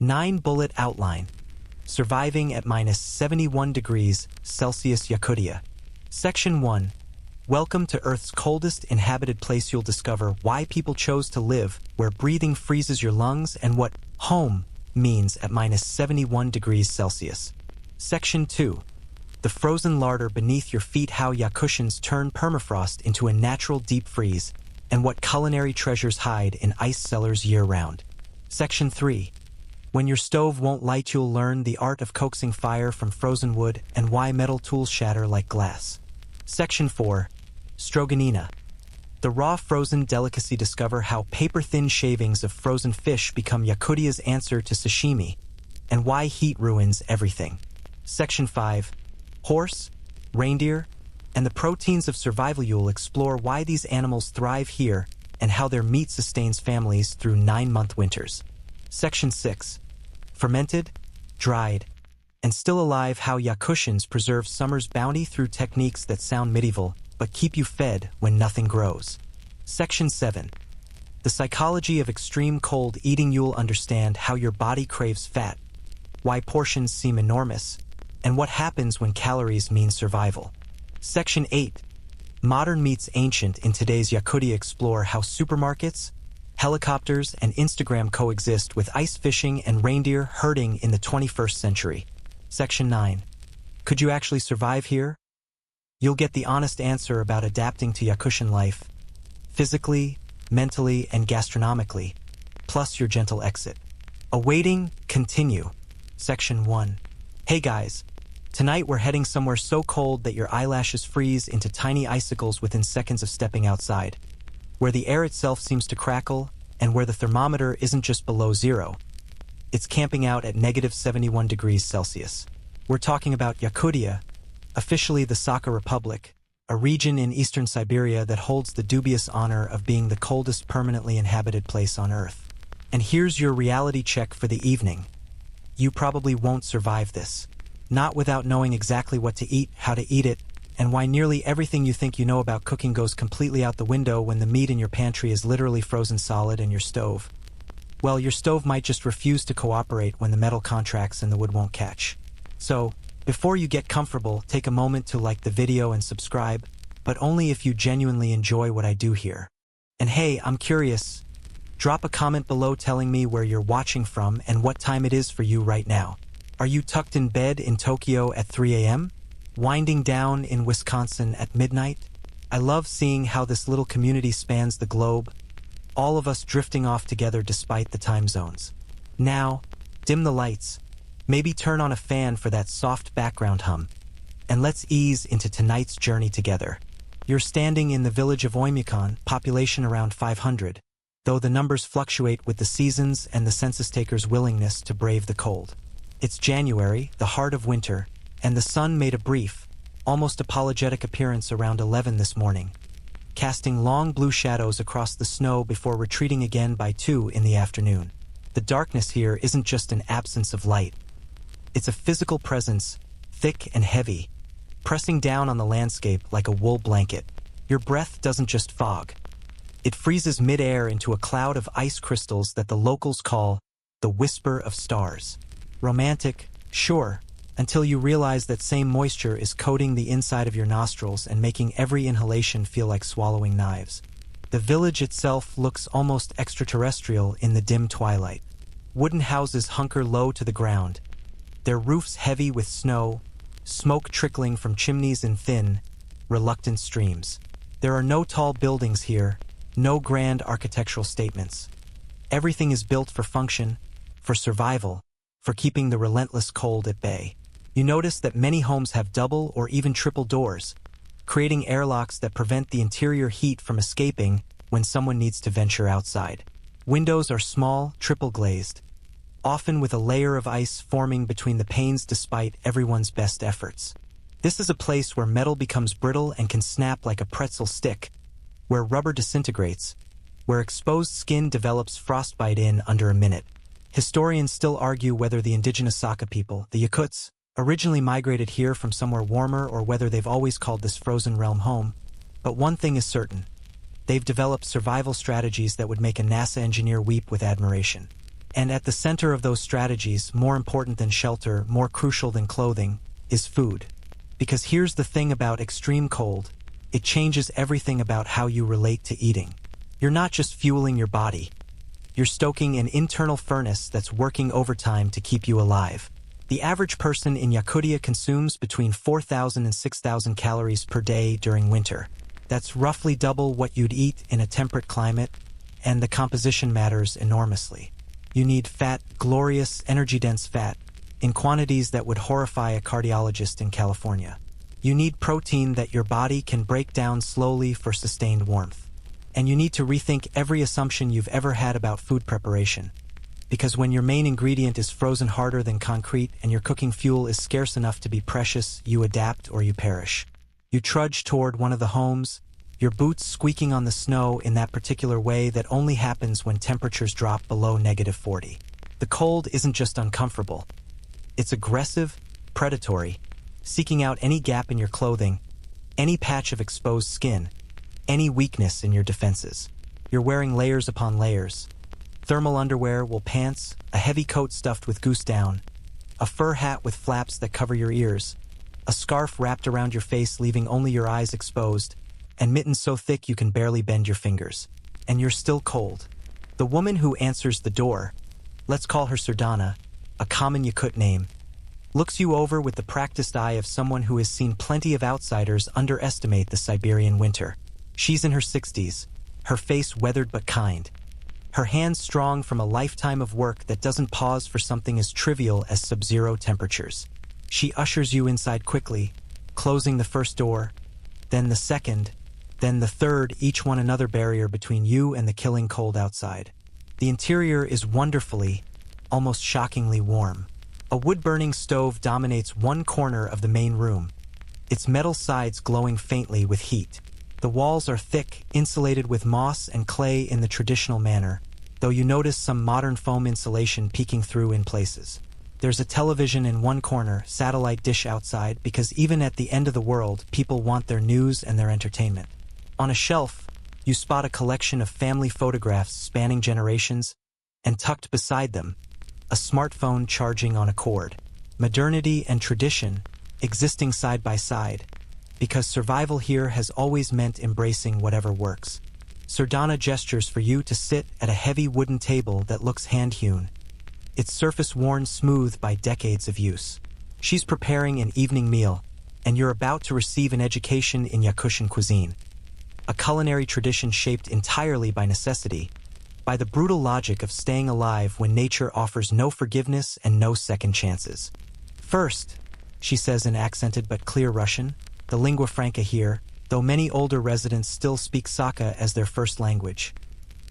9-bullet outline. Surviving at minus 71 degrees Celsius Yakutia. Section 1. Welcome to Earth's coldest inhabited place. You'll discover why people chose to live where breathing freezes your lungs and what home means at minus 71 degrees Celsius. Section 2. The frozen larder beneath your feet. How Yakutians turn permafrost into a natural deep freeze and what culinary treasures hide in ice cellars year-round. Section 3. When your stove won't light, you'll learn the art of coaxing fire from frozen wood and why metal tools shatter like glass. Section 4. Stroganina. The raw frozen delicacy. Discover how paper-thin shavings of frozen fish become Yakutia's answer to sashimi and why heat ruins everything. Section 5. Horse, reindeer, and the proteins of survival. You'll explore why these animals thrive here and how their meat sustains families through 9-month winters. Section 6. Fermented, dried, and still alive. How Yakutians preserve summer's bounty through techniques that sound medieval but keep you fed when nothing grows. Section 7. The psychology of extreme cold eating. You'll understand how your body craves fat, why portions seem enormous, and what happens when calories mean survival. Section 8. Modern meets ancient. In today's Yakutia, explore how supermarkets, helicopters, and Instagram coexist with ice fishing and reindeer herding in the 21st century. Section 9. Could you actually survive here? You'll get the honest answer about adapting to Yakutian life, physically, mentally, and gastronomically, plus your gentle exit. Awaiting, continue. Section 1. Hey guys, tonight we're heading somewhere so cold that your eyelashes freeze into tiny icicles within seconds of stepping outside, where the air itself seems to crackle, and where the thermometer isn't just below zero. It's camping out at negative 71 degrees Celsius. We're talking about Yakutia, officially the Sakha Republic, a region in eastern Siberia that holds the dubious honor of being the coldest permanently inhabited place on Earth. And here's your reality check for the evening. You probably won't survive this. Not without knowing exactly what to eat, how to eat it, and why nearly everything you think you know about cooking goes completely out the window when the meat in your pantry is literally frozen solid in your stove. Well, your stove might just refuse to cooperate when the metal contracts and the wood won't catch. So, before you get comfortable, take a moment to like the video and subscribe, but only if you genuinely enjoy what I do here. And hey, I'm curious. Drop a comment below telling me where you're watching from and what time it is for you right now. Are you tucked in bed in Tokyo at 3 a.m.? Winding down in Wisconsin at midnight? I love seeing how this little community spans the globe, all of us drifting off together despite the time zones. Now, dim the lights, maybe turn on a fan for that soft background hum, and let's ease into tonight's journey together. You're standing in the village of Oymyakon, population around 500, though the numbers fluctuate with the seasons and the census takers' willingness to brave the cold. It's January, the heart of winter, and the sun made a brief, almost apologetic appearance around 11 this morning, casting long blue shadows across the snow before retreating again by 2 in the afternoon. The darkness here isn't just an absence of light. It's a physical presence, thick and heavy, pressing down on the landscape like a wool blanket. Your breath doesn't just fog. It freezes mid-air into a cloud of ice crystals that the locals call the whisper of stars. Romantic, sure, until you realize that same moisture is coating the inside of your nostrils and making every inhalation feel like swallowing knives. The village itself looks almost extraterrestrial in the dim twilight. Wooden houses hunker low to the ground, their roofs heavy with snow, smoke trickling from chimneys in thin, reluctant streams. There are no tall buildings here, no grand architectural statements. Everything is built for function, for survival, for keeping the relentless cold at bay. You notice that many homes have double or even triple doors, creating airlocks that prevent the interior heat from escaping when someone needs to venture outside. Windows are small, triple-glazed, often with a layer of ice forming between the panes despite everyone's best efforts. This is a place where metal becomes brittle and can snap like a pretzel stick, where rubber disintegrates, where exposed skin develops frostbite in under a minute. Historians still argue whether the indigenous Sakha people, the Yakuts, originally migrated here from somewhere warmer or whether they've always called this frozen realm home. But one thing is certain. They've developed survival strategies that would make a NASA engineer weep with admiration. And at the center of those strategies, more important than shelter, more crucial than clothing, is food. Because here's the thing about extreme cold, it changes everything about how you relate to eating. You're not just fueling your body. You're stoking an internal furnace that's working overtime to keep you alive. The average person in Yakutia consumes between 4,000 and 6,000 calories per day during winter. That's roughly double what you'd eat in a temperate climate, and the composition matters enormously. You need fat, glorious, energy-dense fat, in quantities that would horrify a cardiologist in California. You need protein that your body can break down slowly for sustained warmth. And you need to rethink every assumption you've ever had about food preparation. Because when your main ingredient is frozen harder than concrete and your cooking fuel is scarce enough to be precious, you adapt or you perish. You trudge toward one of the homes, your boots squeaking on the snow in that particular way that only happens when temperatures drop below -40. The cold isn't just uncomfortable. It's aggressive, predatory, seeking out any gap in your clothing, any patch of exposed skin, any weakness in your defenses. You're wearing layers upon layers. Thermal underwear, wool pants, a heavy coat stuffed with goose down, a fur hat with flaps that cover your ears, a scarf wrapped around your face leaving only your eyes exposed, and mittens so thick you can barely bend your fingers. And you're still cold. The woman who answers the door, let's call her Sardana, a common Yakut name, looks you over with the practiced eye of someone who has seen plenty of outsiders underestimate the Siberian winter. She's in her 60s, her face weathered but kind, her hands strong from a lifetime of work that doesn't pause for something as trivial as sub-zero temperatures. She ushers you inside quickly, closing the first door, then the second, then the third, each one another barrier between you and the killing cold outside. The interior is wonderfully, almost shockingly warm. A wood-burning stove dominates one corner of the main room, its metal sides glowing faintly with heat. The walls are thick, insulated with moss and clay in the traditional manner, though you notice some modern foam insulation peeking through in places. There's a television in one corner, satellite dish outside, because even at the end of the world, people want their news and their entertainment. On a shelf, you spot a collection of family photographs spanning generations, and tucked beside them, a smartphone charging on a cord. Modernity and tradition, existing side by side, because survival here has always meant embracing whatever works. Sardana gestures for you to sit at a heavy wooden table that looks hand-hewn, its surface worn smooth by decades of use. She's preparing an evening meal, and you're about to receive an education in Yakutian cuisine, a culinary tradition shaped entirely by necessity, by the brutal logic of staying alive when nature offers no forgiveness and no second chances. First, she says in accented but clear Russian, the lingua franca here, though many older residents still speak Saka as their first language.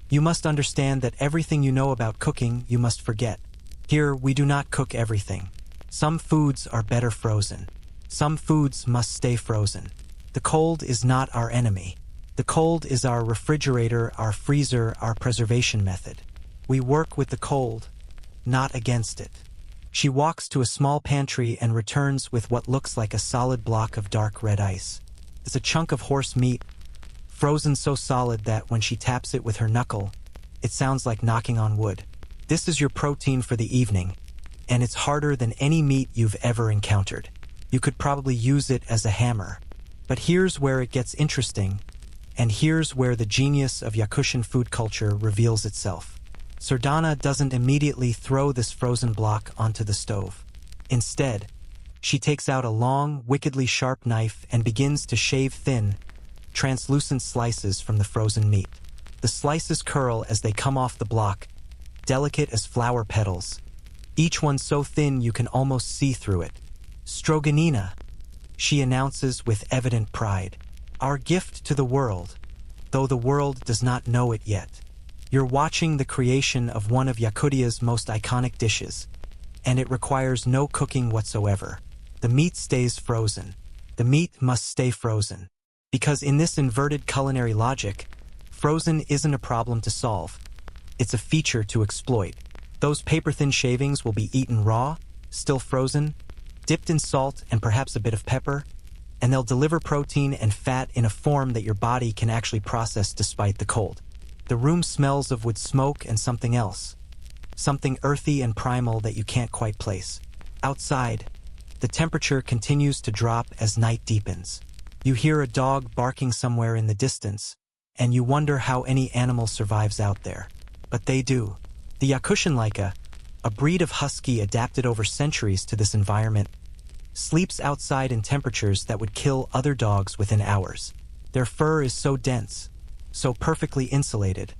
You must understand that everything you know about cooking you must forget. Here, we do not cook everything. Some foods are better frozen. Some foods must stay frozen. The cold is not our enemy. The cold is our refrigerator, our freezer, our preservation method. We work with the cold, not against it. She walks to a small pantry and returns with what looks like a solid block of dark red ice. It's a chunk of horse meat, frozen so solid that when she taps it with her knuckle, it sounds like knocking on wood. This is your protein for the evening, and it's harder than any meat you've ever encountered. You could probably use it as a hammer. But here's where it gets interesting, and here's where the genius of Yakutian food culture reveals itself. Sardana doesn't immediately throw this frozen block onto the stove. Instead, she takes out a long, wickedly sharp knife and begins to shave thin, translucent slices from the frozen meat. The slices curl as they come off the block, delicate as flower petals, each one so thin you can almost see through it. Stroganina, she announces with evident pride. Our gift to the world, though the world does not know it yet. You're watching the creation of one of Yakutia's most iconic dishes, and it requires no cooking whatsoever. The meat stays frozen. The meat must stay frozen. Because in this inverted culinary logic, frozen isn't a problem to solve. It's a feature to exploit. Those paper-thin shavings will be eaten raw, still frozen, dipped in salt and perhaps a bit of pepper, and they'll deliver protein and fat in a form that your body can actually process despite the cold. The room smells of wood smoke and something else. something earthy and primal that you can't quite place. Outside, the temperature continues to drop as night deepens. You hear a dog barking somewhere in the distance, and you wonder how any animal survives out there. But they do. The Yakutian Laika, a breed of husky adapted over centuries to this environment, sleeps outside in temperatures that would kill other dogs within hours. Their fur is so dense, so perfectly insulated,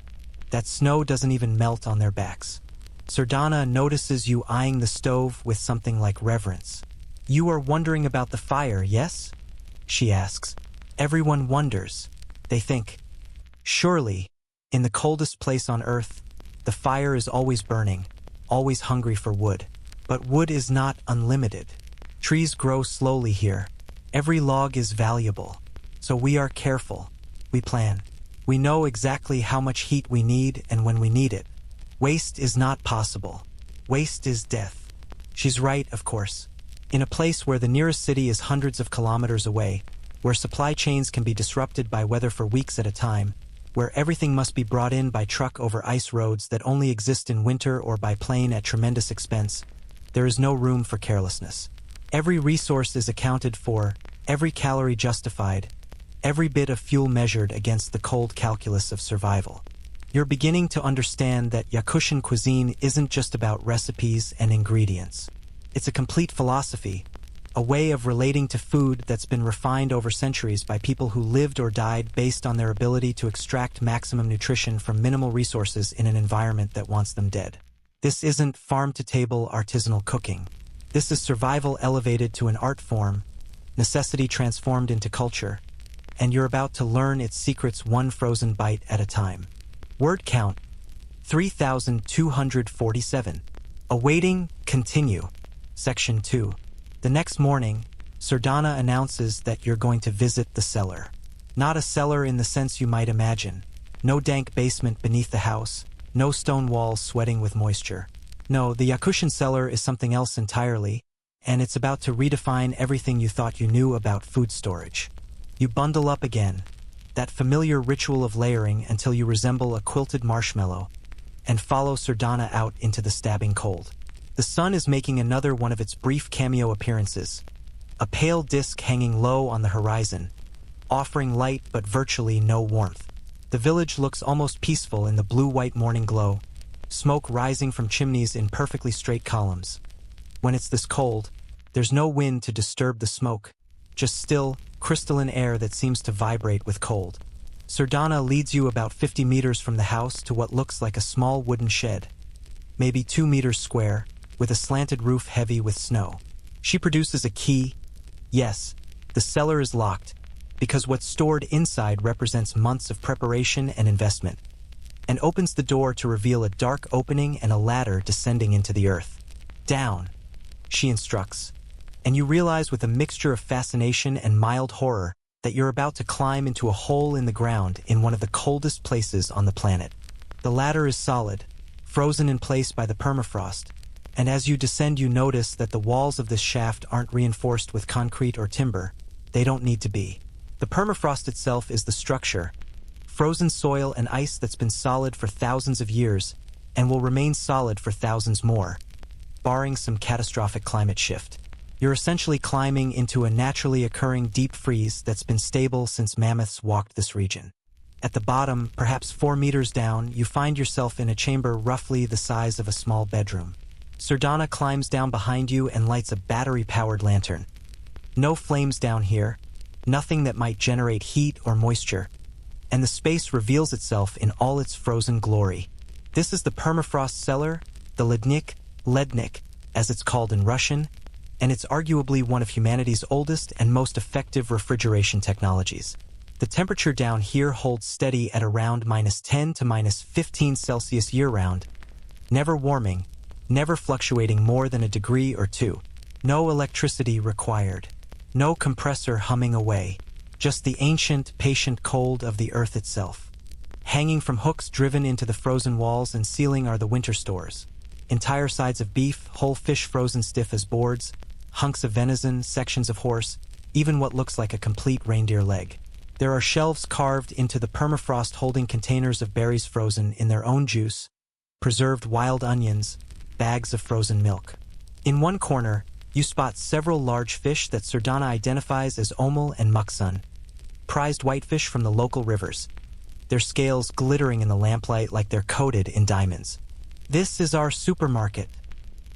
that snow doesn't even melt on their backs. Sardana notices you eyeing the stove with something like reverence. "You are wondering about the fire, yes?" she asks. Everyone wonders. They think, surely, in the coldest place on earth, the fire is always burning, always hungry for wood. But wood is not unlimited. Trees grow slowly here. Every log is valuable. So we are careful. We plan. We know exactly how much heat we need and when we need it. Waste is not possible. Waste is death. She's right, of course. In a place where the nearest city is hundreds of kilometers away, where supply chains can be disrupted by weather for weeks at a time, where everything must be brought in by truck over ice roads that only exist in winter or by plane at tremendous expense, there is no room for carelessness. Every resource is accounted for, every calorie justified, every bit of fuel measured against the cold calculus of survival. You're beginning to understand that Yakutian cuisine isn't just about recipes and ingredients. It's a complete philosophy, a way of relating to food that's been refined over centuries by people who lived or died based on their ability to extract maximum nutrition from minimal resources in an environment that wants them dead. This isn't farm-to-table artisanal cooking. This is survival elevated to an art form, necessity transformed into culture, and you're about to learn its secrets one frozen bite at a time. Word count, 3,247. Awaiting, continue. Section 2. The next morning, Sardana announces that you're going to visit the cellar. Not a cellar in the sense you might imagine. No dank basement beneath the house, no stone walls sweating with moisture. No, the Yakutian cellar is something else entirely, and it's about to redefine everything you thought you knew about food storage. You bundle up again, that familiar ritual of layering until you resemble a quilted marshmallow, and follow Sardana out into the stabbing cold. The sun is making another one of its brief cameo appearances, a pale disk hanging low on the horizon, offering light but virtually no warmth. The village looks almost peaceful in the blue-white morning glow, smoke rising from chimneys in perfectly straight columns. When it's this cold, there's no wind to disturb the smoke, just still, crystalline air that seems to vibrate with cold. Sardana leads you about 50 meters from the house to what looks like a small wooden shed, maybe 2 meters square, with a slanted roof heavy with snow. She produces a key. Yes, the cellar is locked, because what's stored inside represents months of preparation and investment, and opens the door to reveal a dark opening and a ladder descending into the earth. Down, she instructs, and you realize with a mixture of fascination and mild horror that you're about to climb into a hole in the ground in one of the coldest places on the planet. The ladder is solid, frozen in place by the permafrost, and as you descend you notice that the walls of this shaft aren't reinforced with concrete or timber. They don't need to be. The permafrost itself is the structure, frozen soil and ice that's been solid for thousands of years and will remain solid for thousands more, barring some catastrophic climate shift. You're essentially climbing into a naturally occurring deep freeze that's been stable since mammoths walked this region. At the bottom, perhaps 4 meters down, you find yourself in a chamber roughly the size of a small bedroom. Sardana climbs down behind you and lights a battery-powered lantern. No flames down here, nothing that might generate heat or moisture, and the space reveals itself in all its frozen glory. This is the permafrost cellar, the lednik, as it's called in Russian, and it's arguably one of humanity's oldest and most effective refrigeration technologies. The temperature down here holds steady at around -10 to -15 Celsius year-round, never warming, never fluctuating more than a degree or two. No electricity required. No compressor humming away. Just the ancient, patient cold of the earth itself. Hanging from hooks driven into the frozen walls and ceiling are the winter stores. Entire sides of beef, whole fish frozen stiff as boards, hunks of venison, sections of horse, even what looks like a complete reindeer leg. There are shelves carved into the permafrost holding containers of berries frozen in their own juice, preserved wild onions, bags of frozen milk. In one corner, you spot several large fish that Sardana identifies as omul and muksun, prized whitefish from the local rivers, their scales glittering in the lamplight like they're coated in diamonds. "This is our supermarket,"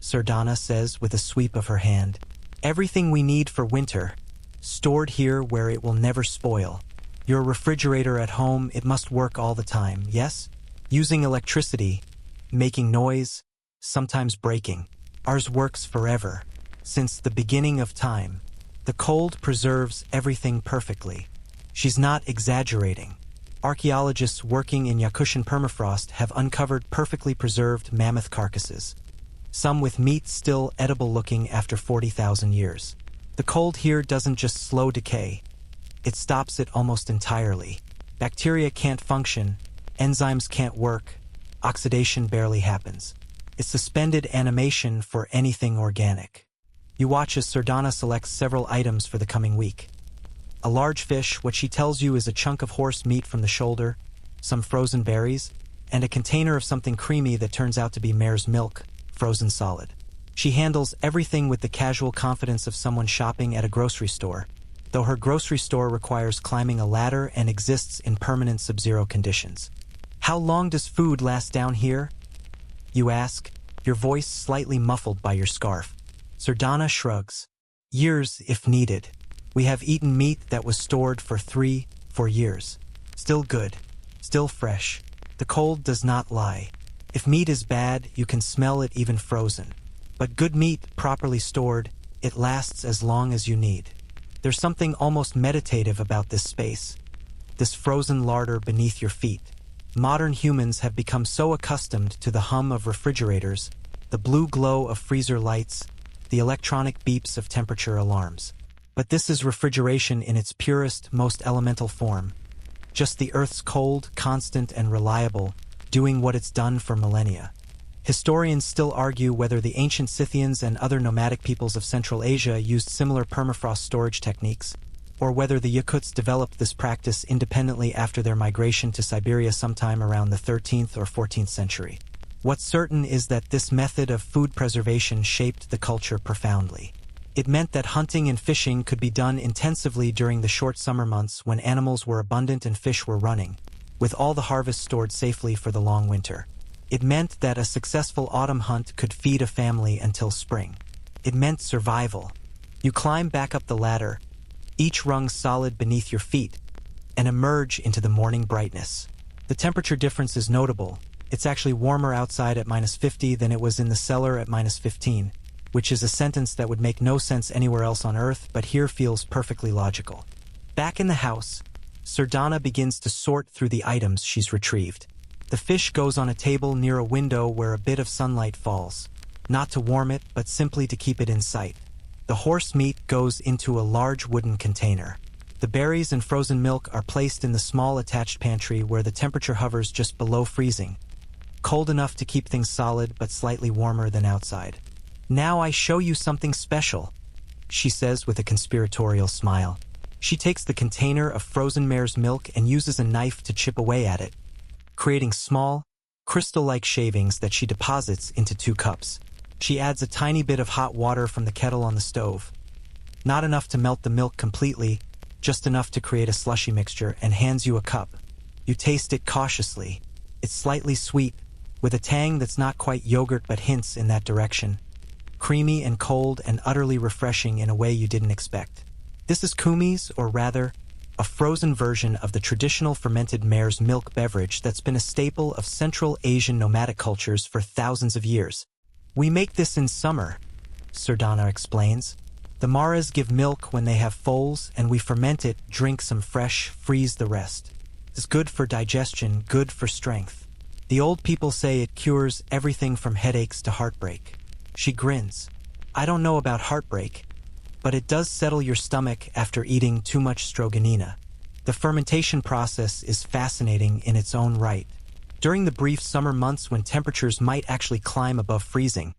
Sardana says with a sweep of her hand. "Everything we need for winter, stored here where it will never spoil. Your refrigerator at home, it must work all the time, yes? Using electricity, making noise, sometimes breaking. Ours works forever. Since the beginning of time, the cold preserves everything perfectly." She's not exaggerating. Archaeologists working in Yakutian permafrost have uncovered perfectly preserved mammoth carcasses, some with meat still edible looking after 40,000 years. The cold here doesn't just slow decay, it stops it almost entirely. Bacteria can't function, enzymes can't work, oxidation barely happens. It's suspended animation for anything organic. You watch as Sardana selects several items for the coming week. A large fish, what she tells you is a chunk of horse meat from the shoulder, some frozen berries, and a container of something creamy that turns out to be mare's milk, frozen solid. She handles everything with the casual confidence of someone shopping at a grocery store, though her grocery store requires climbing a ladder and exists in permanent sub-zero conditions. "How long does food last down here?" you ask, your voice slightly muffled by your scarf. Sardana shrugs. "Years if needed. We have eaten meat that was stored for 3-4 years. Still good, still fresh. The cold does not lie. If meat is bad, you can smell it even frozen. But good meat, properly stored, it lasts as long as you need." There's something almost meditative about this space, this frozen larder beneath your feet. Modern humans have become so accustomed to the hum of refrigerators, the blue glow of freezer lights, the electronic beeps of temperature alarms. But this is refrigeration in its purest, most elemental form. Just the Earth's cold, constant, and reliable, doing what it's done for millennia. Historians still argue whether the ancient Scythians and other nomadic peoples of Central Asia used similar permafrost storage techniques, or whether the Yakuts developed this practice independently after their migration to Siberia sometime around the 13th or 14th century. What's certain is that this method of food preservation shaped the culture profoundly. It meant that hunting and fishing could be done intensively during the short summer months when animals were abundant and fish were running, with all the harvest stored safely for the long winter. It meant that a successful autumn hunt could feed a family until spring. It meant survival. You climb back up the ladder, each rung solid beneath your feet, and emerge into the morning brightness. The temperature difference is notable. It's actually warmer outside at -50 than it was in the cellar at -15. Which is a sentence that would make no sense anywhere else on Earth, but here feels perfectly logical. Back in the house, Sardana begins to sort through the items she's retrieved. The fish goes on a table near a window where a bit of sunlight falls, not to warm it, but simply to keep it in sight. The horse meat goes into a large wooden container. The berries and frozen milk are placed in the small attached pantry where the temperature hovers just below freezing, cold enough to keep things solid but slightly warmer than outside. "Now I show you something special," she says with a conspiratorial smile. She takes the container of frozen mare's milk and uses a knife to chip away at it, creating small, crystal-like shavings that she deposits into 2 cups. She adds a tiny bit of hot water from the kettle on the stove. Not enough to melt the milk completely, just enough to create a slushy mixture, and hands you a cup. You taste it cautiously. It's slightly sweet, with a tang that's not quite yogurt but hints in that direction. Creamy and cold and utterly refreshing in a way you didn't expect. This is kumis, or rather, a frozen version of the traditional fermented mare's milk beverage that's been a staple of Central Asian nomadic cultures for thousands of years. "We make this in summer," Sardana explains. "The Maras give milk when they have foals, and we ferment it, drink some fresh, freeze the rest. It's good for digestion, good for strength. The old people say it cures everything from headaches to heartbreak." She grins. "I don't know about heartbreak, but it does settle your stomach after eating too much stroganina." The fermentation process is fascinating in its own right. During the brief summer months when temperatures might actually climb above freezing,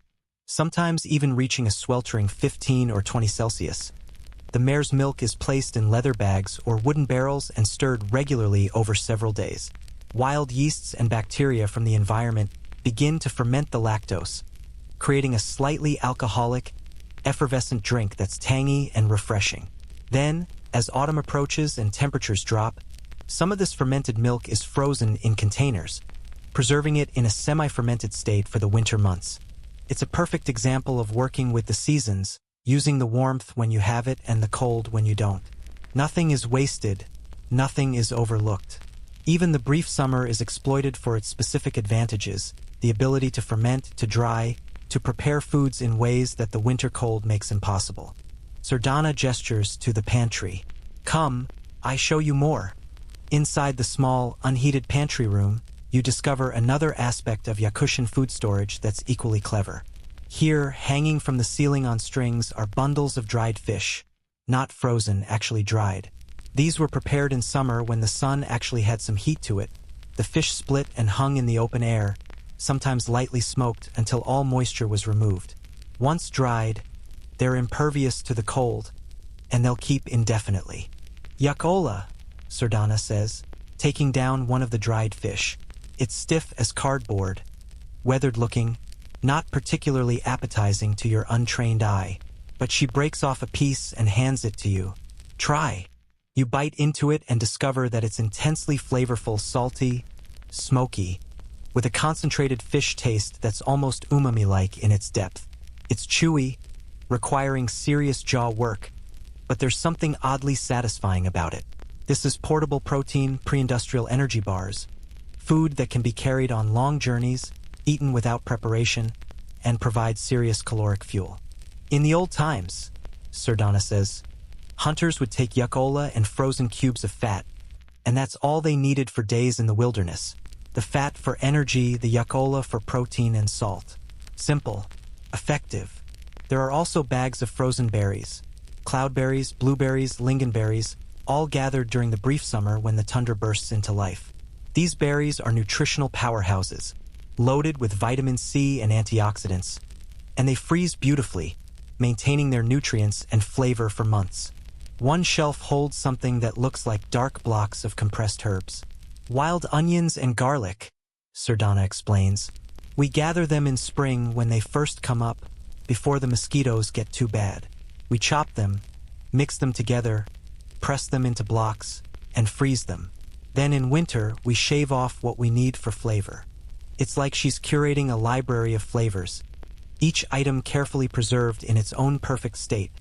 sometimes even reaching a sweltering 15 or 20 Celsius, the mare's milk is placed in leather bags or wooden barrels and stirred regularly over several days. Wild yeasts and bacteria from the environment begin to ferment the lactose, creating a slightly alcoholic, effervescent drink that's tangy and refreshing. Then, as autumn approaches and temperatures drop, some of this fermented milk is frozen in containers, preserving it in a semi-fermented state for the winter months. It's a perfect example of working with the seasons, using the warmth when you have it and the cold when you don't. Nothing is wasted, nothing is overlooked. Even the brief summer is exploited for its specific advantages, the ability to ferment, to dry, to prepare foods in ways that the winter cold makes impossible. Sardana gestures to the pantry. Come, I show you more. Inside the small, unheated pantry room, you discover another aspect of Yakutian food storage that's equally clever. Here, hanging from the ceiling on strings, are bundles of dried fish. Not frozen, actually dried. These were prepared in summer when the sun actually had some heat to it. The fish split and hung in the open air, sometimes lightly smoked until all moisture was removed. Once dried, they're impervious to the cold, and they'll keep indefinitely. Yakola, Sardana says, taking down one of the dried fish. It's stiff as cardboard, weathered-looking, not particularly appetizing to your untrained eye, but she breaks off a piece and hands it to you. Try. You bite into it and discover that it's intensely flavorful, salty, smoky, with a concentrated fish taste that's almost umami-like in its depth. It's chewy, requiring serious jaw work, but there's something oddly satisfying about it. This is portable protein, pre-industrial energy bars, food that can be carried on long journeys, eaten without preparation, and provide serious caloric fuel. In the old times, Sardana says, hunters would take yakola and frozen cubes of fat, and that's all they needed for days in the wilderness. The fat for energy, the yakola for protein and salt. Simple, effective. There are also bags of frozen berries, cloudberries, blueberries, lingonberries, all gathered during the brief summer when the tundra bursts into life. These berries are nutritional powerhouses, loaded with vitamin C and antioxidants, and they freeze beautifully, maintaining their nutrients and flavor for months. One shelf holds something that looks like dark blocks of compressed herbs. Wild onions and garlic, Sardana explains. We gather them in spring when they first come up, before the mosquitoes get too bad. We chop them, mix them together, press them into blocks, and freeze them. Then in winter, we shave off what we need for flavor. It's like she's curating a library of flavors, each item carefully preserved in its own perfect state,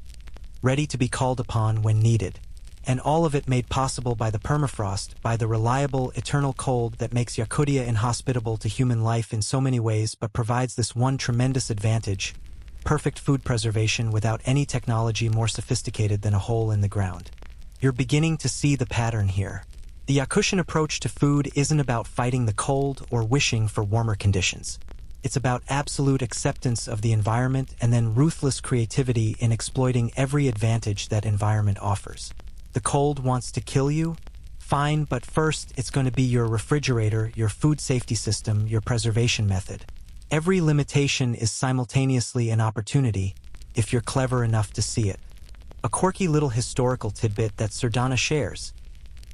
ready to be called upon when needed. And all of it made possible by the permafrost, by the reliable, eternal cold that makes Yakutia inhospitable to human life in so many ways but provides this one tremendous advantage: perfect food preservation without any technology more sophisticated than a hole in the ground. You're beginning to see the pattern here. The Yakutian approach to food isn't about fighting the cold or wishing for warmer conditions. It's about absolute acceptance of the environment and then ruthless creativity in exploiting every advantage that environment offers. The cold wants to kill you? Fine, but first it's going to be your refrigerator, your food safety system, your preservation method. Every limitation is simultaneously an opportunity, if you're clever enough to see it. A quirky little historical tidbit that Sardana shares.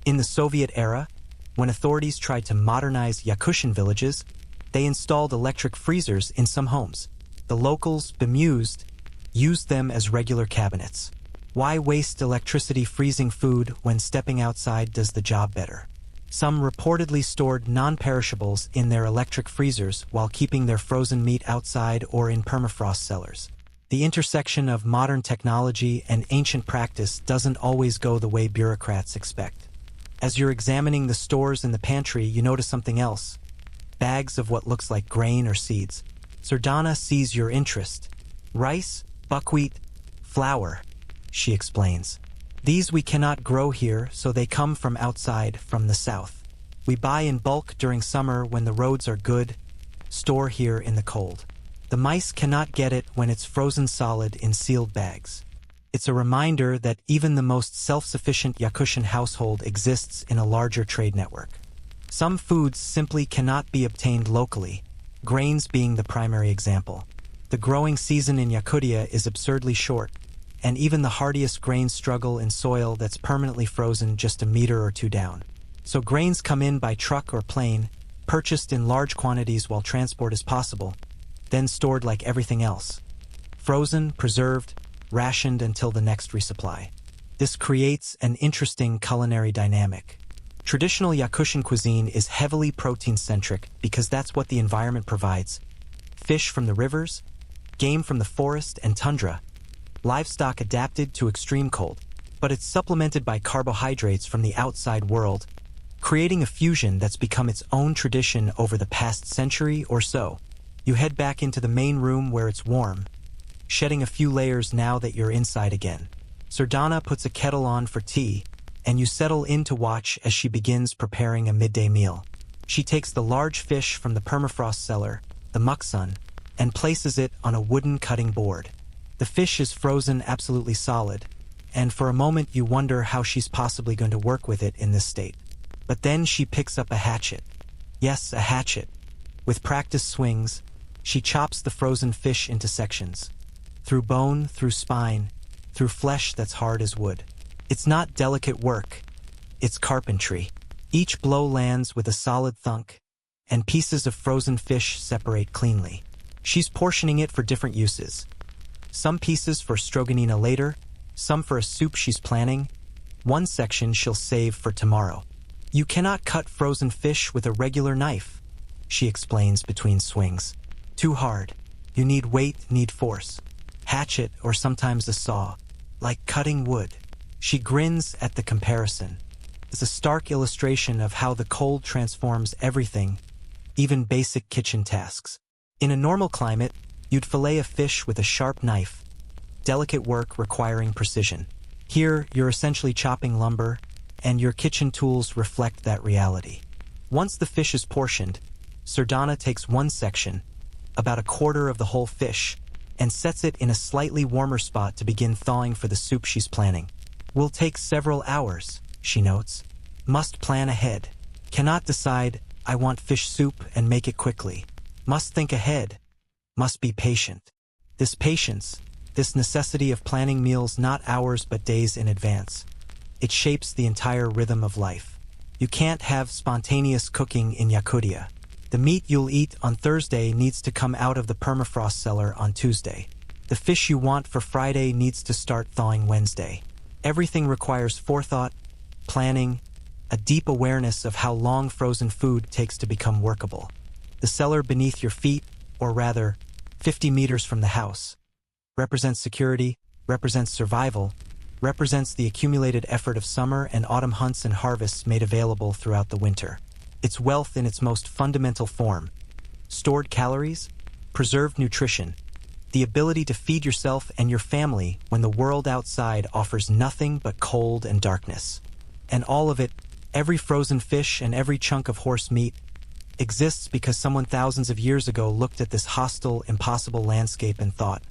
In the Soviet era, when authorities tried to modernize Yakutian villages, they installed electric freezers in some homes. The locals, bemused, used them as regular cabinets. Why waste electricity freezing food when stepping outside does the job better? Some reportedly stored non-perishables in their electric freezers while keeping their frozen meat outside or in permafrost cellars. The intersection of modern technology and ancient practice doesn't always go the way bureaucrats expect. As you're examining the stores in the pantry, you notice something else. Bags of what looks like grain or seeds. Sardana sees your interest. Rice, buckwheat, flour, she explains. These we cannot grow here, so they come from outside, from the south. We buy in bulk during summer when the roads are good, store here in the cold. The mice cannot get it when it's frozen solid in sealed bags. It's a reminder that even the most self-sufficient Yakutian household exists in a larger trade network. Some foods simply cannot be obtained locally, grains being the primary example. The growing season in Yakutia is absurdly short, and even the hardiest grains struggle in soil that's permanently frozen just a meter or two down. So grains come in by truck or plane, purchased in large quantities while transport is possible, then stored like everything else. Frozen, preserved, rationed until the next resupply. This creates an interesting culinary dynamic. Traditional Yakutia cuisine is heavily protein-centric because that's what the environment provides. Fish from the rivers, game from the forest and tundra, livestock adapted to extreme cold, but it's supplemented by carbohydrates from the outside world, creating a fusion that's become its own tradition over the past century or so. You head back into the main room where it's warm, shedding a few layers now that you're inside again. Sardana puts a kettle on for tea, and you settle in to watch as she begins preparing a midday meal. She takes the large fish from the permafrost cellar, the muksun, and places it on a wooden cutting board. The fish is frozen absolutely solid, and for a moment you wonder how she's possibly going to work with it in this state. But then she picks up a hatchet. Yes, a hatchet. With practiced swings, she chops the frozen fish into sections. Through bone, through spine, through flesh that's hard as wood. It's not delicate work, it's carpentry. Each blow lands with a solid thunk, and pieces of frozen fish separate cleanly. She's portioning it for different uses. Some pieces for stroganina later, some for a soup she's planning. One section she'll save for tomorrow. You cannot cut frozen fish with a regular knife, she explains between swings. Too hard. You need weight, need force. Hatchet or sometimes a saw, like cutting wood. She grins at the comparison. It's a stark illustration of how the cold transforms everything, even basic kitchen tasks. In a normal climate, you'd fillet a fish with a sharp knife, delicate work requiring precision. Here, you're essentially chopping lumber, and your kitchen tools reflect that reality. Once the fish is portioned, Sardana takes one section, about a quarter of the whole fish, and sets it in a slightly warmer spot to begin thawing for the soup she's planning. Will take several hours, she notes. Must plan ahead. Cannot decide, I want fish soup and make it quickly. Must think ahead. Must be patient. This patience, this necessity of planning meals not hours but days in advance. It shapes the entire rhythm of life. You can't have spontaneous cooking in Yakutia. The meat you'll eat on Thursday needs to come out of the permafrost cellar on Tuesday. The fish you want for Friday needs to start thawing Wednesday. Everything requires forethought, planning, a deep awareness of how long frozen food takes to become workable. The cellar beneath your feet, or rather, 50 meters from the house, represents security, represents survival, represents the accumulated effort of summer and autumn hunts and harvests made available throughout the winter. It's wealth in its most fundamental form. Stored calories, preserved nutrition, the ability to feed yourself and your family when the world outside offers nothing but cold and darkness. And all of it, every frozen fish and every chunk of horse meat, exists because someone thousands of years ago looked at this hostile, impossible landscape and thought,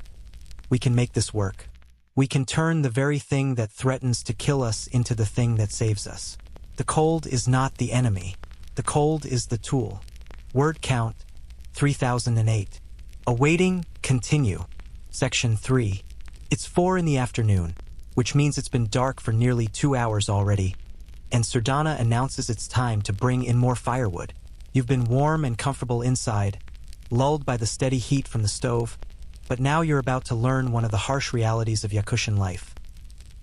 we can make this work. We can turn the very thing that threatens to kill us into the thing that saves us. The cold is not the enemy. The cold is the tool. Word count, 3008. Awaiting, continue. Section 3. It's 4 in the afternoon, which means it's been dark for nearly 2 hours already, and Sardana announces it's time to bring in more firewood. You've been warm and comfortable inside, lulled by the steady heat from the stove, but now you're about to learn one of the harsh realities of Yakutian life.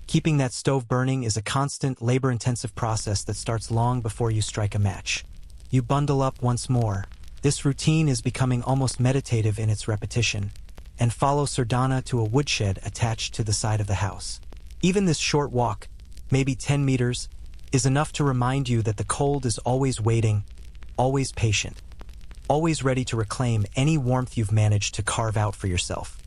Keeping that stove burning is a constant, labor-intensive process that starts long before you strike a match. You bundle up once more. This routine is becoming almost meditative in its repetition, and follow Sardana to a woodshed attached to the side of the house. Even this short walk, maybe 10 meters, is enough to remind you that the cold is always waiting, always patient, always ready to reclaim any warmth you've managed to carve out for yourself.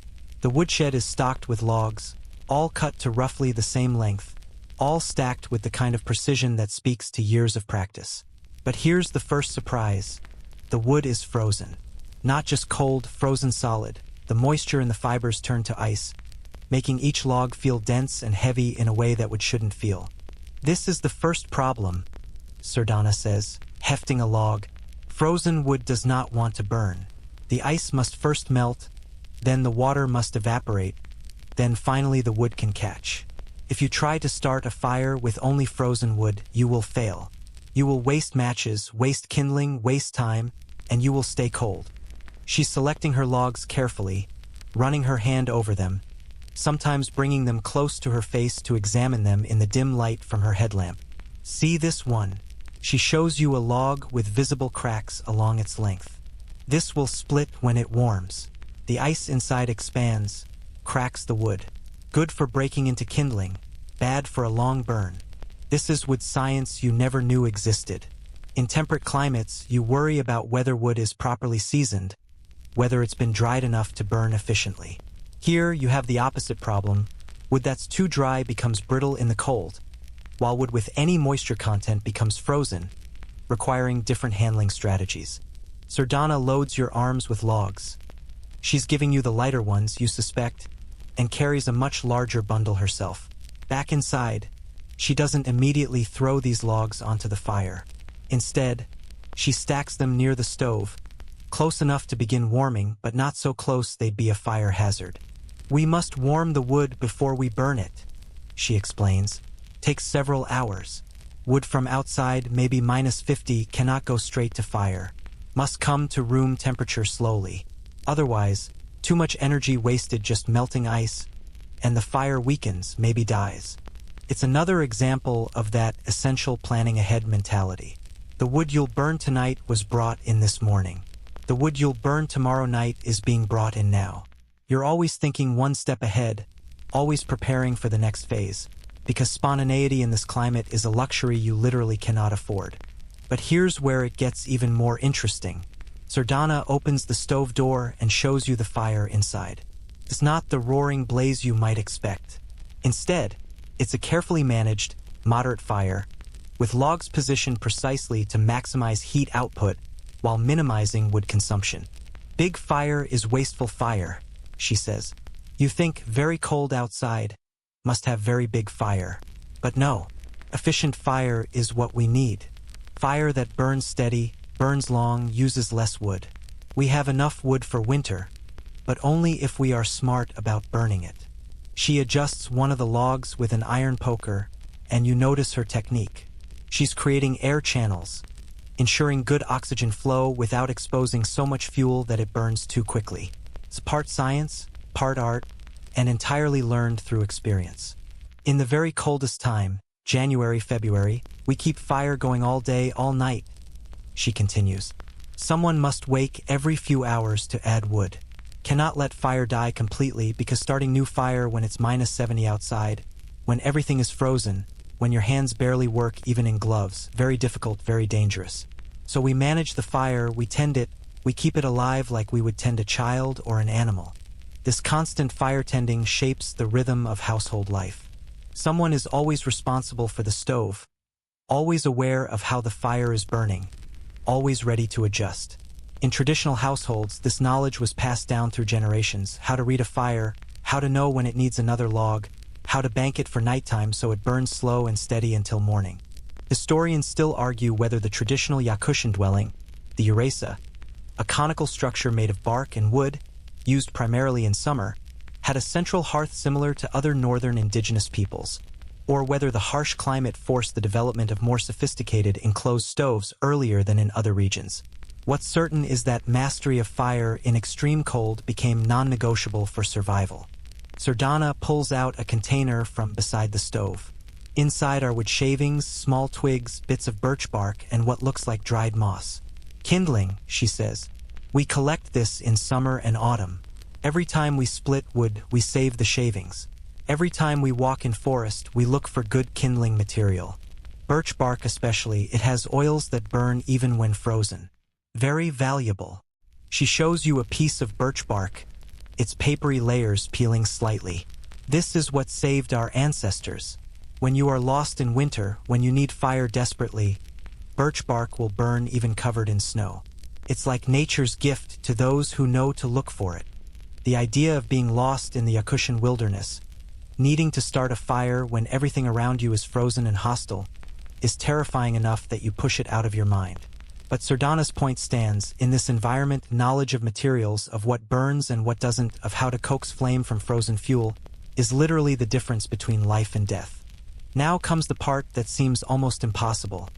The woodshed is stocked with logs, all cut to roughly the same length, all stacked with the kind of precision that speaks to years of practice. But here's the first surprise. The wood is frozen. Not just cold, frozen solid. The moisture in the fibers turn to ice, making each log feel dense and heavy in a way that wood shouldn't feel. This is the first problem, Sardana says, hefting a log. Frozen wood does not want to burn. The ice must first melt, then the water must evaporate, then finally the wood can catch. If you try to start a fire with only frozen wood, you will fail. You will waste matches, waste kindling, waste time, and you will stay cold. She's selecting her logs carefully, running her hand over them, sometimes bringing them close to her face to examine them in the dim light from her headlamp. See this one. She shows you a log with visible cracks along its length. This will split when it warms. The ice inside expands, cracks the wood. Good for breaking into kindling, bad for a long burn. This is wood science you never knew existed. In temperate climates, you worry about whether wood is properly seasoned, whether it's been dried enough to burn efficiently. Here, you have the opposite problem. Wood that's too dry becomes brittle in the cold, while wood with any moisture content becomes frozen, requiring different handling strategies. Sardana loads your arms with logs. She's giving you the lighter ones you suspect, and carries a much larger bundle herself. Back inside, she doesn't immediately throw these logs onto the fire. Instead, she stacks them near the stove, close enough to begin warming, but not so close they'd be a fire hazard. We must warm the wood before we burn it, she explains. Takes several hours. Wood from outside, maybe -50, cannot go straight to fire. Must come to room temperature slowly. Otherwise, too much energy wasted just melting ice, and the fire weakens, maybe dies. It's another example of that essential planning ahead mentality. The wood you'll burn tonight was brought in this morning. The wood you'll burn tomorrow night is being brought in now. You're always thinking one step ahead, always preparing for the next phase, because spontaneity in this climate is a luxury you literally cannot afford. But here's where it gets even more interesting. Sardana opens the stove door and shows you the fire inside. It's not the roaring blaze you might expect. Instead, it's a carefully managed, moderate fire, with logs positioned precisely to maximize heat output while minimizing wood consumption. Big fire is wasteful fire, she says. You think very cold outside, must have very big fire. But no, efficient fire is what we need. Fire that burns steady, burns long, uses less wood. We have enough wood for winter, but only if we are smart about burning it. She adjusts one of the logs with an iron poker, and you notice her technique. She's creating air channels, ensuring good oxygen flow without exposing so much fuel that it burns too quickly. It's part science, part art, and entirely learned through experience. In the very coldest time, January, February, we keep fire going all day, all night, she continues. Someone must wake every few hours to add wood. Cannot let fire die completely because starting new fire when it's -70 outside, when everything is frozen, when your hands barely work even in gloves, very difficult, very dangerous. So we manage the fire, we tend it, we keep it alive like we would tend a child or an animal. This constant fire tending shapes the rhythm of household life. Someone is always responsible for the stove, always aware of how the fire is burning, always ready to adjust. In traditional households, this knowledge was passed down through generations: how to read a fire, how to know when it needs another log, how to bank it for nighttime so it burns slow and steady until morning. Historians still argue whether the traditional Yakutian dwelling, the uresa, a conical structure made of bark and wood, used primarily in summer, had a central hearth similar to other northern indigenous peoples, or whether the harsh climate forced the development of more sophisticated enclosed stoves earlier than in other regions. What's certain is that mastery of fire in extreme cold became non-negotiable for survival. Sardana pulls out a container from beside the stove. Inside are wood shavings, small twigs, bits of birch bark, and what looks like dried moss. Kindling, she says. We collect this in summer and autumn. Every time we split wood, we save the shavings. Every time we walk in forest, we look for good kindling material. Birch bark especially, it has oils that burn even when frozen. Very valuable. She shows you a piece of birch bark, its papery layers peeling slightly. This is what saved our ancestors. When you are lost in winter, when you need fire desperately, birch bark will burn even covered in snow. It's like nature's gift to those who know to look for it. The idea of being lost in the Yakutian wilderness, needing to start a fire when everything around you is frozen and hostile, is terrifying enough that you push it out of your mind. But Sardana's point stands. In this environment, knowledge of materials, of what burns and what doesn't, of how to coax flame from frozen fuel, is literally the difference between life and death. Now comes the part that seems almost impossible.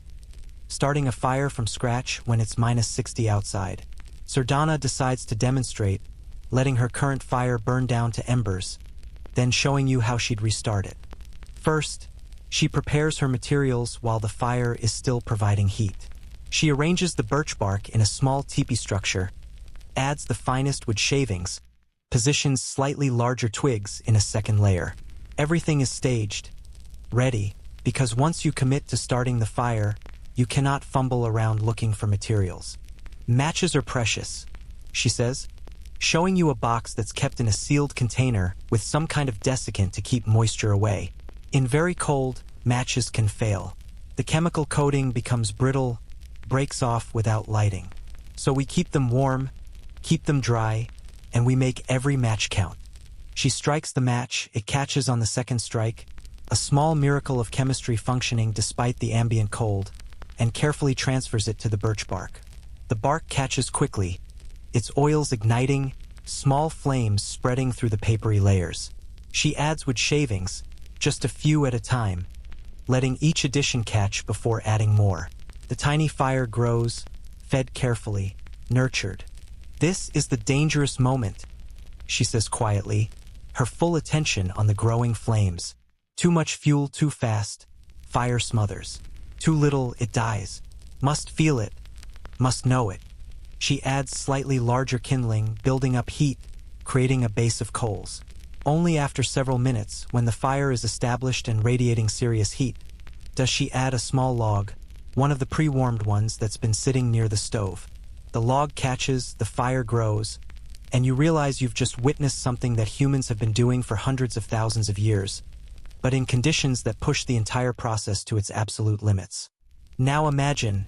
starting a fire from scratch when it's -60 outside. Sardana decides to demonstrate, letting her current fire burn down to embers, then showing you how she'd restart it. First, she prepares her materials while the fire is still providing heat. She arranges the birch bark in a small teepee structure, adds the finest wood shavings, positions slightly larger twigs in a second layer. Everything is staged, ready, because once you commit to starting the fire, you cannot fumble around looking for materials. Matches are precious, she says, showing you a box that's kept in a sealed container with some kind of desiccant to keep moisture away. In very cold, matches can fail. The chemical coating becomes brittle, breaks off without lighting. So we keep them warm, keep them dry, and we make every match count. She strikes the match, it catches on the second strike, a small miracle of chemistry functioning despite the ambient cold, and carefully transfers it to the birch bark. The bark catches quickly, its oils igniting, small flames spreading through the papery layers. She adds wood shavings, just a few at a time, letting each addition catch before adding more. The tiny fire grows, fed carefully, nurtured. This is the dangerous moment, she says quietly, her full attention on the growing flames. Too much fuel too fast, fire smothers. Too little, it dies. Must feel it, must know it. She adds slightly larger kindling, building up heat, creating a base of coals. Only after several minutes, when the fire is established and radiating serious heat, does she add a small log, one of the pre-warmed ones that's been sitting near the stove. The log catches, the fire grows, and you realize you've just witnessed something that humans have been doing for hundreds of thousands of years, but in conditions that push the entire process to its absolute limits. Now imagine,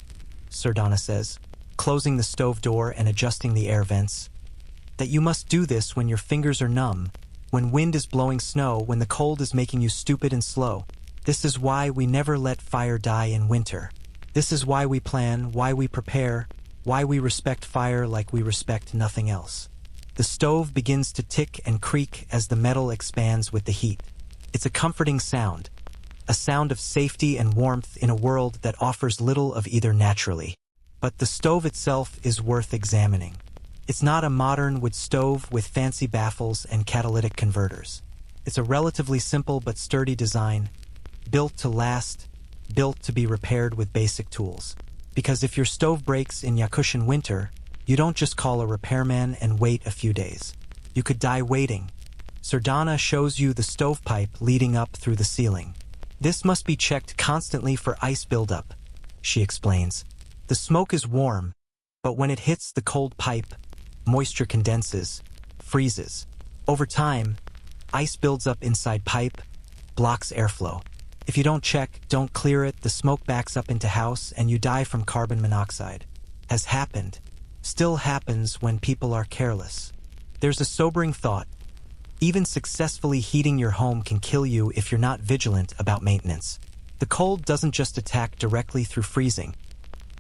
Sardana says, closing the stove door and adjusting the air vents, that you must do this when your fingers are numb, when wind is blowing snow, when the cold is making you stupid and slow. This is why we never let fire die in winter. This is why we plan, why we prepare, why we respect fire like we respect nothing else. The stove begins to tick and creak as the metal expands with the heat. It's a comforting sound, a sound of safety and warmth in a world that offers little of either naturally. But the stove itself is worth examining. It's not a modern wood stove with fancy baffles and catalytic converters. It's a relatively simple but sturdy design, built to last, built to be repaired with basic tools. Because if your stove breaks in Yakutian winter, you don't just call a repairman and wait a few days. You could die waiting. Sardana shows you the stovepipe leading up through the ceiling. This must be checked constantly for ice buildup, she explains. The smoke is warm, but when it hits the cold pipe, moisture condenses, freezes. Over time, ice builds up inside pipe, blocks airflow. If you don't check, don't clear it, the smoke backs up into house and you die from carbon monoxide. Has happened. Still happens when people are careless. There's a sobering thought. Even successfully heating your home can kill you if you're not vigilant about maintenance. The cold doesn't just attack directly through freezing.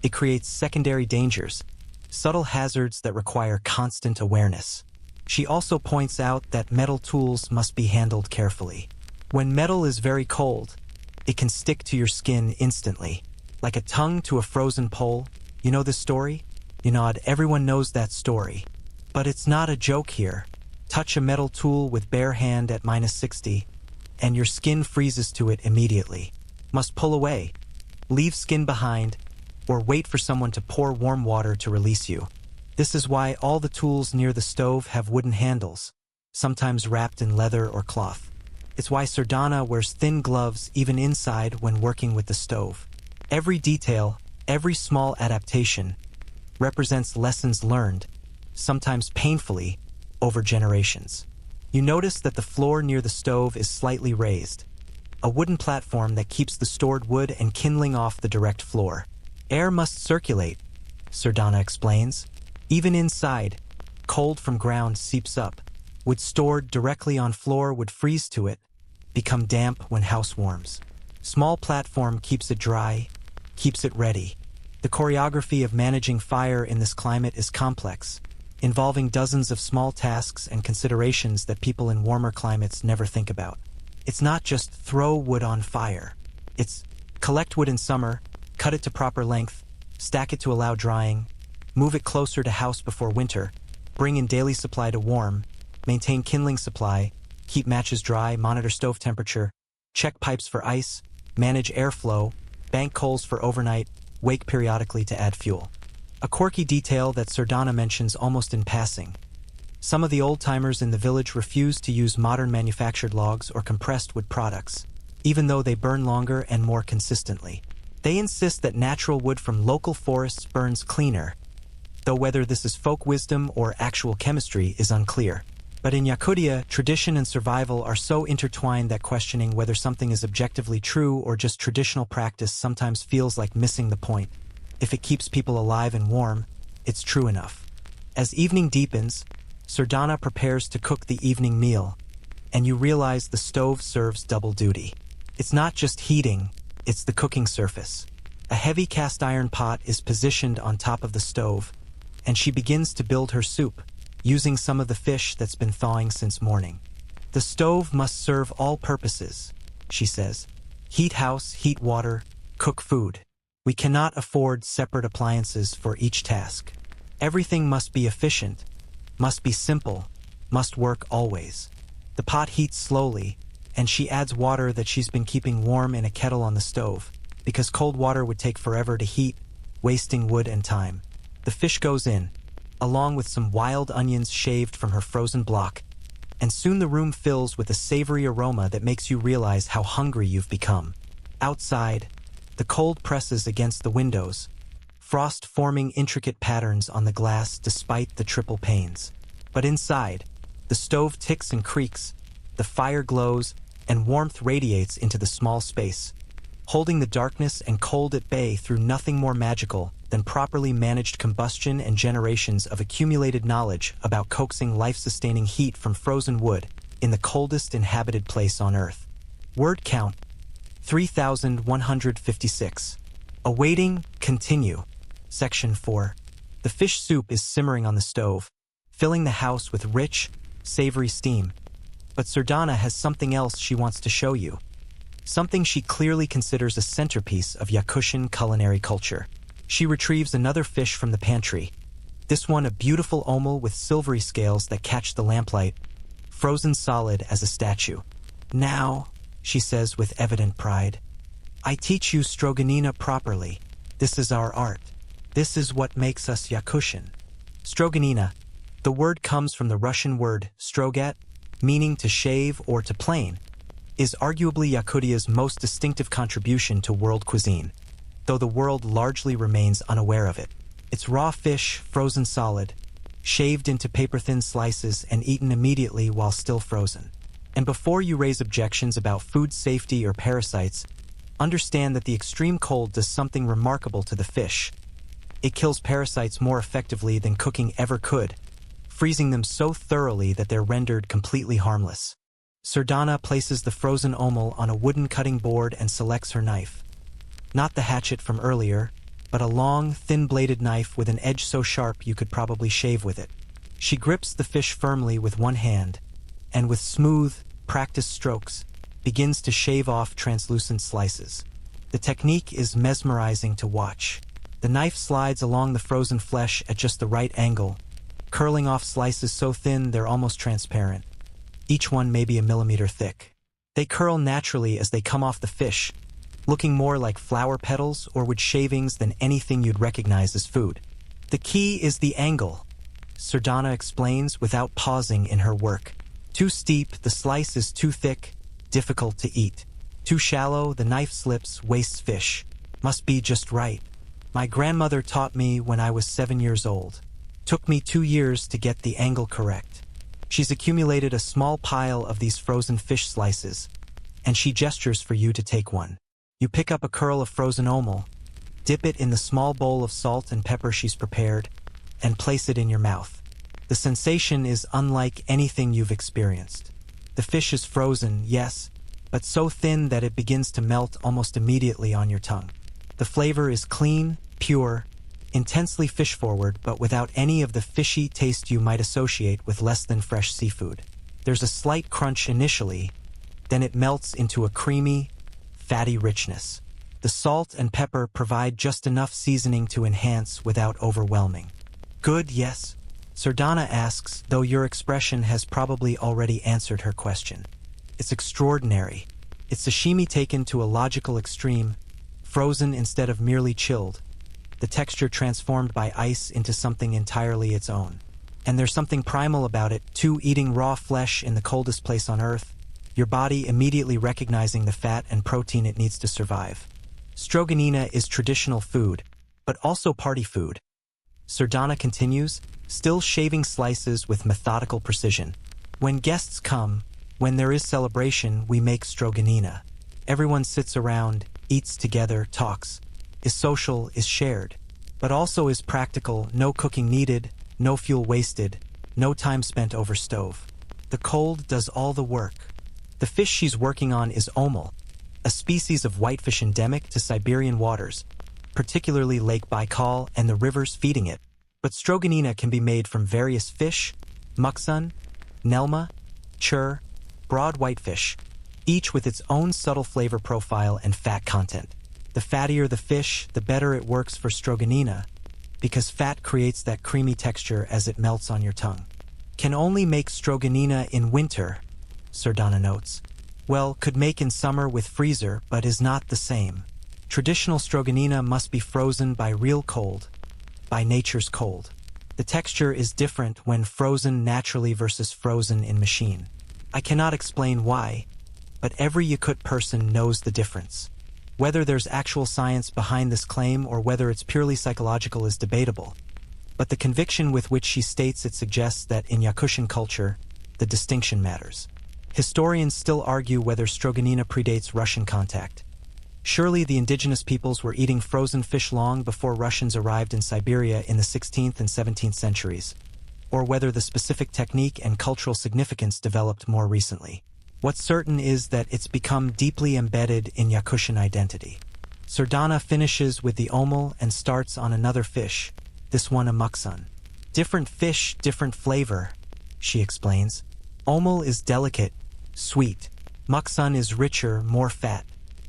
It creates secondary dangers, subtle hazards that require constant awareness. She also points out that metal tools must be handled carefully. When metal is very cold, it can stick to your skin instantly, like a tongue to a frozen pole. You know this story? You nod, everyone knows that story. But it's not a joke here. Touch a metal tool with bare hand at -60, and your skin freezes to it immediately. Must pull away, leave skin behind, or wait for someone to pour warm water to release you. This is why all the tools near the stove have wooden handles, sometimes wrapped in leather or cloth. It's why Sardana wears thin gloves even inside when working with the stove. Every detail, every small adaptation, represents lessons learned, sometimes painfully, over generations. You notice that the floor near the stove is slightly raised, a wooden platform that keeps the stored wood and kindling off the direct floor. Air must circulate, Sardana explains. Even inside, cold from ground seeps up. Wood stored directly on floor would freeze to it, become damp when house warms. Small platform keeps it dry, keeps it ready. The choreography of managing fire in this climate is complex, involving dozens of small tasks and considerations that people in warmer climates never think about. It's not just throw wood on fire. It's collect wood in summer, Cut it to proper length, stack it to allow drying, move it closer to house before winter, bring in daily supply to warm, maintain kindling supply, keep matches dry, monitor stove temperature, check pipes for ice, manage airflow, bank coals for overnight, wake periodically to add fuel. A quirky detail that Sardana mentions almost in passing. Some of the old-timers in the village refuse to use modern manufactured logs or compressed wood products, even though they burn longer and more consistently. They insist that natural wood from local forests burns cleaner, though whether this is folk wisdom or actual chemistry is unclear. But in Yakutia, tradition and survival are so intertwined that questioning whether something is objectively true or just traditional practice sometimes feels like missing the point. If it keeps people alive and warm, it's true enough. As evening deepens, Sardana prepares to cook the evening meal, and you realize the stove serves double duty. It's not just heating, it's the cooking surface. A heavy cast iron pot is positioned on top of the stove, and she begins to build her soup, using some of the fish that's been thawing since morning. The stove must serve all purposes, she says. Heat house, heat water, cook food. We cannot afford separate appliances for each task. Everything must be efficient, must be simple, must work always. The pot heats slowly, and she adds water that she's been keeping warm in a kettle on the stove, because cold water would take forever to heat, wasting wood and time. The fish goes in, along with some wild onions shaved from her frozen block, and soon the room fills with a savory aroma that makes you realize how hungry you've become. Outside, the cold presses against the windows, frost forming intricate patterns on the glass despite the triple panes. But inside, the stove ticks and creaks, the fire glows, and warmth radiates into the small space, holding the darkness and cold at bay through nothing more magical than properly managed combustion and generations of accumulated knowledge about coaxing life-sustaining heat from frozen wood in the coldest inhabited place on Earth. Word count, 3,156. Awaiting, continue. Section 4. The fish soup is simmering on the stove, filling the house with rich, savory steam. But Sardana has something else she wants to show you. Something she clearly considers a centerpiece of Yakutian culinary culture. She retrieves another fish from the pantry, this one a beautiful omul with silvery scales that catch the lamplight, frozen solid as a statue. Now, she says with evident pride, I teach you stroganina properly. This is our art. This is what makes us Yakutian. Stroganina, the word comes from the Russian word strogat, meaning to shave or to plane, is arguably Yakutia's most distinctive contribution to world cuisine, though the world largely remains unaware of it. It's raw fish, frozen solid, shaved into paper-thin slices and eaten immediately while still frozen. And before you raise objections about food safety or parasites, understand that the extreme cold does something remarkable to the fish. It kills parasites more effectively than cooking ever could, freezing them so thoroughly that they're rendered completely harmless. Sardana places the frozen omul on a wooden cutting board and selects her knife. Not the hatchet from earlier, but a long, thin-bladed knife with an edge so sharp you could probably shave with it. She grips the fish firmly with one hand, and with smooth, practiced strokes, begins to shave off translucent slices. The technique is mesmerizing to watch. The knife slides along the frozen flesh at just the right angle, curling off slices so thin they're almost transparent, each one maybe a millimeter thick. They curl naturally as they come off the fish, looking more like flower petals or wood shavings than anything you'd recognize as food. The key is the angle, Sardana explains without pausing in her work. Too steep, the slice is too thick, difficult to eat. Too shallow, the knife slips, wastes fish. Must be just right. My grandmother taught me when I was 7 years old. Took me 2 years to get the angle correct. She's accumulated a small pile of these frozen fish slices, and she gestures for you to take one. You pick up a curl of frozen omul, dip it in the small bowl of salt and pepper she's prepared, and place it in your mouth. The sensation is unlike anything you've experienced. The fish is frozen, yes, but so thin that it begins to melt almost immediately on your tongue. The flavor is clean, pure, intensely fish-forward, but without any of the fishy taste you might associate with less than fresh seafood. There's a slight crunch initially, then it melts into a creamy, fatty richness. The salt and pepper provide just enough seasoning to enhance without overwhelming. Good, yes? Sardana asks, though your expression has probably already answered her question. It's extraordinary. It's sashimi taken to a logical extreme, frozen instead of merely chilled. The texture transformed by ice into something entirely its own. And there's something primal about it, too, eating raw flesh in the coldest place on Earth, your body immediately recognizing the fat and protein it needs to survive. Stroganina is traditional food, but also party food. Sardana continues, still shaving slices with methodical precision. When guests come, when there is celebration, we make stroganina. Everyone sits around, eats together, talks. Is social, is shared. But also is practical, no cooking needed, no fuel wasted, no time spent over stove. The cold does all the work. The fish she's working on is omul, a species of whitefish endemic to Siberian waters, particularly Lake Baikal and the rivers feeding it. But stroganina can be made from various fish, muksun, nelma, chur, broad whitefish, each with its own subtle flavor profile and fat content. The fattier the fish, the better it works for stroganina, because fat creates that creamy texture as it melts on your tongue. Can only make stroganina in winter, Sardana notes. Well, could make in summer with freezer, but is not the same. Traditional stroganina must be frozen by real cold, by nature's cold. The texture is different when frozen naturally versus frozen in machine. I cannot explain why, but every Yakut person knows the difference. Whether there's actual science behind this claim or whether it's purely psychological is debatable, but the conviction with which she states it suggests that in Yakutian culture, the distinction matters. Historians still argue whether stroganina predates Russian contact. Surely the indigenous peoples were eating frozen fish long before Russians arrived in Siberia in the 16th and 17th centuries, or whether the specific technique and cultural significance developed more recently. What's certain is that it's become deeply embedded in Yakutian identity. Sardana finishes with the omul and starts on another fish, this one a muksun. Different fish, different flavor, she explains. Omul is delicate, sweet. Muksun is richer, more fat.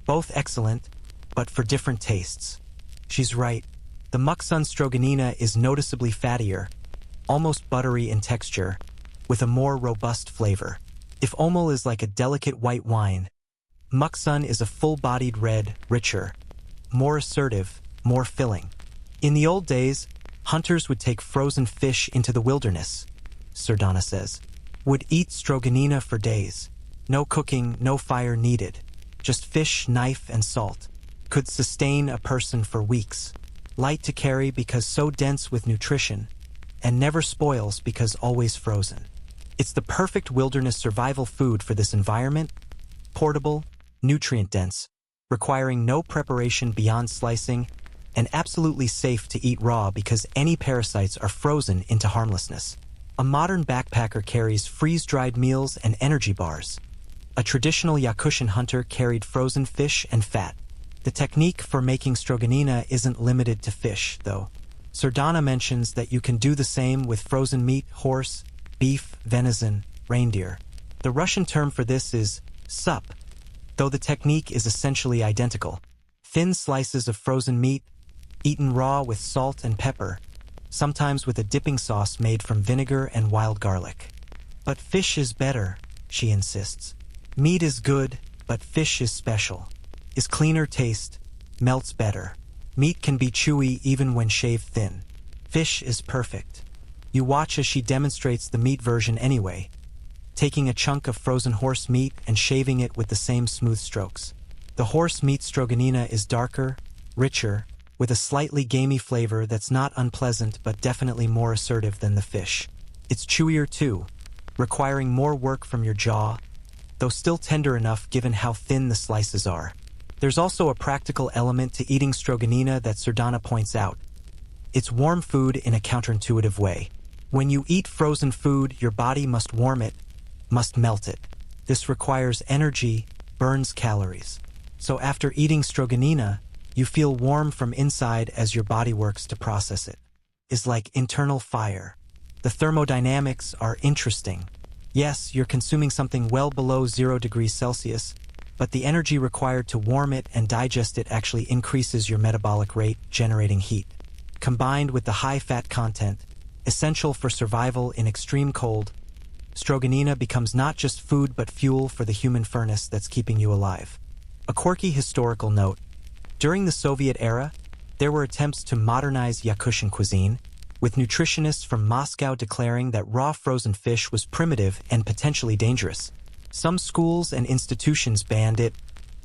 Both excellent, but for different tastes. She's right. The muksun stroganina is noticeably fattier, almost buttery in texture, with a more robust flavor. If omul is like a delicate white wine, muksun is a full-bodied red, richer, more assertive, more filling. In the old days, hunters would take frozen fish into the wilderness, Sardana says. Would eat stroganina for days. No cooking, no fire needed. Just fish, knife, and salt. Could sustain a person for weeks. Light to carry because so dense with nutrition, and never spoils because always frozen. It's the perfect wilderness survival food for this environment, portable, nutrient-dense, requiring no preparation beyond slicing, and absolutely safe to eat raw because any parasites are frozen into harmlessness. A modern backpacker carries freeze-dried meals and energy bars. A traditional Yakutian hunter carried frozen fish and fat. The technique for making stroganina isn't limited to fish, though. Sardana mentions that you can do the same with frozen meat, horse, beef, venison, reindeer. The Russian term for this is sup, though the technique is essentially identical. Thin slices of frozen meat, eaten raw with salt and pepper, sometimes with a dipping sauce made from vinegar and wild garlic. But fish is better, she insists. Meat is good, but fish is special. Is cleaner taste, melts better. Meat can be chewy even when shaved thin. Fish is perfect. You watch as she demonstrates the meat version anyway, taking a chunk of frozen horse meat and shaving it with the same smooth strokes. The horse meat stroganina is darker, richer, with a slightly gamey flavor that's not unpleasant but definitely more assertive than the fish. It's chewier too, requiring more work from your jaw, though still tender enough given how thin the slices are. There's also a practical element to eating stroganina that Sardana points out. It's warm food in a counterintuitive way. When you eat frozen food, your body must warm it, must melt it. This requires energy, burns calories. So after eating stroganina, you feel warm from inside as your body works to process it. It's like internal fire. The thermodynamics are interesting. Yes, you're consuming something well below 0 degrees Celsius, but the energy required to warm it and digest it actually increases your metabolic rate, generating heat. Combined with the high fat content, essential for survival in extreme cold, stroganina becomes not just food but fuel for the human furnace that's keeping you alive. A quirky historical note: during the Soviet era, there were attempts to modernize Yakutian cuisine, with nutritionists from Moscow declaring that raw frozen fish was primitive and potentially dangerous. Some schools and institutions banned it,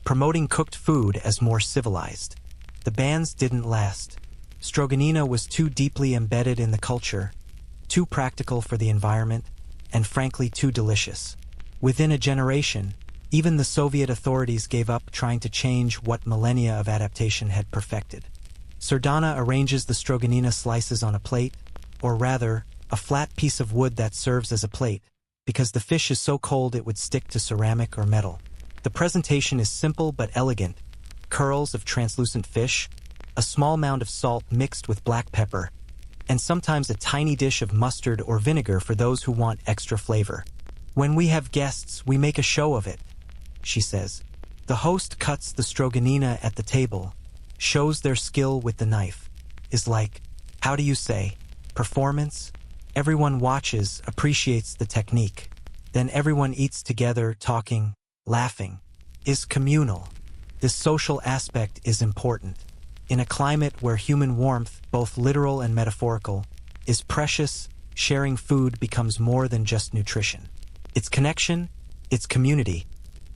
promoting cooked food as more civilized. The bans didn't last. Stroganina was too deeply embedded in the culture, too practical for the environment, and frankly too delicious. Within a generation, even the Soviet authorities gave up trying to change what millennia of adaptation had perfected. Sardana arranges the stroganina slices on a plate, or rather, a flat piece of wood that serves as a plate, because the fish is so cold it would stick to ceramic or metal. The presentation is simple but elegant: curls of translucent fish, a small mound of salt mixed with black pepper, and sometimes a tiny dish of mustard or vinegar for those who want extra flavor. "When we have guests, we make a show of it," she says. The host cuts the stroganina at the table, shows their skill with the knife, is like, how do you say, performance? Everyone watches, appreciates the technique. Then everyone eats together, talking, laughing. Is communal. This social aspect is important. In a climate where human warmth, both literal and metaphorical, is precious, sharing food becomes more than just nutrition. It's connection, it's community.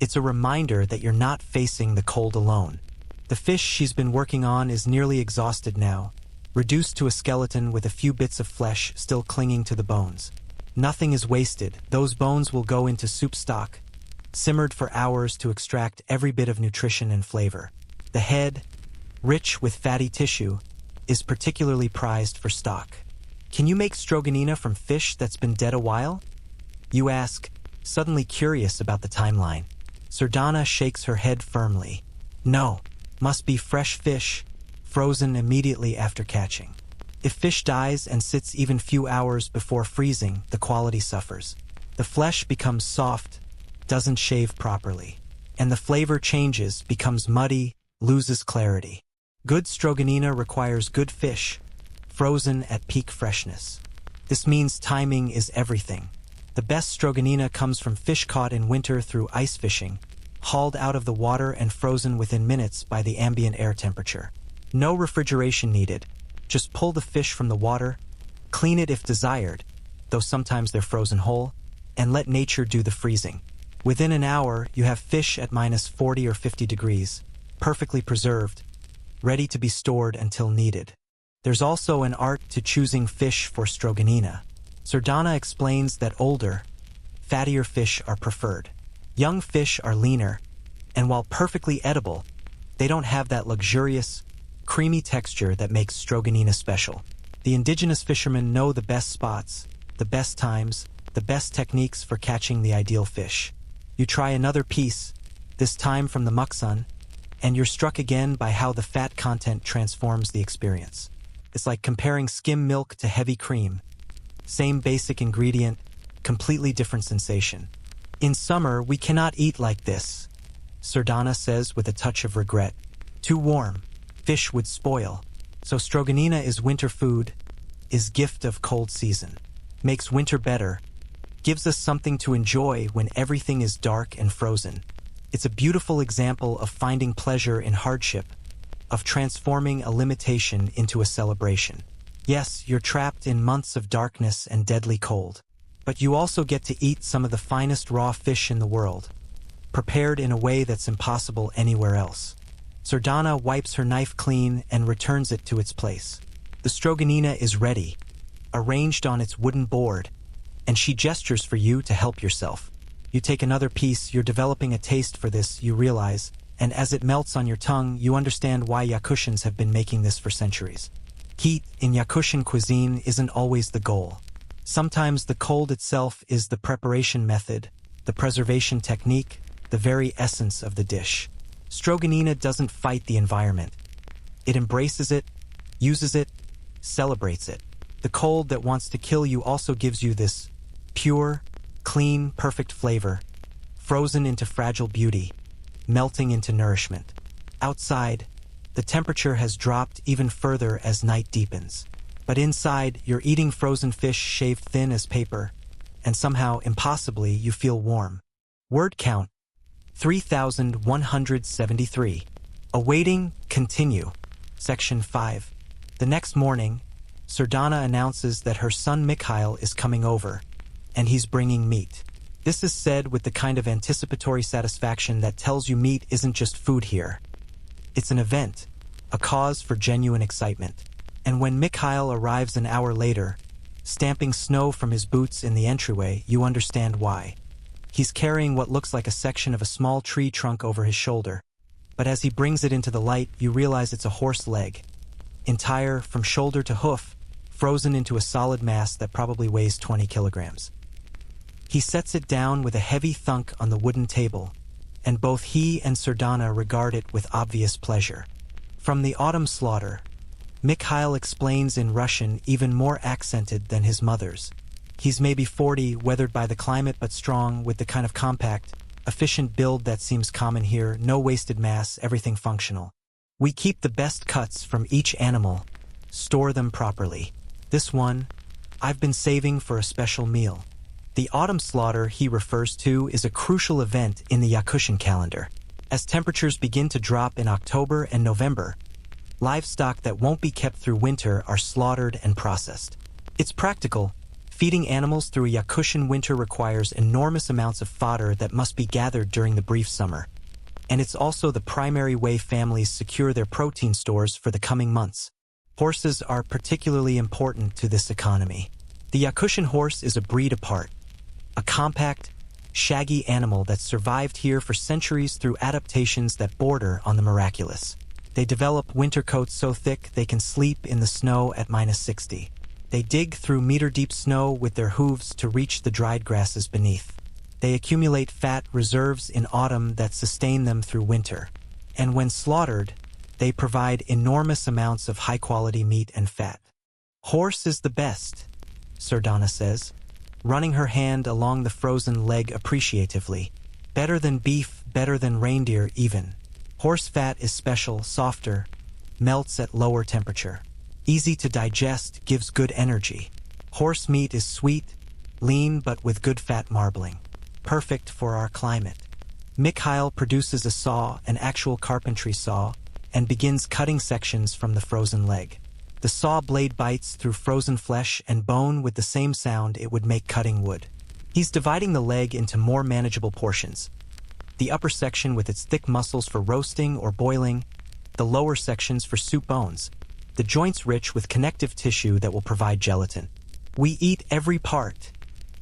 It's a reminder that you're not facing the cold alone. The fish she's been working on is nearly exhausted now, reduced to a skeleton with a few bits of flesh still clinging to the bones. Nothing is wasted. Those bones will go into soup stock, simmered for hours to extract every bit of nutrition and flavor. The head, rich with fatty tissue, is particularly prized for stock. Can you make stroganina from fish that's been dead a while? You ask, suddenly curious about the timeline. Sardana shakes her head firmly. No, must be fresh fish, frozen immediately after catching. If fish dies and sits even few hours before freezing, the quality suffers. The flesh becomes soft, doesn't shave properly, and the flavor changes, becomes muddy, loses clarity. Good stroganina requires good fish, frozen at peak freshness. This means timing is everything. The best stroganina comes from fish caught in winter through ice fishing, hauled out of the water and frozen within minutes by the ambient air temperature. No refrigeration needed. Just pull the fish from the water, clean it if desired, though sometimes they're frozen whole, and let nature do the freezing. Within an hour, you have fish at -40 or 50 degrees, perfectly preserved, ready to be stored until needed. There's also an art to choosing fish for stroganina. Sardana explains that older, fattier fish are preferred. Young fish are leaner, and while perfectly edible, they don't have that luxurious, creamy texture that makes stroganina special. The indigenous fishermen know the best spots, the best times, the best techniques for catching the ideal fish. You try another piece, this time from the muksun, and you're struck again by how the fat content transforms the experience. It's like comparing skim milk to heavy cream. Same basic ingredient, completely different sensation. In summer, we cannot eat like this, Sardana says with a touch of regret. Too warm. Fish would spoil. So stroganina is winter food, is gift of cold season. Makes winter better. Gives us something to enjoy when everything is dark and frozen. It's a beautiful example of finding pleasure in hardship, of transforming a limitation into a celebration. Yes, you're trapped in months of darkness and deadly cold, but you also get to eat some of the finest raw fish in the world, prepared in a way that's impossible anywhere else. Sardana wipes her knife clean and returns it to its place. The stroganina is ready, arranged on its wooden board, and she gestures for you to help yourself. You take another piece, you're developing a taste for this, you realize, and as it melts on your tongue, you understand why Yakutians have been making this for centuries. Heat in Yakutian cuisine isn't always the goal. Sometimes the cold itself is the preparation method, the preservation technique, the very essence of the dish. Stroganina doesn't fight the environment. It embraces it, uses it, celebrates it. The cold that wants to kill you also gives you this pure, clean, perfect flavor, frozen into fragile beauty. melting into nourishment. Outside, the temperature has dropped even further as night deepens. But inside, you're eating frozen fish shaved thin as paper, and somehow, impossibly, you feel warm. Word count: 3,173. Awaiting, continue. Section 5. The next morning, Sardana announces that her son Mikhail is coming over, and he's bringing meat. This is said with the kind of anticipatory satisfaction that tells you meat isn't just food here. It's an event, a cause for genuine excitement. And when Mikhail arrives an hour later, stamping snow from his boots in the entryway, you understand why. He's carrying what looks like a section of a small tree trunk over his shoulder. But as he brings it into the light, you realize it's a horse leg. Entire, from shoulder to hoof, frozen into a solid mass that probably weighs 20 kilograms. He sets it down with a heavy thunk on the wooden table, and both he and Sardana regard it with obvious pleasure. From the autumn slaughter, Mikhail explains in Russian, even more accented than his mother's. He's maybe 40, weathered by the climate but strong, with the kind of compact, efficient build that seems common here, no wasted mass, everything functional. We keep the best cuts from each animal, store them properly. This one, I've been saving for a special meal. The autumn slaughter he refers to is a crucial event in the Yakutian calendar. As temperatures begin to drop in October and November, livestock that won't be kept through winter are slaughtered and processed. It's practical. Feeding animals through a Yakutian winter requires enormous amounts of fodder that must be gathered during the brief summer. And it's also the primary way families secure their protein stores for the coming months. Horses are particularly important to this economy. The Yakutian horse is a breed apart. A compact, shaggy animal that's survived here for centuries through adaptations that border on the miraculous. They develop winter coats so thick they can sleep in the snow at -60. They dig through meter-deep snow with their hooves to reach the dried grasses beneath. They accumulate fat reserves in autumn that sustain them through winter. And when slaughtered, they provide enormous amounts of high-quality meat and fat. Horse is the best, Sardana says, running her hand along the frozen leg appreciatively. Better than beef, better than reindeer even. Horse fat is special, softer, melts at lower temperature. Easy to digest, gives good energy. Horse meat is sweet, lean but with good fat marbling. Perfect for our climate. Mikhail produces a saw, an actual carpentry saw, and begins cutting sections from the frozen leg. The saw blade bites through frozen flesh and bone with the same sound it would make cutting wood. He's dividing the leg into more manageable portions. The upper section with its thick muscles for roasting or boiling, the lower sections for soup bones, the joints rich with connective tissue that will provide gelatin. We eat every part,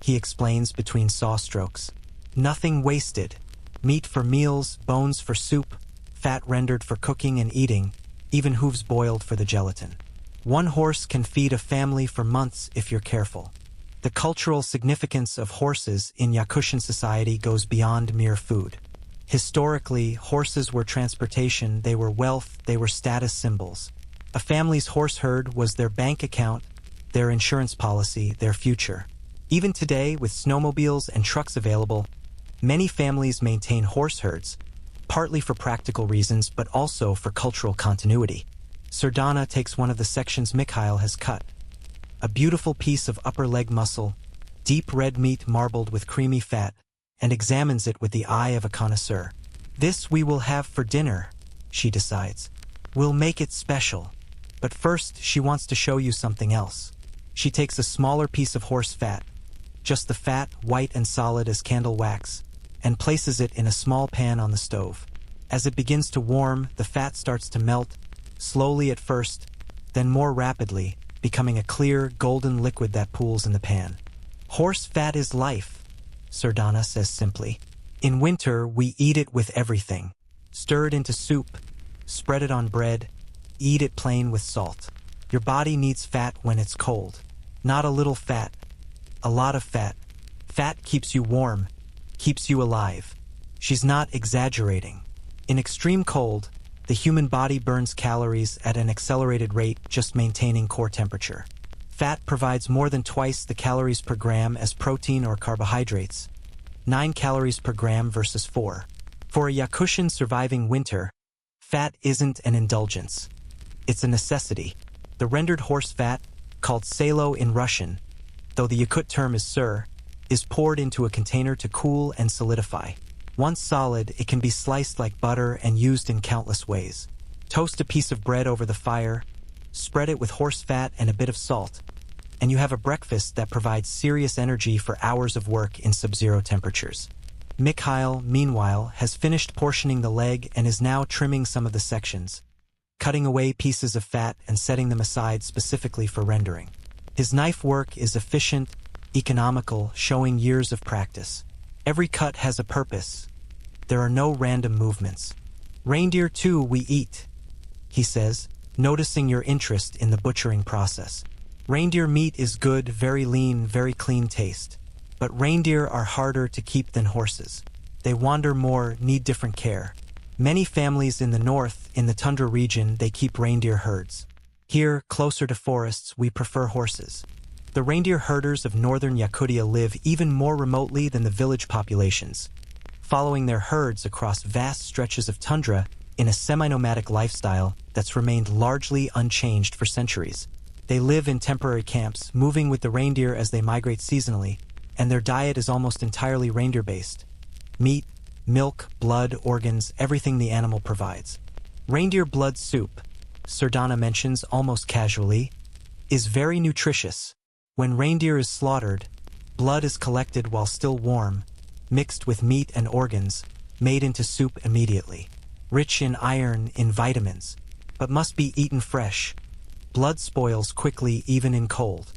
he explains between saw strokes. Nothing wasted. Meat for meals, bones for soup, fat rendered for cooking and eating, even hooves boiled for the gelatin. One horse can feed a family for months if you're careful. The cultural significance of horses in Yakutian society goes beyond mere food. Historically, horses were transportation, they were wealth, they were status symbols. A family's horse herd was their bank account, their insurance policy, their future. Even today, with snowmobiles and trucks available, many families maintain horse herds, partly for practical reasons but also for cultural continuity. Sardana takes one of the sections Mikhail has cut. A beautiful piece of upper leg muscle, deep red meat marbled with creamy fat, and examines it with the eye of a connoisseur. This we will have for dinner, she decides. We'll make it special. But first, she wants to show you something else. She takes a smaller piece of horse fat, just the fat, white and solid as candle wax, and places it in a small pan on the stove. As it begins to warm, the fat starts to melt, slowly at first, then more rapidly, becoming a clear, golden liquid that pools in the pan. Horse fat is life, Sardana says simply. In winter, we eat it with everything. Stir it into soup, spread it on bread, eat it plain with salt. Your body needs fat when it's cold. Not a little fat, a lot of fat. Fat keeps you warm, keeps you alive. She's not exaggerating. In extreme cold, the human body burns calories at an accelerated rate, just maintaining core temperature. Fat provides more than twice the calories per gram as protein or carbohydrates, 9 calories per gram versus 4. For a Yakutia surviving winter, fat isn't an indulgence. It's a necessity. The rendered horse fat, called salo in Russian, though the Yakut term is sir, is poured into a container to cool and solidify. Once solid, it can be sliced like butter and used in countless ways. Toast a piece of bread over the fire, spread it with horse fat and a bit of salt, and you have a breakfast that provides serious energy for hours of work in sub-zero temperatures. Mikhail, meanwhile, has finished portioning the leg and is now trimming some of the sections, cutting away pieces of fat and setting them aside specifically for rendering. His knife work is efficient, economical, showing years of practice. Every cut has a purpose. There are no random movements. Reindeer too we eat, he says, noticing your interest in the butchering process. Reindeer meat is good, very lean, very clean taste. But reindeer are harder to keep than horses. They wander more, need different care. Many families in the north, in the tundra region, they keep reindeer herds. Here, closer to forests, we prefer horses. The reindeer herders of northern Yakutia live even more remotely than the village populations, following their herds across vast stretches of tundra in a semi-nomadic lifestyle that's remained largely unchanged for centuries. They live in temporary camps, moving with the reindeer as they migrate seasonally, and their diet is almost entirely reindeer-based. Meat, milk, blood, organs, everything the animal provides. Reindeer blood soup, Sardana mentions almost casually, is very nutritious. When reindeer is slaughtered, blood is collected while still warm, mixed with meat and organs, made into soup immediately. Rich in iron, in vitamins, but must be eaten fresh. Blood spoils quickly even in cold.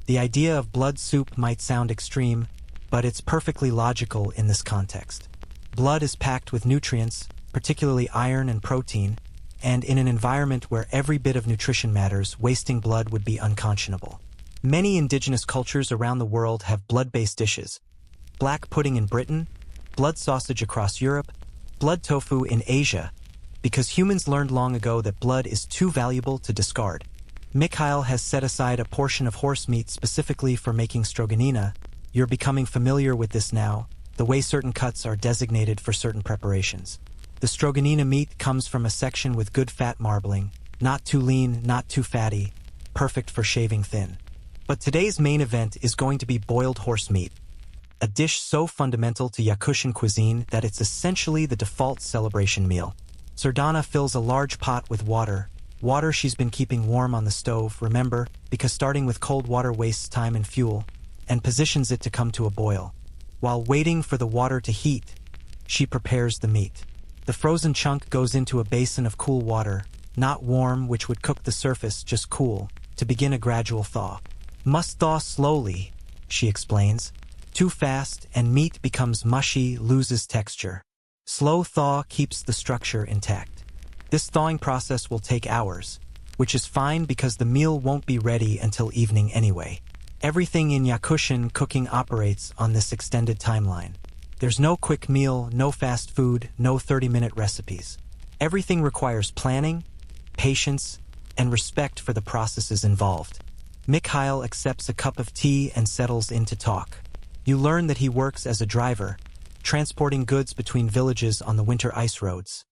The idea of blood soup might sound extreme, but it's perfectly logical in this context. Blood is packed with nutrients, particularly iron and protein, and in an environment where every bit of nutrition matters, wasting blood would be unconscionable. Many indigenous cultures around the world have blood-based dishes. Black pudding in Britain, blood sausage across Europe, blood tofu in Asia, because humans learned long ago that blood is too valuable to discard. Mikhail has set aside a portion of horse meat specifically for making stroganina. You're becoming familiar with this now, the way certain cuts are designated for certain preparations. The stroganina meat comes from a section with good fat marbling, not too lean, not too fatty, perfect for shaving thin. But today's main event is going to be boiled horse meat, a dish so fundamental to Yakutian cuisine that it's essentially the default celebration meal. Sardana fills a large pot with water she's been keeping warm on the stove, remember, because starting with cold water wastes time and fuel, and positions it to come to a boil. While waiting for the water to heat, she prepares the meat. The frozen chunk goes into a basin of cool water, not warm, which would cook the surface, just cool, to begin a gradual thaw. Must thaw slowly, she explains. Too fast, and meat becomes mushy, loses texture. Slow thaw keeps the structure intact. This thawing process will take hours, which is fine because the meal won't be ready until evening anyway. Everything in Yakutian cooking operates on this extended timeline. There's no quick meal, no fast food, no 30-minute recipes. Everything requires planning, patience, and respect for the processes involved. Mikhail accepts a cup of tea and settles in to talk. You learn that he works as a driver, transporting goods between villages on the winter ice roads.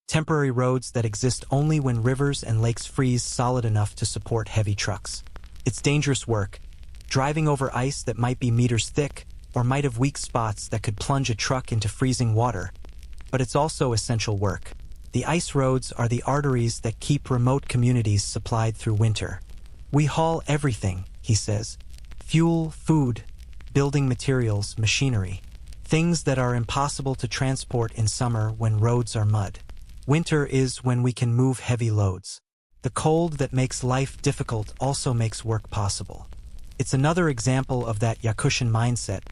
Temporary roads that exist only when rivers and lakes freeze solid enough to support heavy trucks. It's dangerous work, driving over ice that might be meters thick or might have weak spots that could plunge a truck into freezing water. But it's also essential work. The ice roads are the arteries that keep remote communities supplied through winter. We haul everything, he says. Fuel, food, building materials, machinery. Things that are impossible to transport in summer when roads are mud. Winter is when we can move heavy loads. The cold that makes life difficult also makes work possible. It's another example of that Yakutian mindset,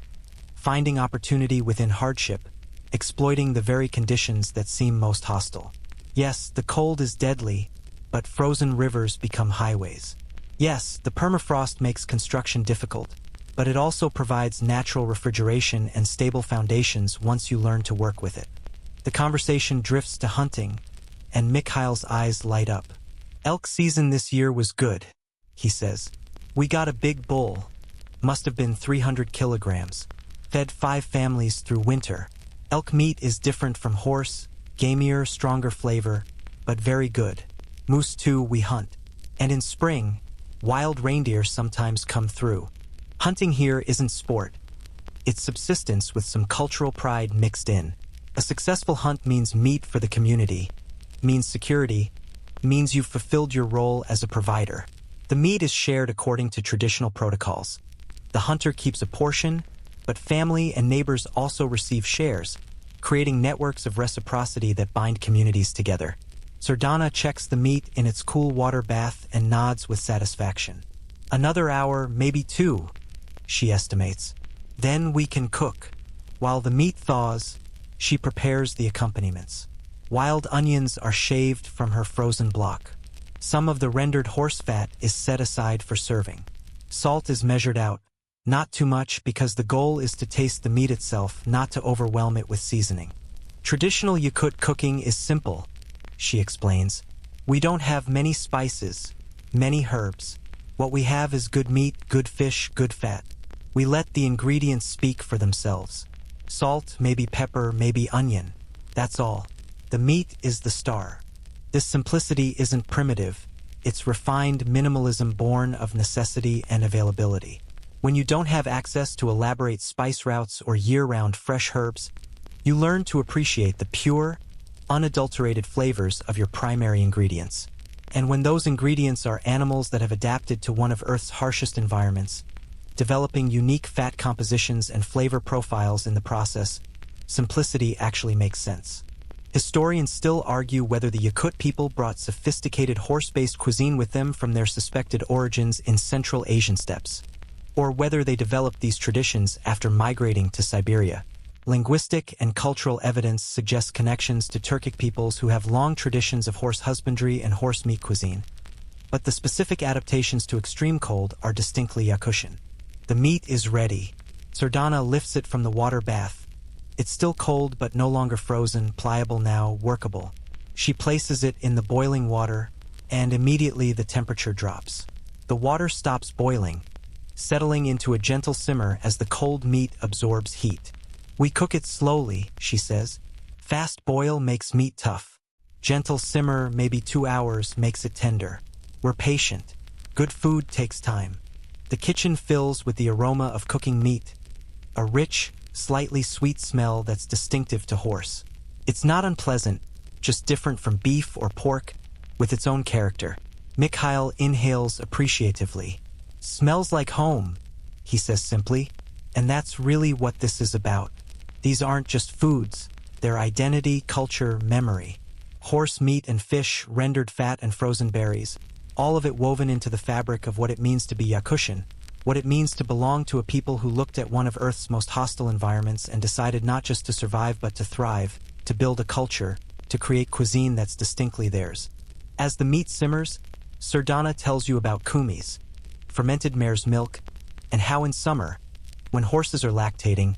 finding opportunity within hardship, exploiting the very conditions that seem most hostile. Yes, the cold is deadly, but frozen rivers become highways. Yes, the permafrost makes construction difficult, but it also provides natural refrigeration and stable foundations once you learn to work with it. The conversation drifts to hunting, and Mikhail's eyes light up. Elk season this year was good, he says. We got a big bull, must have been 300 kilograms, fed 5 families through winter, Elk meat is different from horse, gamier, stronger flavor, but very good. Moose too we hunt. And in spring, wild reindeer sometimes come through. Hunting here isn't sport. It's subsistence with some cultural pride mixed in. A successful hunt means meat for the community, means security, means you've fulfilled your role as a provider. The meat is shared according to traditional protocols. The hunter keeps a portion, but family and neighbors also receive shares, creating networks of reciprocity that bind communities together. Sardana checks the meat in its cool water bath and nods with satisfaction. Another hour, maybe 2, she estimates. Then we can cook. While the meat thaws, she prepares the accompaniments. Wild onions are shaved from her frozen block. Some of the rendered horse fat is set aside for serving. Salt is measured out, not too much because the goal is to taste the meat itself, not to overwhelm it with seasoning. Traditional Yakut cooking is simple, she explains. We don't have many spices, many herbs. What we have is good meat, good fish, good fat. We let the ingredients speak for themselves. Salt, maybe pepper, maybe onion. That's all. The meat is the star. This simplicity isn't primitive. It's refined minimalism born of necessity and availability. When you don't have access to elaborate spice routes or year-round fresh herbs, you learn to appreciate the pure, unadulterated flavors of your primary ingredients. And when those ingredients are animals that have adapted to one of Earth's harshest environments, developing unique fat compositions and flavor profiles in the process, simplicity actually makes sense. Historians still argue whether the Yakut people brought sophisticated horse-based cuisine with them from their suspected origins in Central Asian steppes, or whether they developed these traditions after migrating to Siberia. Linguistic and cultural evidence suggests connections to Turkic peoples who have long traditions of horse husbandry and horse meat cuisine, but the specific adaptations to extreme cold are distinctly Yakutian. The meat is ready. Sardana lifts it from the water bath. It's still cold but no longer frozen, pliable now, workable. She places it in the boiling water, and immediately the temperature drops. The water stops boiling, settling into a gentle simmer as the cold meat absorbs heat. We cook it slowly, she says. Fast boil makes meat tough. Gentle simmer, maybe 2 hours, makes it tender. We're patient. Good food takes time. The kitchen fills with the aroma of cooking meat, a rich, slightly sweet smell that's distinctive to horse. It's not unpleasant, just different from beef or pork, with its own character. Mikhail inhales appreciatively. Smells like home, he says simply, and that's really what this is about. These aren't just foods, they're identity, culture, memory. Horse meat and fish, rendered fat and frozen berries, all of it woven into the fabric of what it means to be Yakutian, what it means to belong to a people who looked at one of Earth's most hostile environments and decided not just to survive but to thrive, to build a culture, to create cuisine that's distinctly theirs. As the meat simmers, Sardana tells you about kumis, fermented mare's milk, and how in summer, when horses are lactating,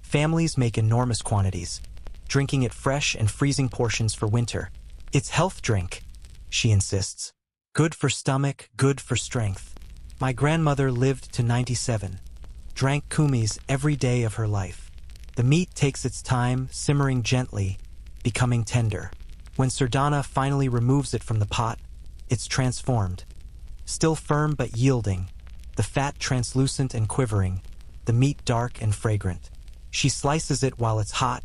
families make enormous quantities, drinking it fresh and freezing portions for winter. It's health drink, she insists. Good for stomach, good for strength. My grandmother lived to 97, drank kumis every day of her life. The meat takes its time, simmering gently, becoming tender. When Sardana finally removes it from the pot, it's transformed. Still firm but yielding, the fat translucent and quivering, the meat dark and fragrant. She slices it while it's hot,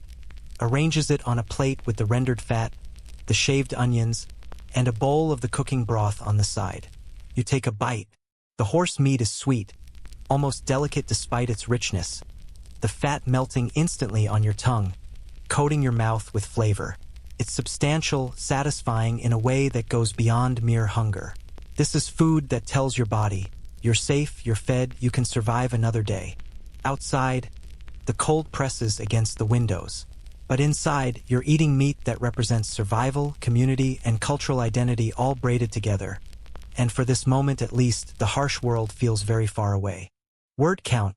arranges it on a plate with the rendered fat, the shaved onions, and a bowl of the cooking broth on the side. You take a bite. The horse meat is sweet, almost delicate despite its richness, the fat melting instantly on your tongue, coating your mouth with flavor. It's substantial, satisfying in a way that goes beyond mere hunger. This is food that tells your body, you're safe, you're fed, you can survive another day. Outside, the cold presses against the windows. But inside, you're eating meat that represents survival, community, and cultural identity all braided together. And for this moment at least, the harsh world feels very far away. Word count,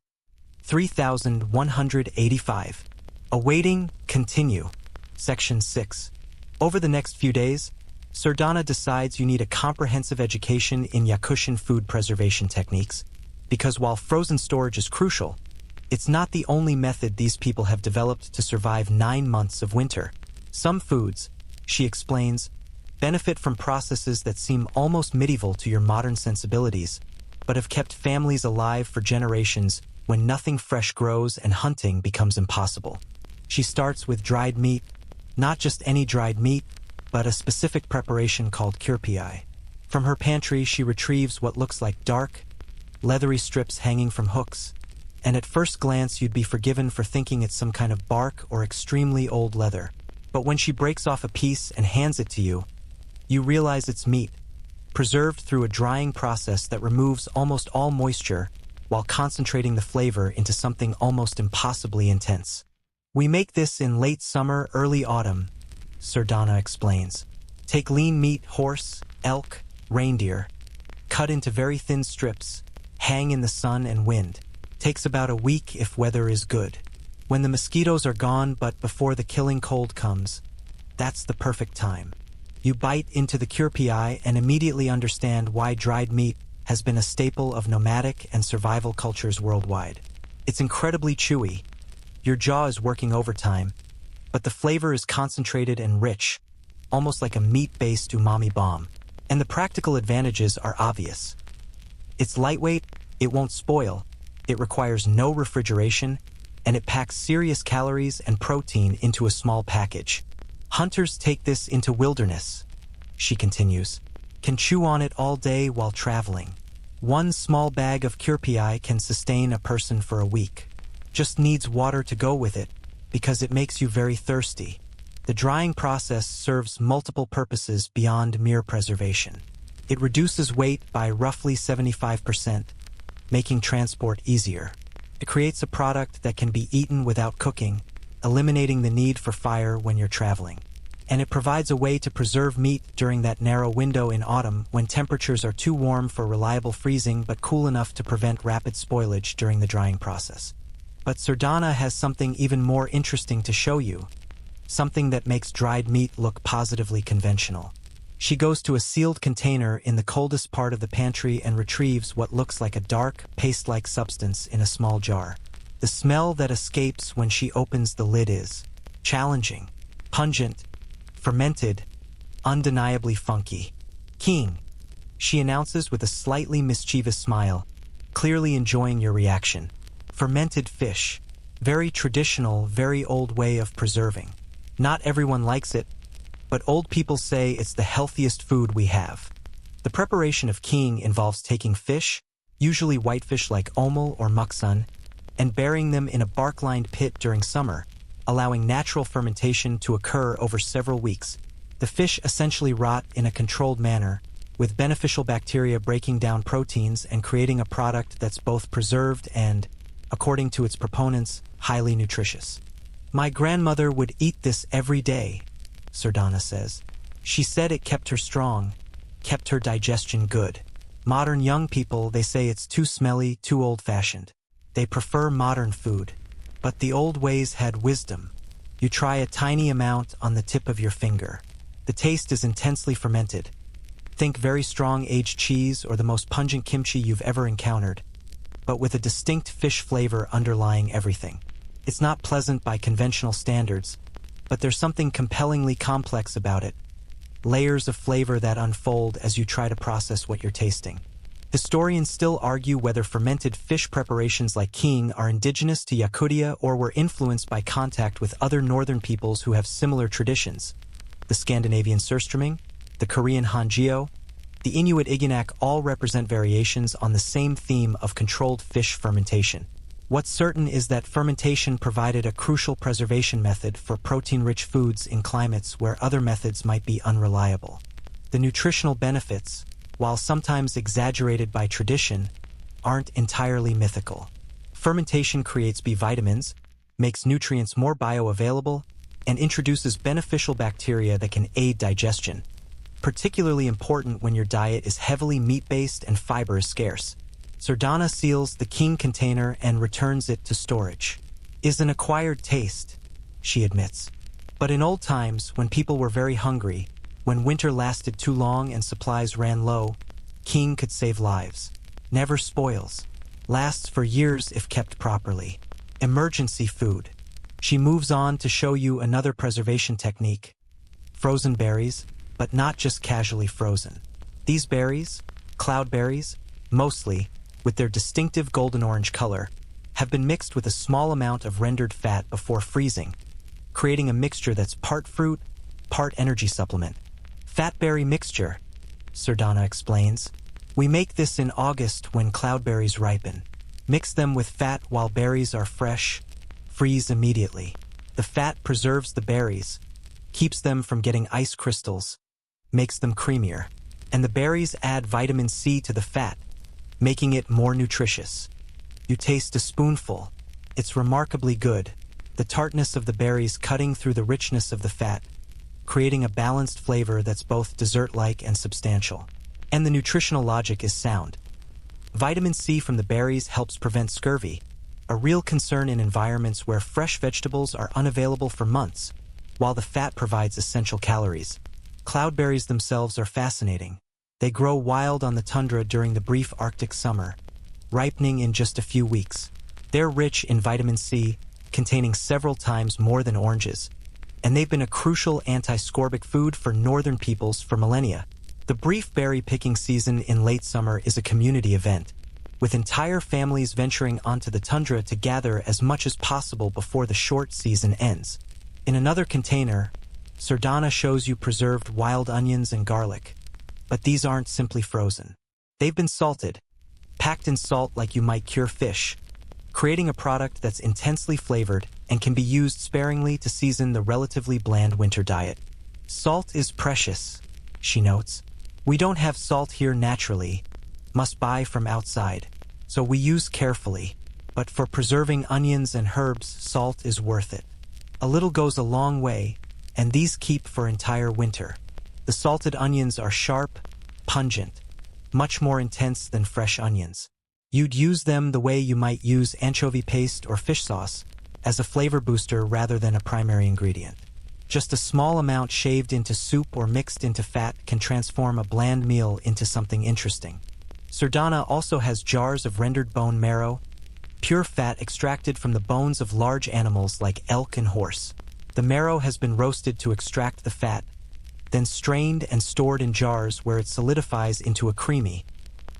3,185. Awaiting, continue. Section 6. Over the next few days, Sardana decides you need a comprehensive education in Yakutian food preservation techniques, because while frozen storage is crucial, It's not the only method these people have developed to survive 9 months of winter. Some foods, she explains, benefit from processes that seem almost medieval to your modern sensibilities, but have kept families alive for generations when nothing fresh grows and hunting becomes impossible. She starts with dried meat, not just any dried meat, but a specific preparation called kirpiai. From her pantry, she retrieves what looks like dark, leathery strips hanging from hooks, and at first glance you'd be forgiven for thinking it's some kind of bark or extremely old leather. But when she breaks off a piece and hands it to you, you realize it's meat, preserved through a drying process that removes almost all moisture while concentrating the flavor into something almost impossibly intense. We make this in late summer, early autumn, Sardana explains. Take lean meat, horse, elk, reindeer, cut into very thin strips, hang in the sun and wind. Takes about a week if weather is good. When the mosquitoes are gone but before the killing cold comes, that's the perfect time. You bite into the kirpiai and immediately understand why dried meat has been a staple of nomadic and survival cultures worldwide. It's incredibly chewy. Your jaw is working overtime, but the flavor is concentrated and rich, almost like a meat-based umami bomb. And the practical advantages are obvious. It's lightweight, it won't spoil, it requires no refrigeration, and it packs serious calories and protein into a small package. Hunters take this into wilderness, she continues, can chew on it all day while traveling. One small bag of kirpiai can sustain a person for a week. Just needs water to go with it, because it makes you very thirsty. The drying process serves multiple purposes beyond mere preservation. It reduces weight by roughly 75%, making transport easier. It creates a product that can be eaten without cooking, eliminating the need for fire when you're traveling. And it provides a way to preserve meat during that narrow window in autumn when temperatures are too warm for reliable freezing but cool enough to prevent rapid spoilage during the drying process. But Sardana has something even more interesting to show you, something that makes dried meat look positively conventional. She goes to a sealed container in the coldest part of the pantry and retrieves what looks like a dark, paste-like substance in a small jar. The smell that escapes when she opens the lid is challenging, pungent, fermented, undeniably funky. King, she announces with a slightly mischievous smile, clearly enjoying your reaction. Fermented fish, very traditional, very old way of preserving. Not everyone likes it, but old people say it's the healthiest food we have. The preparation of king involves taking fish, usually whitefish like omul or muksun, and burying them in a bark-lined pit during summer, allowing natural fermentation to occur over several weeks. The fish essentially rot in a controlled manner, with beneficial bacteria breaking down proteins and creating a product that's both preserved and, according to its proponents, highly nutritious. My grandmother would eat this every day, Sardana says. She said it kept her strong, kept her digestion good. Modern young people, they say it's too smelly, too old-fashioned. They prefer modern food. But the old ways had wisdom. You try a tiny amount on the tip of your finger. The taste is intensely fermented. Think very strong aged cheese or the most pungent kimchi you've ever encountered, but with a distinct fish flavor underlying everything. It's not pleasant by conventional standards, but there's something compellingly complex about it. Layers of flavor that unfold as you try to process what you're tasting. Historians still argue whether fermented fish preparations like king are indigenous to Yakutia or were influenced by contact with other northern peoples who have similar traditions. The Scandinavian surströmming, the Korean hanjeo, the Inuit Iguanak all represent variations on the same theme of controlled fish fermentation. What's certain is that fermentation provided a crucial preservation method for protein-rich foods in climates where other methods might be unreliable. The nutritional benefits, while sometimes exaggerated by tradition, aren't entirely mythical. Fermentation creates B vitamins, makes nutrients more bioavailable, and introduces beneficial bacteria that can aid digestion, particularly important when your diet is heavily meat-based and fiber is scarce. Sardana seals the king container and returns it to storage. Is an acquired taste, she admits. But in old times, when people were very hungry, when winter lasted too long and supplies ran low, king could save lives. Never spoils. Lasts for years if kept properly. Emergency food. She moves on to show you another preservation technique. Frozen berries, but not just casually frozen. These berries, cloudberries, mostly, with their distinctive golden orange color, have been mixed with a small amount of rendered fat before freezing, creating a mixture that's part fruit, part energy supplement. Fatberry mixture, Sardana explains. We make this in August when cloudberries ripen. Mix them with fat while berries are fresh, freeze immediately. The fat preserves the berries, keeps them from getting ice crystals, makes them creamier. And the berries add vitamin C to the fat, making it more nutritious. You taste a spoonful. It's remarkably good, the tartness of the berries cutting through the richness of the fat, creating a balanced flavor that's both dessert-like and substantial. And the nutritional logic is sound. Vitamin C from the berries helps prevent scurvy, a real concern in environments where fresh vegetables are unavailable for months, while the fat provides essential calories. Cloudberries themselves are fascinating. They grow wild on the tundra during the brief Arctic summer, ripening in just a few weeks. They're rich in vitamin C, containing several times more than oranges, and they've been a crucial anti-scorbutic food for northern peoples for millennia. The brief berry picking season in late summer is a community event, with entire families venturing onto the tundra to gather as much as possible before the short season ends. In another container, Sardana shows you preserved wild onions and garlic, but these aren't simply frozen. They've been salted, packed in salt like you might cure fish, creating a product that's intensely flavored and can be used sparingly to season the relatively bland winter diet. Salt is precious, she notes. We don't have salt here naturally, must buy from outside, so we use carefully. But for preserving onions and herbs, salt is worth it. A little goes a long way, and these keep for entire winter. The salted onions are sharp, pungent, much more intense than fresh onions. You'd use them the way you might use anchovy paste or fish sauce, as a flavor booster rather than a primary ingredient. Just a small amount shaved into soup or mixed into fat can transform a bland meal into something interesting. Sardana also has jars of rendered bone marrow, pure fat extracted from the bones of large animals like elk and horse. The marrow has been roasted to extract the fat, then strained and stored in jars where it solidifies into a creamy,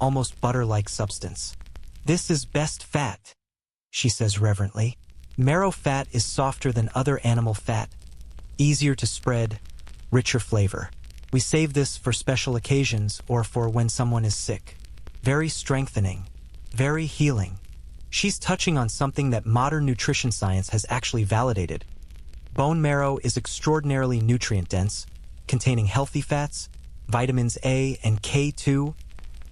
almost butter-like substance. This is best fat, she says reverently. Marrow fat is softer than other animal fat, easier to spread, richer flavor. We save this for special occasions or for when someone is sick. Very strengthening, very healing. She's touching on something that modern nutrition science has actually validated. Bone marrow is extraordinarily nutrient-dense, containing healthy fats, vitamins A and K2,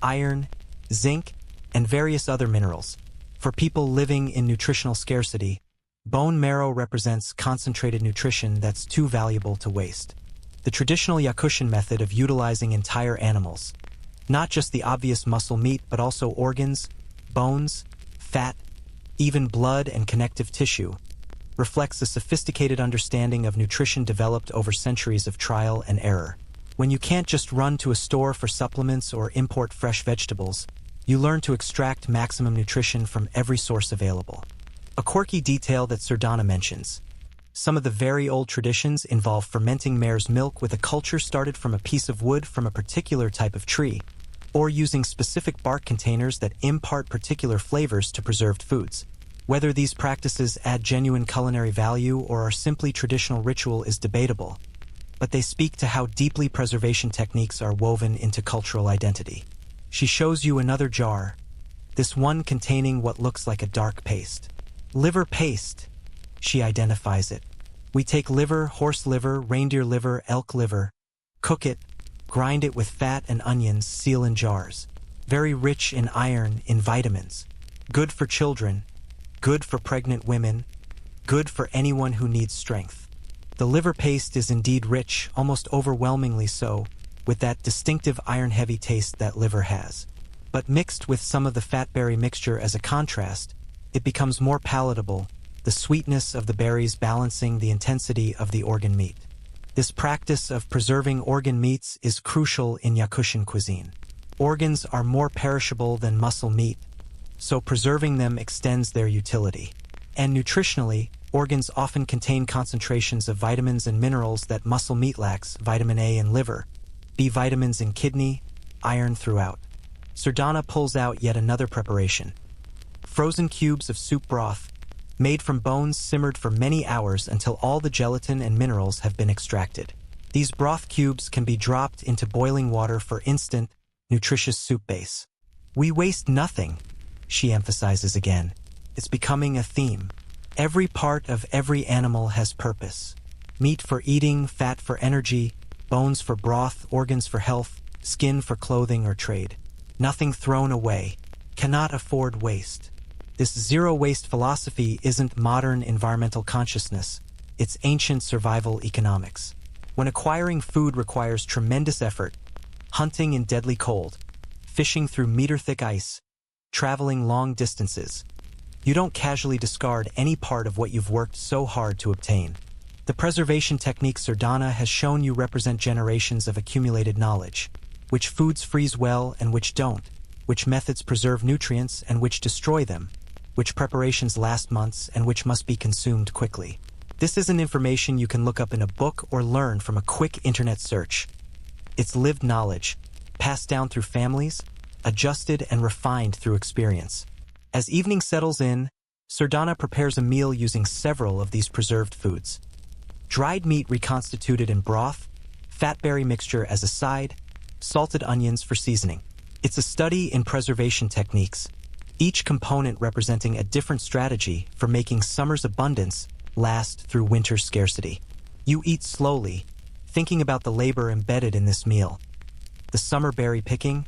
iron, zinc, and various other minerals. For people living in nutritional scarcity, bone marrow represents concentrated nutrition that's too valuable to waste. The traditional Yakutian method of utilizing entire animals, not just the obvious muscle meat but also organs, bones, fat, even blood and connective tissue, reflects a sophisticated understanding of nutrition developed over centuries of trial and error. When you can't just run to a store for supplements or import fresh vegetables, you learn to extract maximum nutrition from every source available. A quirky detail that Sardana mentions. Some of the very old traditions involve fermenting mare's milk with a culture started from a piece of wood from a particular type of tree, or using specific bark containers that impart particular flavors to preserved foods. Whether these practices add genuine culinary value or are simply traditional ritual is debatable, but they speak to how deeply preservation techniques are woven into cultural identity. She shows you another jar, this one containing what looks like a dark paste. Liver paste, she identifies it. We take liver, horse liver, reindeer liver, elk liver, cook it, grind it with fat and onions, seal in jars. Very rich in iron, in vitamins. Good for children, good for pregnant women, good for anyone who needs strength. The liver paste is indeed rich, almost overwhelmingly so, with that distinctive iron-heavy taste that liver has. But mixed with some of the fatberry mixture as a contrast, it becomes more palatable, the sweetness of the berries balancing the intensity of the organ meat. This practice of preserving organ meats is crucial in Yakutian cuisine. Organs are more perishable than muscle meat, so preserving them extends their utility. And nutritionally, organs often contain concentrations of vitamins and minerals that muscle meat lacks, vitamin A in liver, B vitamins in kidney, iron throughout. Sardana pulls out yet another preparation. Frozen cubes of soup broth, made from bones simmered for many hours until all the gelatin and minerals have been extracted. These broth cubes can be dropped into boiling water for instant, nutritious soup base. We waste nothing, she emphasizes again. It's becoming a theme. Every part of every animal has purpose. Meat for eating, fat for energy, bones for broth, organs for health, skin for clothing or trade. Nothing thrown away. Cannot afford waste. This zero-waste philosophy isn't modern environmental consciousness. It's ancient survival economics. When acquiring food requires tremendous effort, hunting in deadly cold, fishing through meter-thick ice, traveling long distances, you don't casually discard any part of what you've worked so hard to obtain. The preservation techniques Sardana has shown you represent generations of accumulated knowledge. Which foods freeze well and which don't, which methods preserve nutrients and which destroy them, which preparations last months and which must be consumed quickly. This isn't information you can look up in a book or learn from a quick internet search. It's lived knowledge, passed down through families, adjusted and refined through experience. As evening settles in, Sardana prepares a meal using several of these preserved foods. Dried meat reconstituted in broth, fatberry mixture as a side, salted onions for seasoning. It's a study in preservation techniques, each component representing a different strategy for making summer's abundance last through winter's scarcity. You eat slowly, thinking about the labor embedded in this meal. The summer berry picking,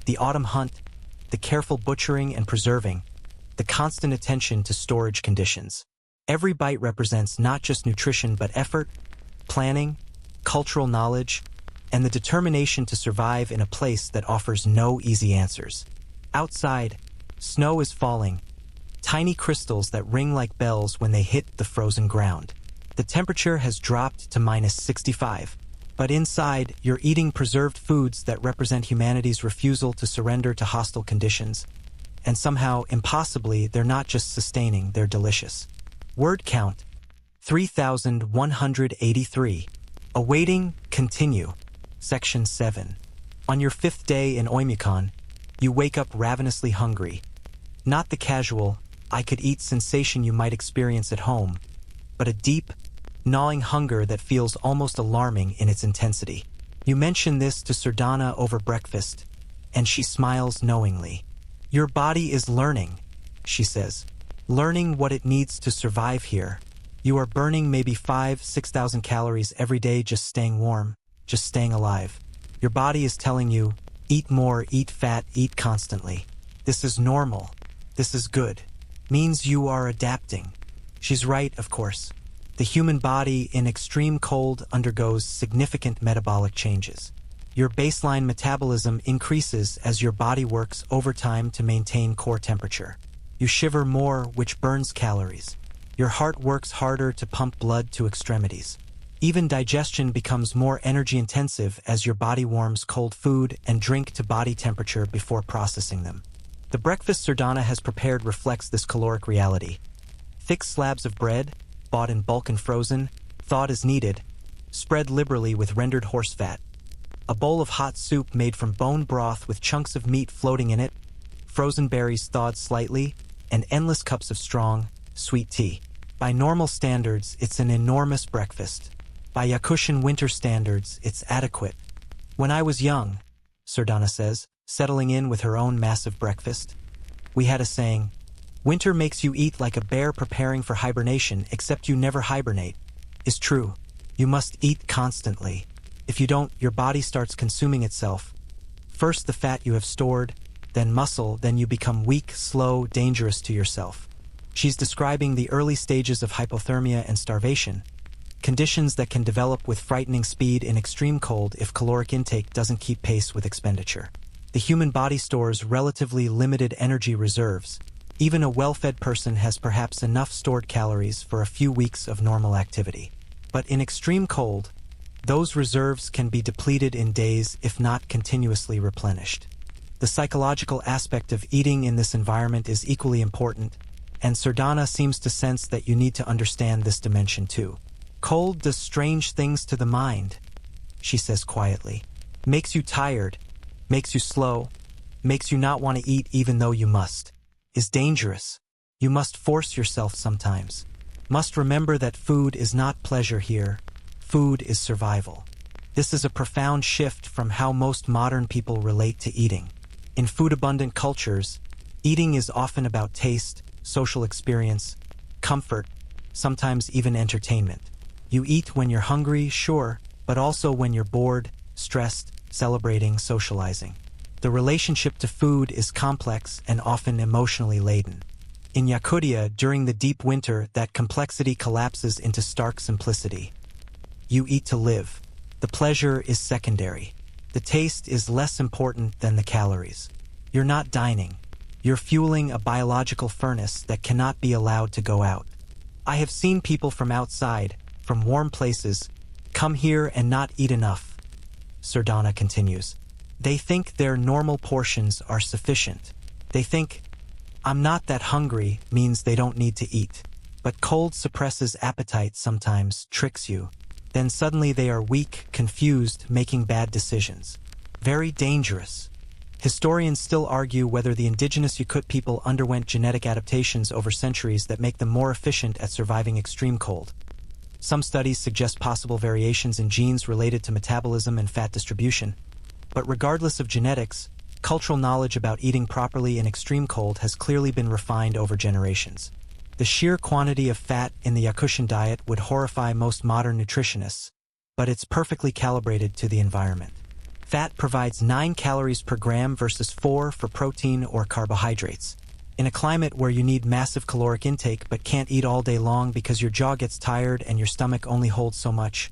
the autumn hunt, the careful butchering and preserving, the constant attention to storage conditions. Every bite represents not just nutrition but effort, planning, cultural knowledge, and the determination to survive in a place that offers no easy answers. Outside, snow is falling, tiny crystals that ring like bells when they hit the frozen ground. The temperature has dropped to -65. But inside, you're eating preserved foods that represent humanity's refusal to surrender to hostile conditions. And somehow, impossibly, they're not just sustaining, they're delicious. Word count, 3,183. Awaiting, continue. Section 7. On your 5th day in Oymyakon, you wake up ravenously hungry. Not the casual, I-could-eat sensation you might experience at home, but a deep, gnawing hunger that feels almost alarming in its intensity. You mention this to Sardana over breakfast, and she smiles knowingly. Your body is learning, she says. Learning what it needs to survive here. You are burning maybe 5,000-6,000 calories every day just staying warm, just staying alive. Your body is telling you, eat more, eat fat, eat constantly. This is normal. This is good. Means you are adapting. She's right, of course. The human body in extreme cold undergoes significant metabolic changes. Your baseline metabolism increases as your body works overtime to maintain core temperature. You shiver more, which burns calories. Your heart works harder to pump blood to extremities. Even digestion becomes more energy-intensive as your body warms cold food and drink to body temperature before processing them. The breakfast Sardana has prepared reflects this caloric reality. Thick slabs of bread, bought in bulk and frozen, thawed as needed, spread liberally with rendered horse fat. A bowl of hot soup made from bone broth with chunks of meat floating in it, frozen berries thawed slightly, and endless cups of strong, sweet tea. By normal standards, it's an enormous breakfast. By Yakutian winter standards, it's adequate. When I was young, Sardana says, settling in with her own massive breakfast, we had a saying, winter makes you eat like a bear preparing for hibernation, except you never hibernate. Is true. You must eat constantly. If you don't, your body starts consuming itself. First the fat you have stored, then muscle, then you become weak, slow, dangerous to yourself. She's describing the early stages of hypothermia and starvation, conditions that can develop with frightening speed in extreme cold if caloric intake doesn't keep pace with expenditure. The human body stores relatively limited energy reserves. Even a well-fed person has perhaps enough stored calories for a few weeks of normal activity. But in extreme cold, those reserves can be depleted in days if not continuously replenished. The psychological aspect of eating in this environment is equally important. and Sardana seems to sense that you need to understand this dimension too. Cold does strange things to the mind, she says quietly. Makes you tired, makes you slow, makes you not want to eat even though you must. Is dangerous. You must force yourself sometimes. Must remember that food is not pleasure here. Food is survival. This is a profound shift from how most modern people relate to eating. In food-abundant cultures, eating is often about taste, social experience, comfort, sometimes even entertainment. You eat when you're hungry, sure, but also when you're bored, stressed, celebrating, socializing. The relationship to food is complex and often emotionally laden. In Yakutia, during the deep winter, that complexity collapses into stark simplicity. You eat to live. The pleasure is secondary. The taste is less important than the calories. You're not dining. You're fueling a biological furnace that cannot be allowed to go out. I have seen people from outside, from warm places, come here and not eat enough. Sardana continues. They think their normal portions are sufficient. They think, I'm not that hungry means they don't need to eat. But cold suppresses appetite sometimes, tricks you. Then suddenly they are weak, confused, making bad decisions. Very dangerous. Historians still argue whether the indigenous Yakut people underwent genetic adaptations over centuries that make them more efficient at surviving extreme cold. Some studies suggest possible variations in genes related to metabolism and fat distribution. But regardless of genetics, cultural knowledge about eating properly in extreme cold has clearly been refined over generations. The sheer quantity of fat in the Yakutian diet would horrify most modern nutritionists, but it's perfectly calibrated to the environment. Fat provides 9 calories per gram versus 4 for protein or carbohydrates. In a climate where you need massive caloric intake but can't eat all day long because your jaw gets tired and your stomach only holds so much,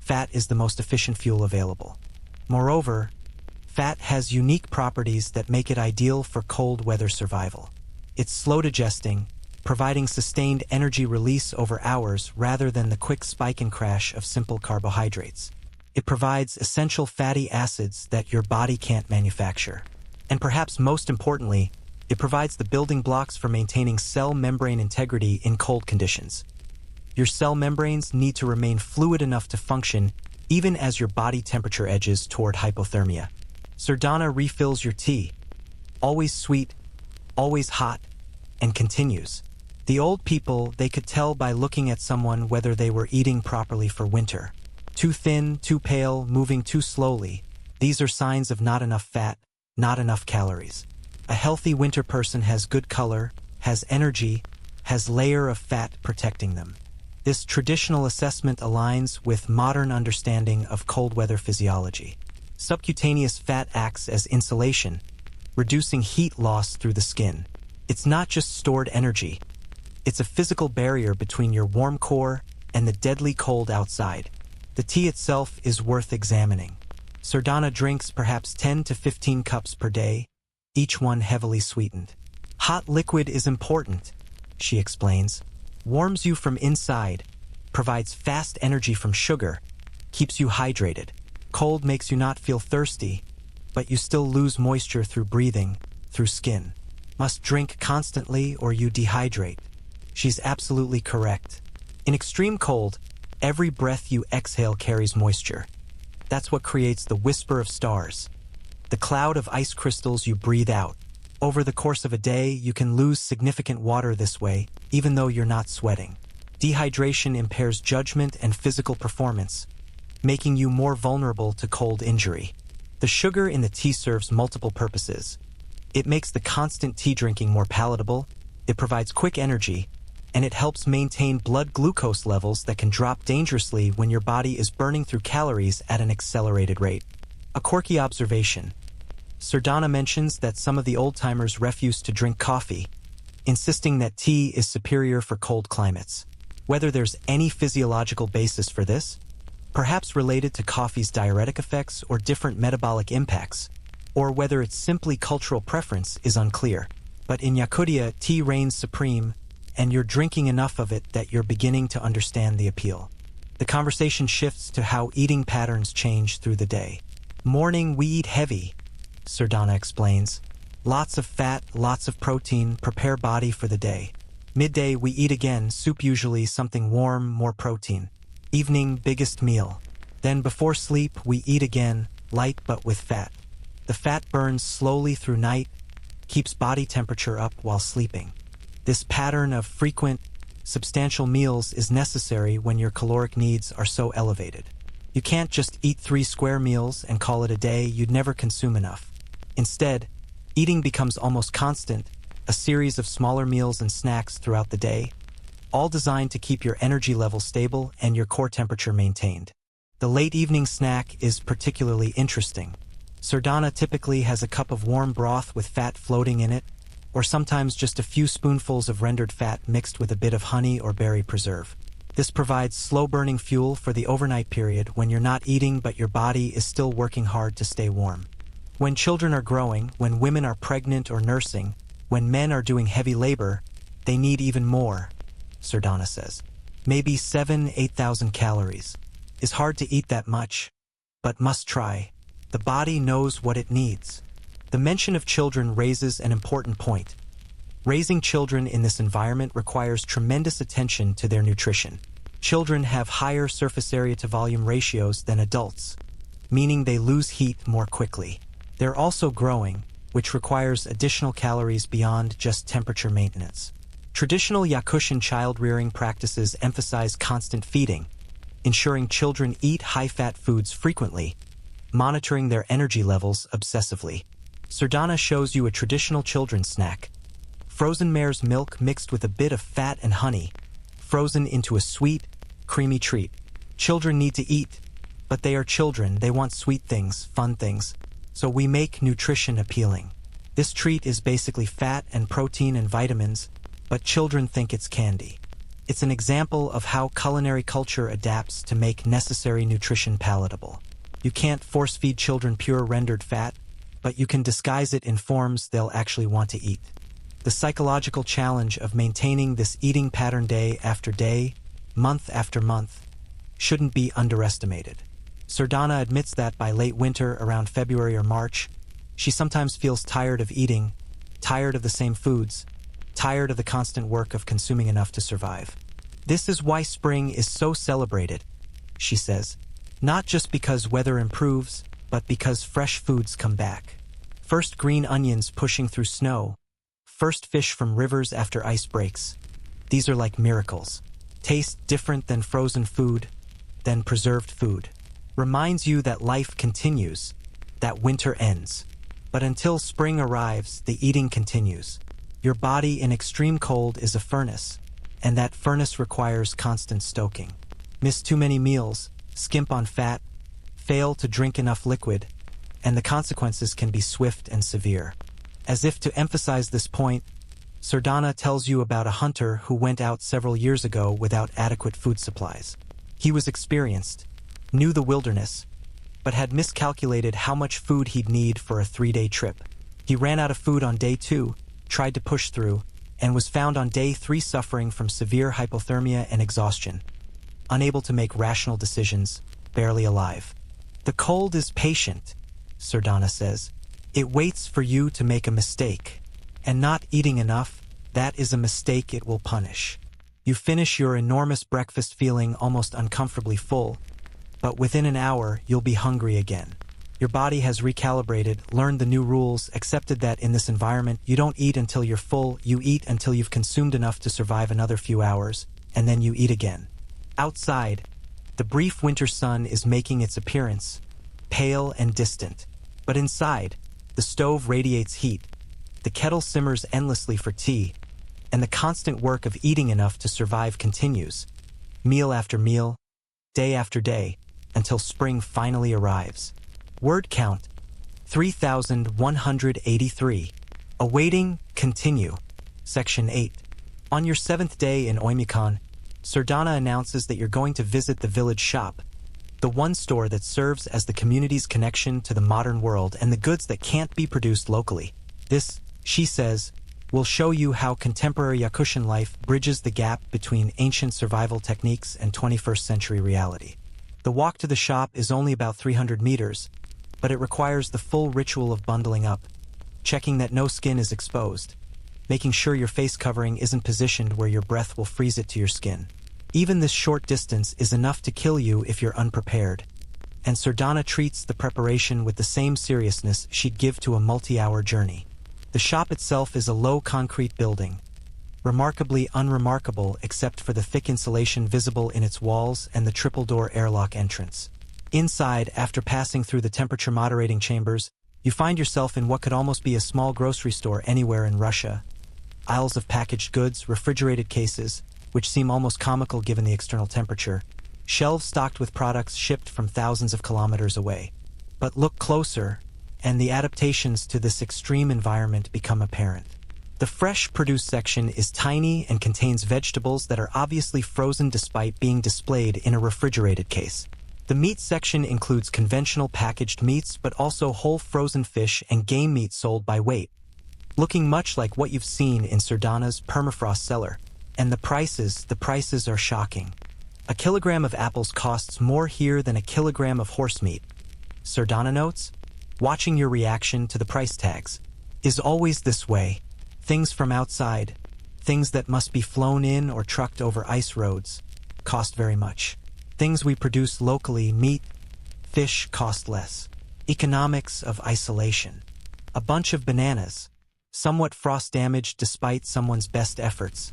fat is the most efficient fuel available. Moreover, fat has unique properties that make it ideal for cold weather survival. It's slow digesting, providing sustained energy release over hours rather than the quick spike and crash of simple carbohydrates. It provides essential fatty acids that your body can't manufacture. And perhaps most importantly, it provides the building blocks for maintaining cell membrane integrity in cold conditions. Your cell membranes need to remain fluid enough to function even as your body temperature edges toward hypothermia. Sardana refills your tea, always sweet, always hot, and continues. The old people, they could tell by looking at someone whether they were eating properly for winter. Too thin, too pale, moving too slowly. These are signs of not enough fat, not enough calories. A healthy winter person has good color, has energy, has layer of fat protecting them. This traditional assessment aligns with modern understanding of cold weather physiology. Subcutaneous fat acts as insulation, reducing heat loss through the skin. It's not just stored energy. It's a physical barrier between your warm core and the deadly cold outside. The tea itself is worth examining. Sardana drinks perhaps 10 to 15 cups per day, each one heavily sweetened. Hot liquid is important, she explains. Warms you from inside, provides fast energy from sugar, keeps you hydrated. Cold makes you not feel thirsty, but you still lose moisture through breathing, through skin. Must drink constantly or you dehydrate. She's absolutely correct. In extreme cold, every breath you exhale carries moisture. That's what creates the whisper of stars, the cloud of ice crystals you breathe out. Over the course of a day, you can lose significant water this way, even though you're not sweating. Dehydration impairs judgment and physical performance, making you more vulnerable to cold injury. The sugar in the tea serves multiple purposes. It makes the constant tea drinking more palatable, it provides quick energy, and it helps maintain blood glucose levels that can drop dangerously when your body is burning through calories at an accelerated rate. A quirky observation. Sardana mentions that some of the old-timers refuse to drink coffee, insisting that tea is superior for cold climates. Whether there's any physiological basis for this, perhaps related to coffee's diuretic effects or different metabolic impacts, or whether it's simply cultural preference is unclear. But in Yakutia, tea reigns supreme, and you're drinking enough of it that you're beginning to understand the appeal. The conversation shifts to how eating patterns change through the day. Morning, we eat heavy, Sardana explains. Lots of fat, lots of protein, prepare body for the day. Midday, we eat again, soup usually something warm, more protein. Evening, biggest meal. Then before sleep, we eat again, light but with fat. The fat burns slowly through night, keeps body temperature up while sleeping. This pattern of frequent, substantial meals is necessary when your caloric needs are so elevated. You can't just eat 3 square meals and call it a day. You'd never consume enough. Instead, eating becomes almost constant, a series of smaller meals and snacks throughout the day, all designed to keep your energy level stable and your core temperature maintained. The late evening snack is particularly interesting. Sardana typically has a cup of warm broth with fat floating in it, or sometimes just a few spoonfuls of rendered fat mixed with a bit of honey or berry preserve. This provides slow-burning fuel for the overnight period when you're not eating but your body is still working hard to stay warm. When children are growing, when women are pregnant or nursing, when men are doing heavy labor, they need even more, Sardana says. Maybe 8,000 calories. It's hard to eat that much, but must try. The body knows what it needs. The mention of children raises an important point. Raising children in this environment requires tremendous attention to their nutrition. Children have higher surface area to volume ratios than adults, meaning they lose heat more quickly. They're also growing, which requires additional calories beyond just temperature maintenance. Traditional Yakutian child-rearing practices emphasize constant feeding, ensuring children eat high-fat foods frequently, monitoring their energy levels obsessively. Sardana shows you a traditional children's snack: frozen mare's milk mixed with a bit of fat and honey, frozen into a sweet, creamy treat. Children need to eat, but they are children. They want sweet things, fun things. So we make nutrition appealing. This treat is basically fat and protein and vitamins, but children think it's candy. It's an example of how culinary culture adapts to make necessary nutrition palatable. You can't force-feed children pure rendered fat, but you can disguise it in forms they'll actually want to eat. The psychological challenge of maintaining this eating pattern day after day, month after month, shouldn't be underestimated. Sardana admits that by late winter, around February or March, she sometimes feels tired of eating, tired of the same foods, tired of the constant work of consuming enough to survive. This is why spring is so celebrated, she says, not just because weather improves, but because fresh foods come back. First green onions pushing through snow, first fish from rivers after ice breaks. These are like miracles. Taste different than frozen food, than preserved food. Reminds you that life continues, that winter ends. But until spring arrives, the eating continues. Your body in extreme cold is a furnace, and that furnace requires constant stoking. Miss too many meals, skimp on fat, fail to drink enough liquid, and the consequences can be swift and severe. As if to emphasize this point, Sardana tells you about a hunter who went out several years ago without adequate food supplies. He was experienced, knew the wilderness, but had miscalculated how much food he'd need for a 3-day trip. He ran out of food on day 2, tried to push through, and was found on day 3 suffering from severe hypothermia and exhaustion, unable to make rational decisions, barely alive. The cold is patient, Sardana says. It waits for you to make a mistake, and not eating enough, that is a mistake it will punish. You finish your enormous breakfast feeling almost uncomfortably full, but within an hour, you'll be hungry again. Your body has recalibrated, learned the new rules, accepted that in this environment, you don't eat until you're full, you eat until you've consumed enough to survive another few hours, and then you eat again. Outside, the brief winter sun is making its appearance, pale and distant. But inside, the stove radiates heat, the kettle simmers endlessly for tea, and the constant work of eating enough to survive continues, meal after meal, day after day, until spring finally arrives. Word count, 3,183. Awaiting, continue. Section 8. On your 7th day in Oymyakon, Sardana announces that you're going to visit the village shop, the one store that serves as the community's connection to the modern world and the goods that can't be produced locally. This, she says, will show you how contemporary Yakutian life bridges the gap between ancient survival techniques and 21st century reality. The walk to the shop is only about 300 meters, but it requires the full ritual of bundling up, checking that no skin is exposed, making sure your face covering isn't positioned where your breath will freeze it to your skin. Even this short distance is enough to kill you if you're unprepared. And Sardana treats the preparation with the same seriousness she'd give to a multi-hour journey. The shop itself is a low concrete building, remarkably unremarkable except for the thick insulation visible in its walls and the triple-door airlock entrance. Inside, after passing through the temperature-moderating chambers, you find yourself in what could almost be a small grocery store anywhere in Russia. Aisles of packaged goods, refrigerated cases, which seem almost comical given the external temperature, shelves stocked with products shipped from thousands of kilometers away. But look closer, and the adaptations to this extreme environment become apparent. The fresh produce section is tiny and contains vegetables that are obviously frozen despite being displayed in a refrigerated case. The meat section includes conventional packaged meats but also whole frozen fish and game meat sold by weight, looking much like what you've seen in Sardana's permafrost cellar. And the prices are shocking. A kilogram of apples costs more here than a kilogram of horse meat. Sardana notes, watching your reaction to the price tags. Is always this way. Things from outside, things that must be flown in or trucked over ice roads, cost very much. Things we produce locally, meat, fish, cost less. Economics of isolation. A bunch of bananas, somewhat frost damaged despite someone's best efforts,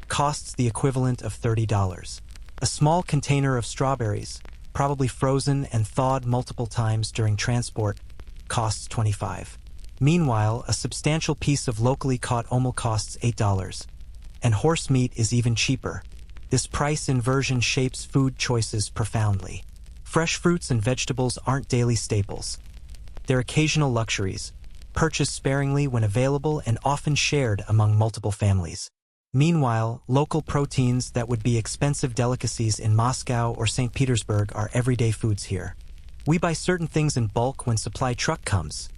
costs the equivalent of $30. A small container of strawberries, probably frozen and thawed multiple times during transport, costs $25. Meanwhile, a substantial piece of locally caught omul costs $8. And horse meat is even cheaper. This price inversion shapes food choices profoundly. Fresh fruits and vegetables aren't daily staples. They're occasional luxuries, purchased sparingly when available and often shared among multiple families. Meanwhile, local proteins that would be expensive delicacies in Moscow or St. Petersburg are everyday foods here. We buy certain things in bulk when supply truck comes,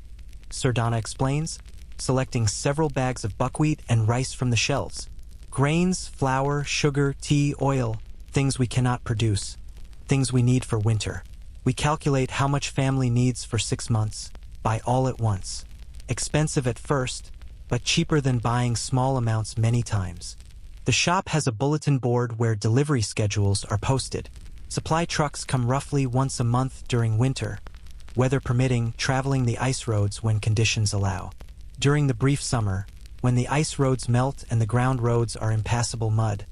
Sardana explains, selecting several bags of buckwheat and rice from the shelves. Grains, flour, sugar, tea, oil, things we cannot produce, things we need for winter. We calculate how much family needs for 6 months, buy all at once. Expensive at first, but cheaper than buying small amounts many times. The shop has a bulletin board where delivery schedules are posted. Supply trucks come roughly once a month during winter, weather permitting, traveling the ice roads when conditions allow. During the brief summer, when the ice roads melt and the ground roads are impassable mud,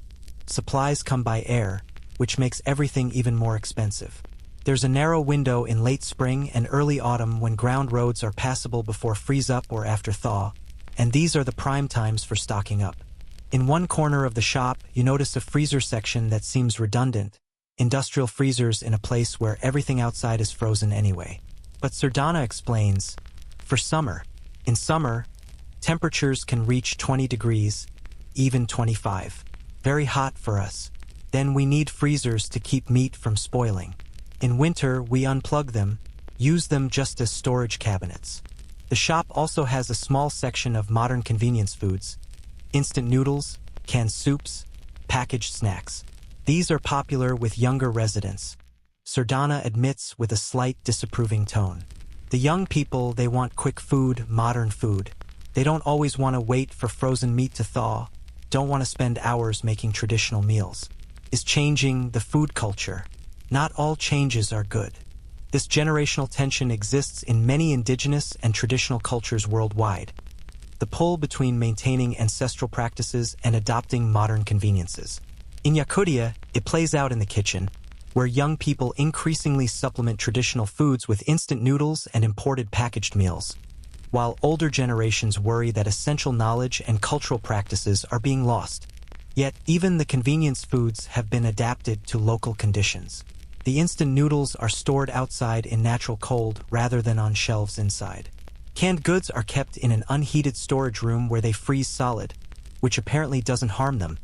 supplies come by air, which makes everything even more expensive. There's a narrow window in late spring and early autumn when ground roads are passable before freeze-up or after thaw, and these are the prime times for stocking up. In one corner of the shop, you notice a freezer section that seems redundant, industrial freezers in a place where everything outside is frozen anyway. But Sardana explains, in summer, temperatures can reach 20 degrees, even 25. Very hot for us. Then we need freezers to keep meat from spoiling. In winter, we unplug them, use them just as storage cabinets. The shop also has a small section of modern convenience foods, instant noodles, canned soups, packaged snacks. These are popular with younger residents, Sardana admits with a slight disapproving tone. The young people, they want quick food, modern food. They don't always want to wait for frozen meat to thaw, don't want to spend hours making traditional meals. Is changing the food culture. Not all changes are good. This generational tension exists in many indigenous and traditional cultures worldwide. The pull between maintaining ancestral practices and adopting modern conveniences. In Yakutia, it plays out in the kitchen, where young people increasingly supplement traditional foods with instant noodles and imported packaged meals, while older generations worry that essential knowledge and cultural practices are being lost. Yet, even the convenience foods have been adapted to local conditions. The instant noodles are stored outside in natural cold rather than on shelves inside. Canned goods are kept in an unheated storage room where they freeze solid, which apparently doesn't harm them,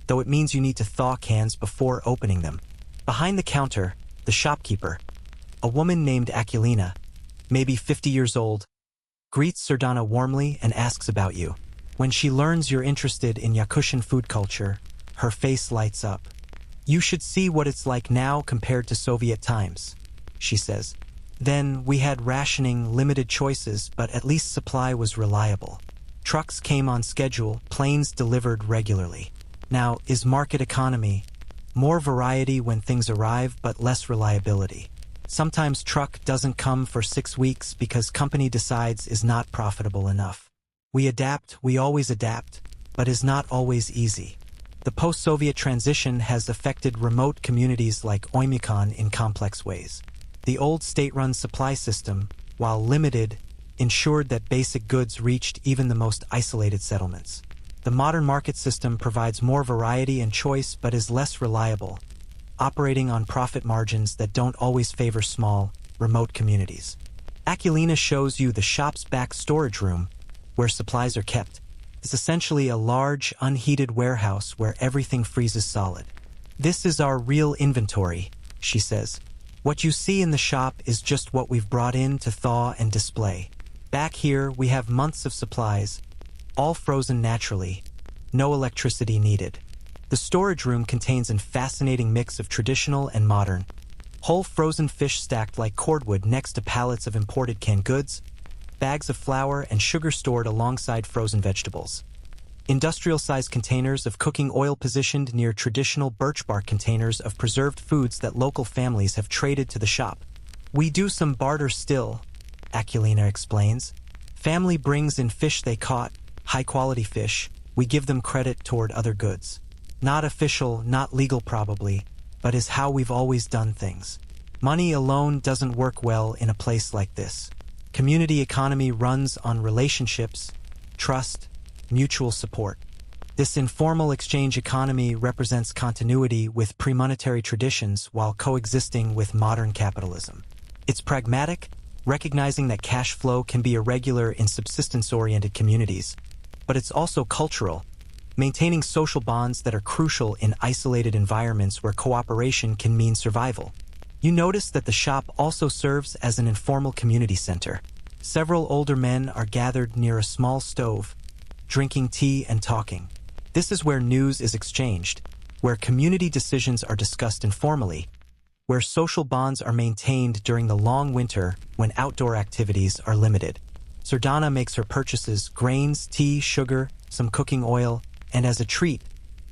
though it means you need to thaw cans before opening them. Behind the counter, the shopkeeper, a woman named Aquilina, maybe 50 years old, greets Sardana warmly and asks about you. When she learns you're interested in Yakutian food culture, her face lights up. You should see what it's like now compared to Soviet times, she says. Then we had rationing, limited choices, but at least supply was reliable. Trucks came on schedule, planes delivered regularly. Now, is market economy more variety when things arrive but less reliability? Sometimes truck doesn't come for 6 weeks because company decides is not profitable enough. We adapt, we always adapt, but is not always easy. The post-Soviet transition has affected remote communities like Oymyakon in complex ways. The old state-run supply system, while limited, ensured that basic goods reached even the most isolated settlements. The modern market system provides more variety and choice but is less reliable, operating on profit margins that don't always favor small, remote communities. Aquilina shows you the shop's back storage room, where supplies are kept. It's essentially a large, unheated warehouse where everything freezes solid. This is our real inventory, she says. What you see in the shop is just what we've brought in to thaw and display. Back here, we have months of supplies, all frozen naturally, no electricity needed. The storage room contains a fascinating mix of traditional and modern. Whole frozen fish stacked like cordwood next to pallets of imported canned goods, bags of flour and sugar stored alongside frozen vegetables. Industrial-sized containers of cooking oil positioned near traditional birch bark containers of preserved foods that local families have traded to the shop. We do some barter still, Aquilina explains. Family brings in fish they caught, high-quality fish. We give them credit toward other goods. Not official, not legal probably, but is how we've always done things. Money alone doesn't work well in a place like this. Community economy runs on relationships, trust, mutual support. This informal exchange economy represents continuity with pre-monetary traditions while coexisting with modern capitalism. It's pragmatic, recognizing that cash flow can be irregular in subsistence-oriented communities, but it's also cultural, maintaining social bonds that are crucial in isolated environments where cooperation can mean survival. You notice that the shop also serves as an informal community center. Several older men are gathered near a small stove, drinking tea and talking. This is where news is exchanged, where community decisions are discussed informally, where social bonds are maintained during the long winter when outdoor activities are limited. Sardana makes her purchases: grains, tea, sugar, some cooking oil, and as a treat,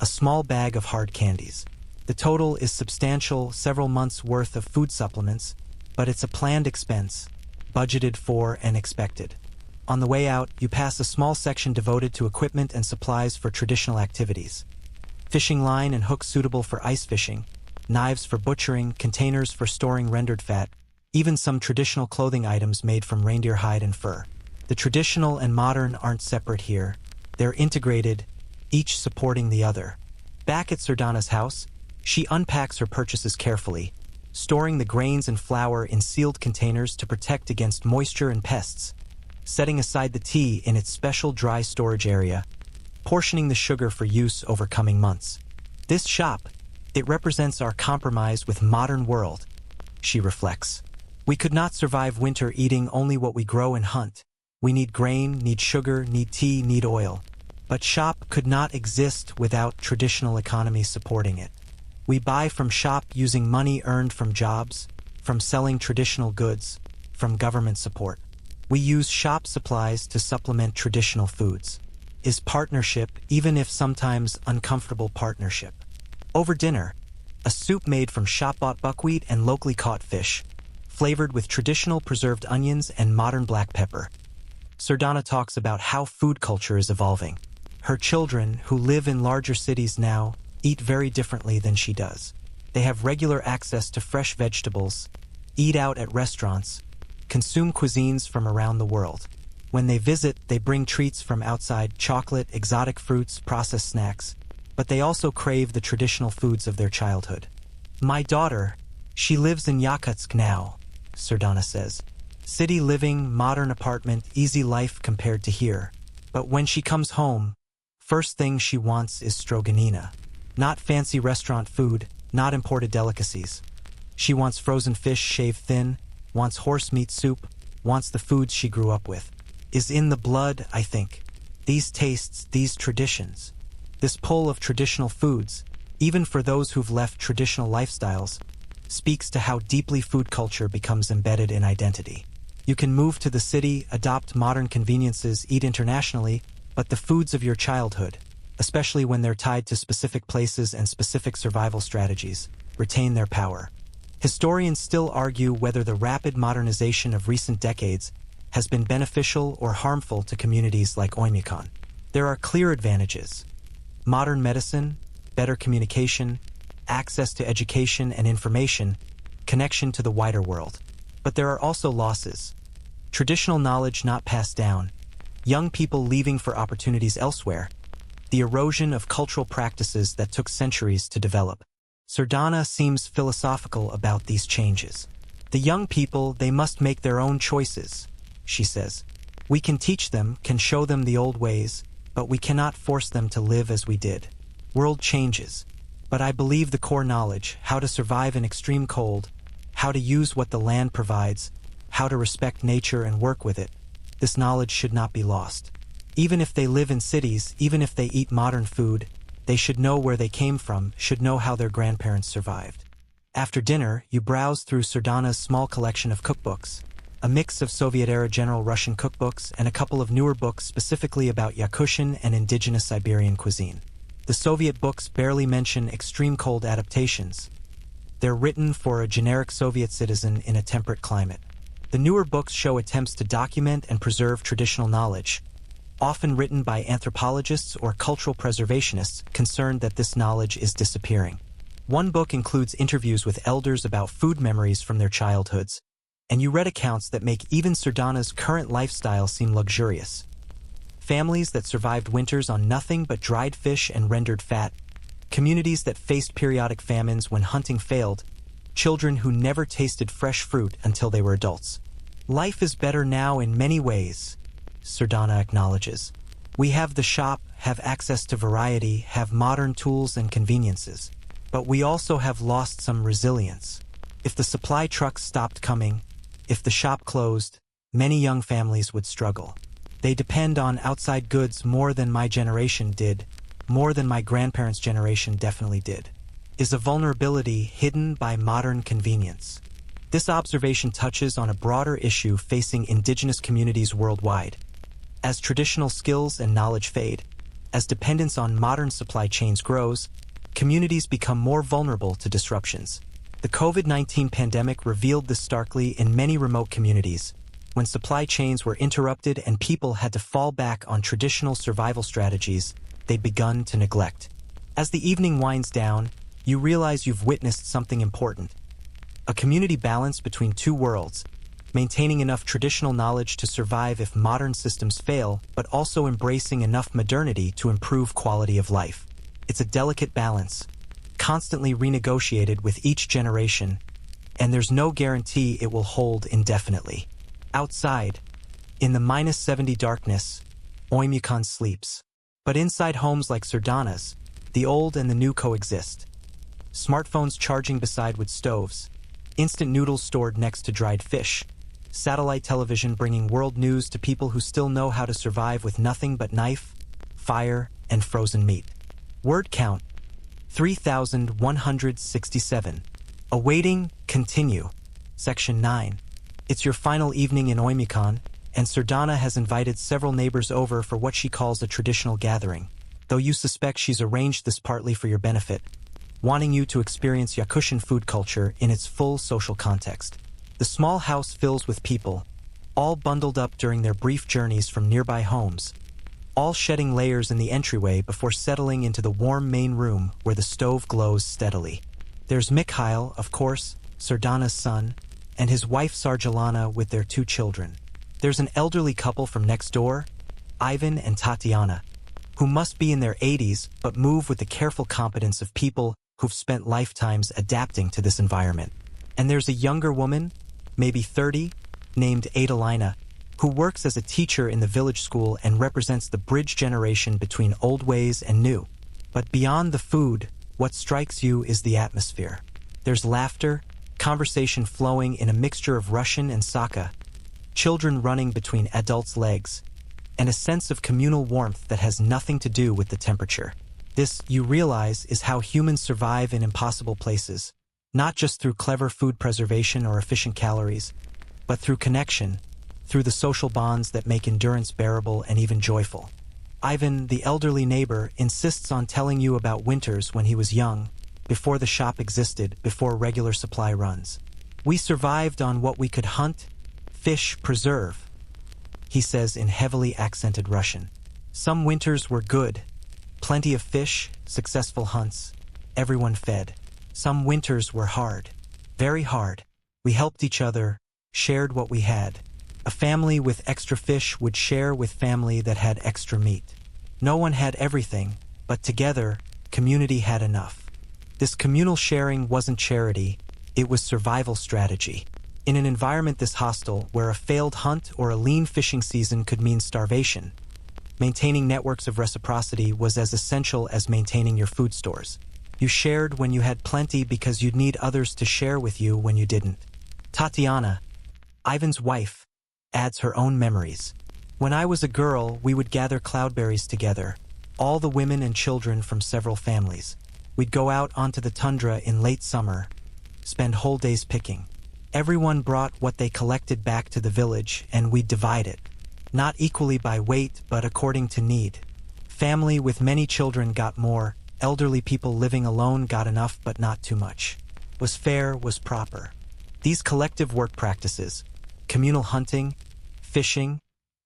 a small bag of hard candies. The total is substantial, several months' worth of food supplements, but it's a planned expense, budgeted for and expected. On the way out, you pass a small section devoted to equipment and supplies for traditional activities. Fishing line and hooks suitable for ice fishing, knives for butchering, containers for storing rendered fat, even some traditional clothing items made from reindeer hide and fur. The traditional and modern aren't separate here. They're integrated, each supporting the other. Back at Sardana's house, she unpacks her purchases carefully, storing the grains and flour in sealed containers to protect against moisture and pests, setting aside the tea in its special dry storage area, portioning the sugar for use over coming months. This shop, it represents our compromise with modern world, she reflects. We could not survive winter eating only what we grow and hunt. We need grain, need sugar, need tea, need oil. But shop could not exist without traditional economy supporting it. We buy from shop using money earned from jobs, from selling traditional goods, from government support. We use shop supplies to supplement traditional foods. Is partnership, even if sometimes uncomfortable partnership. Over dinner, a soup made from shop-bought buckwheat and locally caught fish, flavored with traditional preserved onions and modern black pepper. Sardana talks about how food culture is evolving. Her children, who live in larger cities now, eat very differently than she does. They have regular access to fresh vegetables, eat out at restaurants, consume cuisines from around the world. When they visit, they bring treats from outside: chocolate, exotic fruits, processed snacks. But they also crave the traditional foods of their childhood. My daughter, she lives in Yakutsk now, Sardana says. City living, modern apartment, easy life compared to here. But when she comes home, first thing she wants is stroganina. Not fancy restaurant food, not imported delicacies. She wants frozen fish shaved thin, wants horse meat soup, wants the foods she grew up with. Is in the blood, I think. These tastes, these traditions. This pull of traditional foods, even for those who've left traditional lifestyles, speaks to how deeply food culture becomes embedded in identity. You can move to the city, adopt modern conveniences, eat internationally, but the foods of your childhood, especially when they're tied to specific places and specific survival strategies, retain their power. Historians still argue whether the rapid modernization of recent decades has been beneficial or harmful to communities like Oymyakon. There are clear advantages: modern medicine, better communication, access to education and information, connection to the wider world. But there are also losses: traditional knowledge not passed down, young people leaving for opportunities elsewhere, the erosion of cultural practices that took centuries to develop. Sardana seems philosophical about these changes. The young people, they must make their own choices, she says. We can teach them, can show them the old ways, but we cannot force them to live as we did. World changes, but I believe the core knowledge, how to survive in extreme cold, how to use what the land provides, how to respect nature and work with it, this knowledge should not be lost. Even if they live in cities, even if they eat modern food, they should know where they came from, should know how their grandparents survived. After dinner, you browse through Sardana's small collection of cookbooks, a mix of Soviet-era General Russian cookbooks and a couple of newer books specifically about Yakutian and indigenous Siberian cuisine. The Soviet books barely mention extreme cold adaptations. They're written for a generic Soviet citizen in a temperate climate. The newer books show attempts to document and preserve traditional knowledge, often written by anthropologists or cultural preservationists concerned that this knowledge is disappearing. One book includes interviews with elders about food memories from their childhoods, and you read accounts that make even Sardana's current lifestyle seem luxurious. Families that survived winters on nothing but dried fish and rendered fat, communities that faced periodic famines when hunting failed, children who never tasted fresh fruit until they were adults. Life is better now in many ways, Sardana acknowledges. We have the shop, have access to variety, have modern tools and conveniences. But we also have lost some resilience. If the supply trucks stopped coming, if the shop closed, many young families would struggle. They depend on outside goods more than my generation did, more than my grandparents' generation definitely did. Is a vulnerability hidden by modern convenience? This observation touches on a broader issue facing indigenous communities worldwide. As traditional skills and knowledge fade, as dependence on modern supply chains grows, communities become more vulnerable to disruptions. The COVID-19 pandemic revealed this starkly in many remote communities, when supply chains were interrupted and people had to fall back on traditional survival strategies they'd begun to neglect. As the evening winds down, you realize you've witnessed something important. A community balance between two worlds, maintaining enough traditional knowledge to survive if modern systems fail, but also embracing enough modernity to improve quality of life. It's a delicate balance, constantly renegotiated with each generation, and there's no guarantee it will hold indefinitely. Outside, in the -70 darkness, Oymyakon sleeps. But inside homes like Sardana's, the old and the new coexist. Smartphones charging beside wood stoves, instant noodles stored next to dried fish, satellite television bringing world news to people who still know how to survive with nothing but knife, fire, and frozen meat. Word count, 3,167. Awaiting, continue. Section 9. It's your final evening in Oymyakon, and Sardana has invited several neighbors over for what she calls a traditional gathering, though you suspect she's arranged this partly for your benefit, wanting you to experience Yakutian food culture in its full social context. The small house fills with people, all bundled up during their brief journeys from nearby homes, all shedding layers in the entryway before settling into the warm main room where the stove glows steadily. There's Mikhail, of course, Sardana's son, and his wife Sarjalana with their 2 children. There's an elderly couple from next door, Ivan and Tatiana, who must be in their 80s but move with the careful competence of people who've spent lifetimes adapting to this environment. And there's a younger woman, maybe 30, named Adalina, who works as a teacher in the village school and represents the bridge generation between old ways and new. But beyond the food, what strikes you is the atmosphere. There's laughter, conversation flowing in a mixture of Russian and Saka, children running between adults' legs, and a sense of communal warmth that has nothing to do with the temperature. This, you realize, is how humans survive in impossible places, not just through clever food preservation or efficient calories, but through connection, through the social bonds that make endurance bearable and even joyful. Ivan, the elderly neighbor, insists on telling you about winters when he was young, before the shop existed, before regular supply runs. We survived on what we could hunt, fish, preserve, he says in heavily accented Russian. Some winters were good. Plenty of fish, successful hunts, everyone fed. Some winters were hard. Very hard. We helped each other, shared what we had. A family with extra fish would share with family that had extra meat. No one had everything, but together, community had enough. This communal sharing wasn't charity, it was survival strategy. In an environment this hostile, where a failed hunt or a lean fishing season could mean starvation, maintaining networks of reciprocity was as essential as maintaining your food stores. You shared when you had plenty because you'd need others to share with you when you didn't. Tatiana, Ivan's wife, adds her own memories. When I was a girl, we would gather cloudberries together, all the women and children from several families. We'd go out onto the tundra in late summer, spend whole days picking. Everyone brought what they collected back to the village, and we'd divide it. Not equally by weight, but according to need. Family with many children got more, elderly people living alone got enough but not too much. Was fair, was proper. These collective work practices, communal hunting, fishing,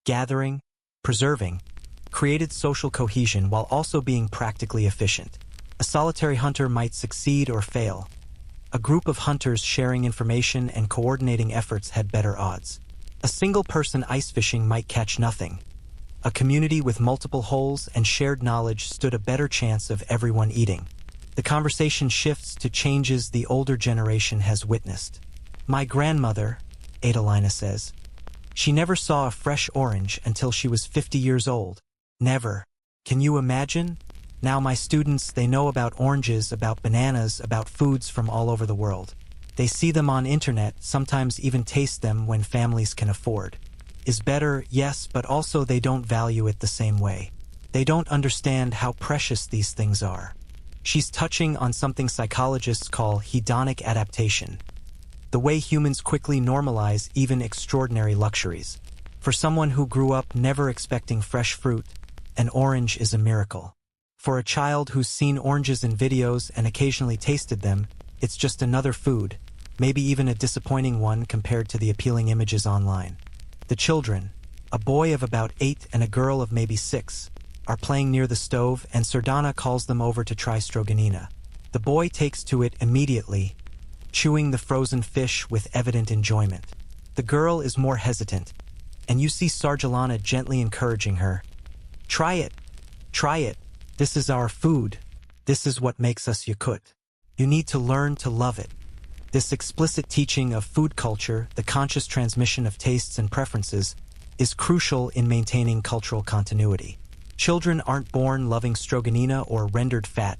gathering, preserving, created social cohesion while also being practically efficient. A solitary hunter might succeed or fail. A group of hunters sharing information and coordinating efforts had better odds. A single person ice fishing might catch nothing. A community with multiple holes and shared knowledge stood a better chance of everyone eating. The conversation shifts to changes the older generation has witnessed. My grandmother, Adalina says, she never saw a fresh orange until she was 50 years old. Never. Can you imagine? Now my students, they know about oranges, about bananas, about foods from all over the world. They see them on internet, sometimes even taste them when families can afford. Is better, yes, but also they don't value it the same way. They don't understand how precious these things are. She's touching on something psychologists call hedonic adaptation. The way humans quickly normalize even extraordinary luxuries. For someone who grew up never expecting fresh fruit, an orange is a miracle. For a child who's seen oranges in videos and occasionally tasted them, it's just another food, maybe even a disappointing one compared to the appealing images online. The children, a boy of about 8 and a girl of maybe 6, are playing near the stove and Sardana calls them over to try stroganina. The boy takes to it immediately, chewing the frozen fish with evident enjoyment. The girl is more hesitant, and you see Sarjalana gently encouraging her. Try it. Try it. This is our food. This is what makes us Yakut. You need to learn to love it. This explicit teaching of food culture, the conscious transmission of tastes and preferences, is crucial in maintaining cultural continuity. Children aren't born loving stroganina or rendered fat.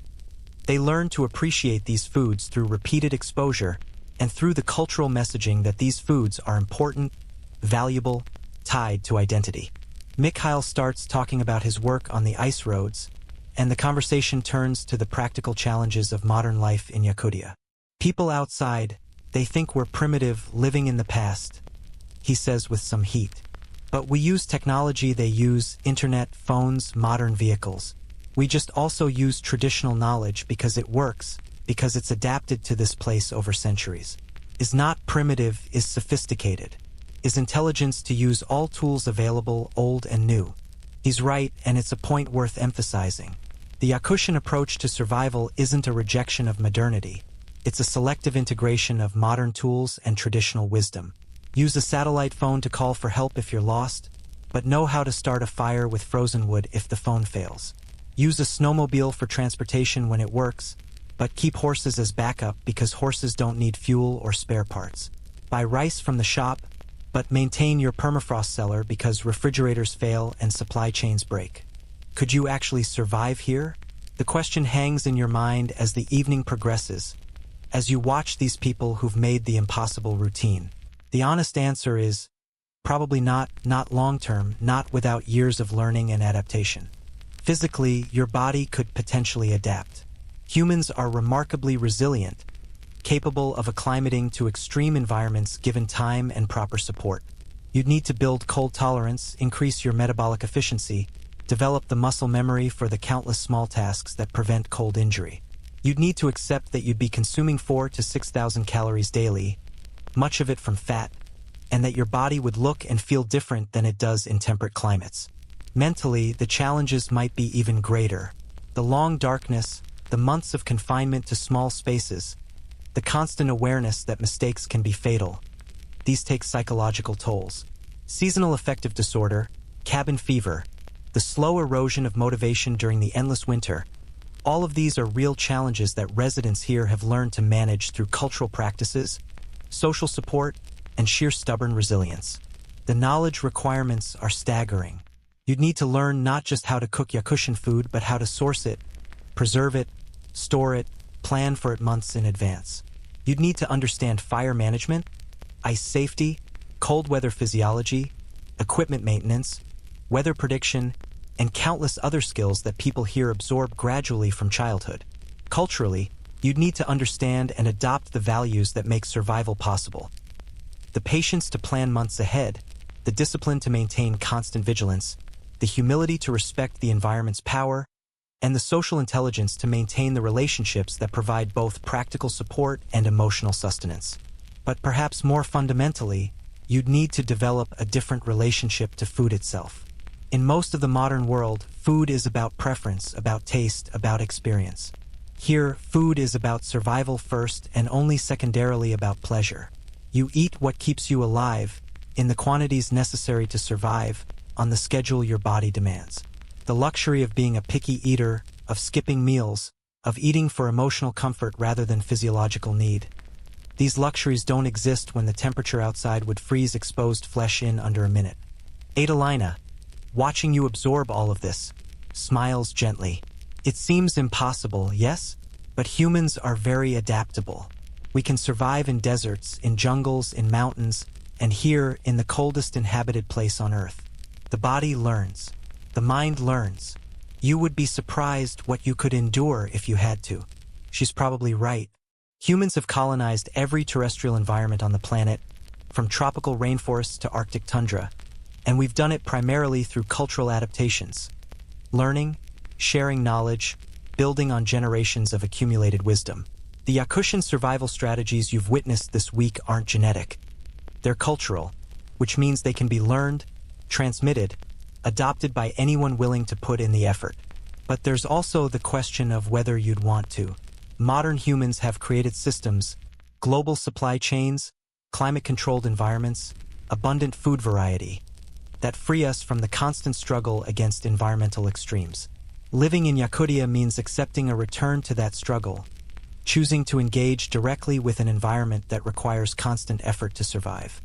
They learn to appreciate these foods through repeated exposure and through the cultural messaging that these foods are important, valuable, tied to identity. Mikhail starts talking about his work on the ice roads, and the conversation turns to the practical challenges of modern life in Yakutia. People outside, they think we're primitive, living in the past, he says with some heat. But we use technology they use, internet, phones, modern vehicles. We just also use traditional knowledge because it works, because it's adapted to this place over centuries. Is not primitive, is sophisticated. Is intelligence to use all tools available, old and new. He's right, and it's a point worth emphasizing. The Yakutian approach to survival isn't a rejection of modernity. It's a selective integration of modern tools and traditional wisdom. Use a satellite phone to call for help if you're lost, but know how to start a fire with frozen wood if the phone fails. Use a snowmobile for transportation when it works, but keep horses as backup because horses don't need fuel or spare parts. Buy rice from the shop, but maintain your permafrost cellar because refrigerators fail and supply chains break. Could you actually survive here? The question hangs in your mind as the evening progresses, as you watch these people who've made the impossible routine. The honest answer is, probably not long-term, not without years of learning and adaptation. Physically, your body could potentially adapt. Humans are remarkably resilient, capable of acclimating to extreme environments given time and proper support. You'd need to build cold tolerance, increase your metabolic efficiency, develop the muscle memory for the countless small tasks that prevent cold injury. You'd need to accept that you'd be consuming 4,000 to 6,000 calories daily, much of it from fat, and that your body would look and feel different than it does in temperate climates. Mentally, the challenges might be even greater. The long darkness, the months of confinement to small spaces, the constant awareness that mistakes can be fatal. These take psychological tolls. Seasonal affective disorder, cabin fever, the slow erosion of motivation during the endless winter, all of these are real challenges that residents here have learned to manage through cultural practices, social support, and sheer stubborn resilience. The knowledge requirements are staggering. You'd need to learn not just how to cook Yakutia food, but how to source it, preserve it, store it, plan for it months in advance. You'd need to understand fire management, ice safety, cold weather physiology, equipment maintenance, weather prediction, and countless other skills that people here absorb gradually from childhood. Culturally, you'd need to understand and adopt the values that make survival possible. The patience to plan months ahead, the discipline to maintain constant vigilance, the humility to respect the environment's power, and the social intelligence to maintain the relationships that provide both practical support and emotional sustenance. But perhaps more fundamentally, you'd need to develop a different relationship to food itself. In most of the modern world, food is about preference, about taste, about experience. Here, food is about survival first and only secondarily about pleasure. You eat what keeps you alive, in the quantities necessary to survive, on the schedule your body demands. The luxury of being a picky eater, of skipping meals, of eating for emotional comfort rather than physiological need. These luxuries don't exist when the temperature outside would freeze exposed flesh in under a minute. Adelina, watching you absorb all of this, smiles gently. It seems impossible, yes? But humans are very adaptable. We can survive in deserts, in jungles, in mountains, and here in the coldest inhabited place on Earth. The body learns. The mind learns. You would be surprised what you could endure if you had to. She's probably right. Humans have colonized every terrestrial environment on the planet, from tropical rainforests to Arctic tundra, and we've done it primarily through cultural adaptations. Learning, sharing knowledge, building on generations of accumulated wisdom. The Yakutian survival strategies you've witnessed this week aren't genetic. They're cultural, which means they can be learned, transmitted, adopted by anyone willing to put in the effort. But there's also the question of whether you'd want to. Modern humans have created systems, global supply chains, climate-controlled environments, abundant food variety, that free us from the constant struggle against environmental extremes. Living in Yakutia means accepting a return to that struggle, choosing to engage directly with an environment that requires constant effort to survive.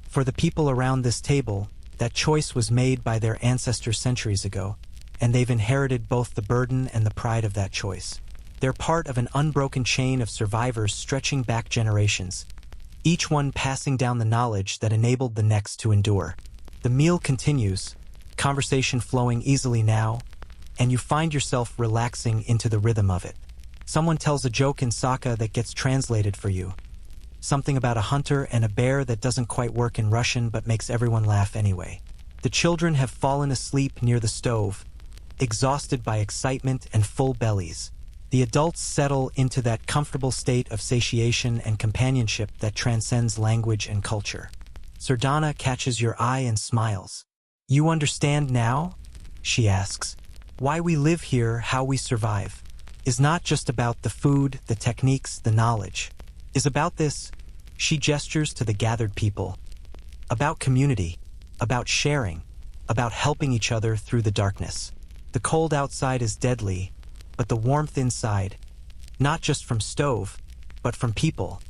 For the people around this table, that choice was made by their ancestors centuries ago, and they've inherited both the burden and the pride of that choice. They're part of an unbroken chain of survivors stretching back generations, each one passing down the knowledge that enabled the next to endure. The meal continues, conversation flowing easily now, and you find yourself relaxing into the rhythm of it. Someone tells a joke in Saka that gets translated for you. Something about a hunter and a bear that doesn't quite work in Russian but makes everyone laugh anyway. The children have fallen asleep near the stove, exhausted by excitement and full bellies. The adults settle into that comfortable state of satiation and companionship that transcends language and culture. Sardana catches your eye and smiles. You understand now? She asks. Why we live here, how we survive, is not just about the food, the techniques, the knowledge. Is about this, she gestures to the gathered people, about community, about sharing, about helping each other through the darkness. The cold outside is deadly, but the warmth inside, not just from stove, but from people,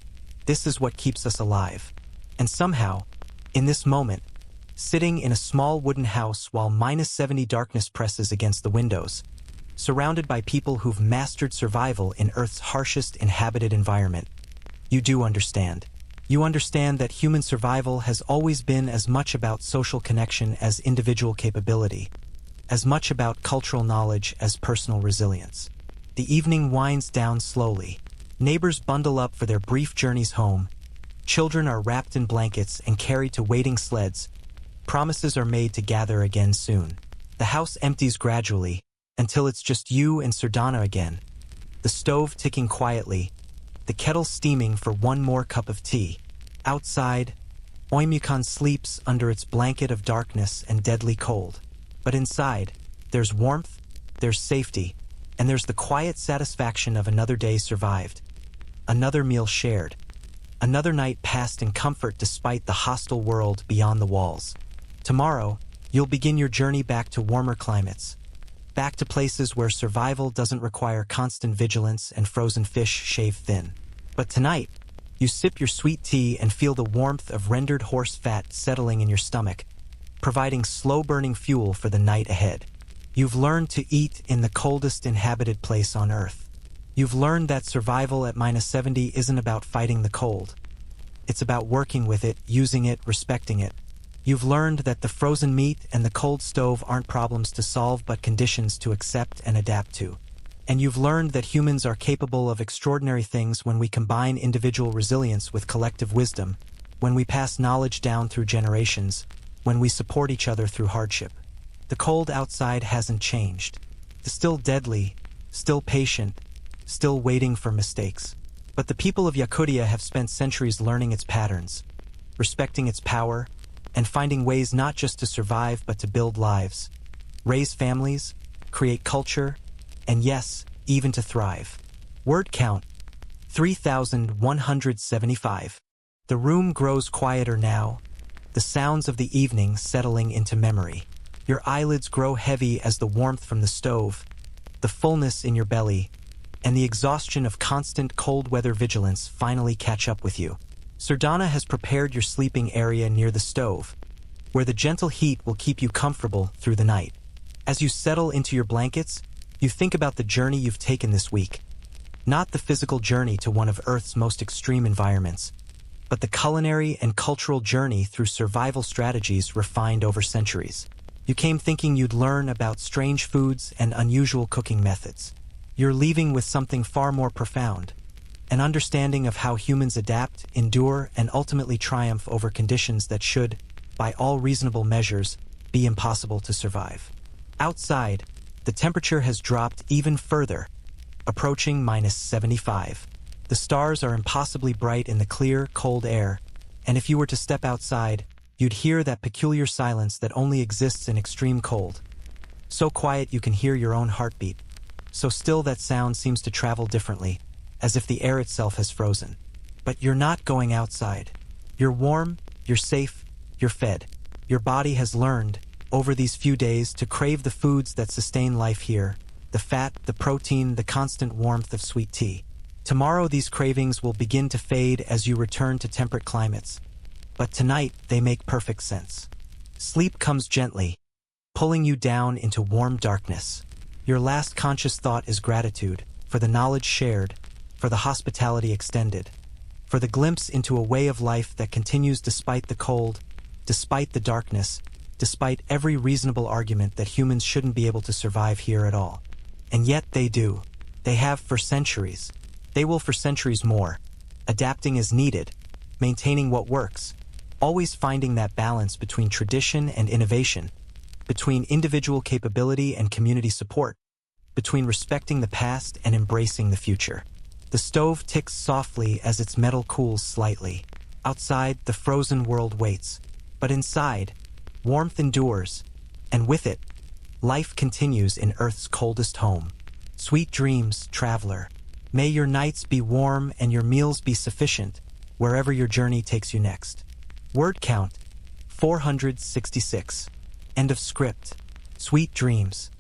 this is what keeps us alive. And somehow, in this moment, sitting in a small wooden house while -70 darkness presses against the windows, surrounded by people who've mastered survival in Earth's harshest inhabited environment, you do understand. You understand that human survival has always been as much about social connection as individual capability, as much about cultural knowledge as personal resilience. The evening winds down slowly. Neighbors bundle up for their brief journeys home. Children are wrapped in blankets and carried to waiting sleds. Promises are made to gather again soon. The house empties gradually, until it's just you and Sardana again. The stove ticking quietly, the kettle steaming for one more cup of tea. Outside, Oymyakon sleeps under its blanket of darkness and deadly cold. But inside, there's warmth, there's safety, and there's the quiet satisfaction of another day survived. Another meal shared. Another night passed in comfort despite the hostile world beyond the walls. Tomorrow, you'll begin your journey back to warmer climates. Back to places where survival doesn't require constant vigilance and frozen fish shave thin. But tonight, you sip your sweet tea and feel the warmth of rendered horse fat settling in your stomach, providing slow-burning fuel for the night ahead. You've learned to eat in the coldest inhabited place on Earth. You've learned that survival at -70 isn't about fighting the cold. It's about working with it, using it, respecting it. You've learned that the frozen meat and the cold stove aren't problems to solve but conditions to accept and adapt to. And you've learned that humans are capable of extraordinary things when we combine individual resilience with collective wisdom, when we pass knowledge down through generations, when we support each other through hardship. The cold outside hasn't changed. It's still deadly, still patient, still waiting for mistakes. But the people of Yakutia have spent centuries learning its patterns, respecting its power, and finding ways not just to survive but to build lives, raise families, create culture, and yes, even to thrive. Word count, 3,175. The room grows quieter now, the sounds of the evening settling into memory. Your eyelids grow heavy as the warmth from the stove, the fullness in your belly, and the exhaustion of constant cold weather vigilance finally catch up with you. Sardana has prepared your sleeping area near the stove, where the gentle heat will keep you comfortable through the night. As you settle into your blankets, you think about the journey you've taken this week. Not the physical journey to one of Earth's most extreme environments, but the culinary and cultural journey through survival strategies refined over centuries. You came thinking you'd learn about strange foods and unusual cooking methods. You're leaving with something far more profound, an understanding of how humans adapt, endure, and ultimately triumph over conditions that should, by all reasonable measures, be impossible to survive. Outside, the temperature has dropped even further, approaching -75. The stars are impossibly bright in the clear, cold air, and if you were to step outside, you'd hear that peculiar silence that only exists in extreme cold. So quiet you can hear your own heartbeat, so still that sound seems to travel differently, as if the air itself has frozen. But you're not going outside. You're warm, you're safe, you're fed. Your body has learned, over these few days, to crave the foods that sustain life here, the fat, the protein, the constant warmth of sweet tea. Tomorrow these cravings will begin to fade as you return to temperate climates. But tonight they make perfect sense. Sleep comes gently, pulling you down into warm darkness. Your last conscious thought is gratitude, for the knowledge shared, for the hospitality extended, for the glimpse into a way of life that continues despite the cold, despite the darkness, despite every reasonable argument that humans shouldn't be able to survive here at all. And yet they do. They have for centuries. They will for centuries more. Adapting as needed, maintaining what works, always finding that balance between tradition and innovation, between individual capability and community support, between respecting the past and embracing the future. The stove ticks softly as its metal cools slightly. Outside, the frozen world waits. But inside, warmth endures, and with it, life continues in Earth's coldest home. Sweet dreams, traveler. May your nights be warm and your meals be sufficient, wherever your journey takes you next. Word count, 466. End of script. Sweet dreams.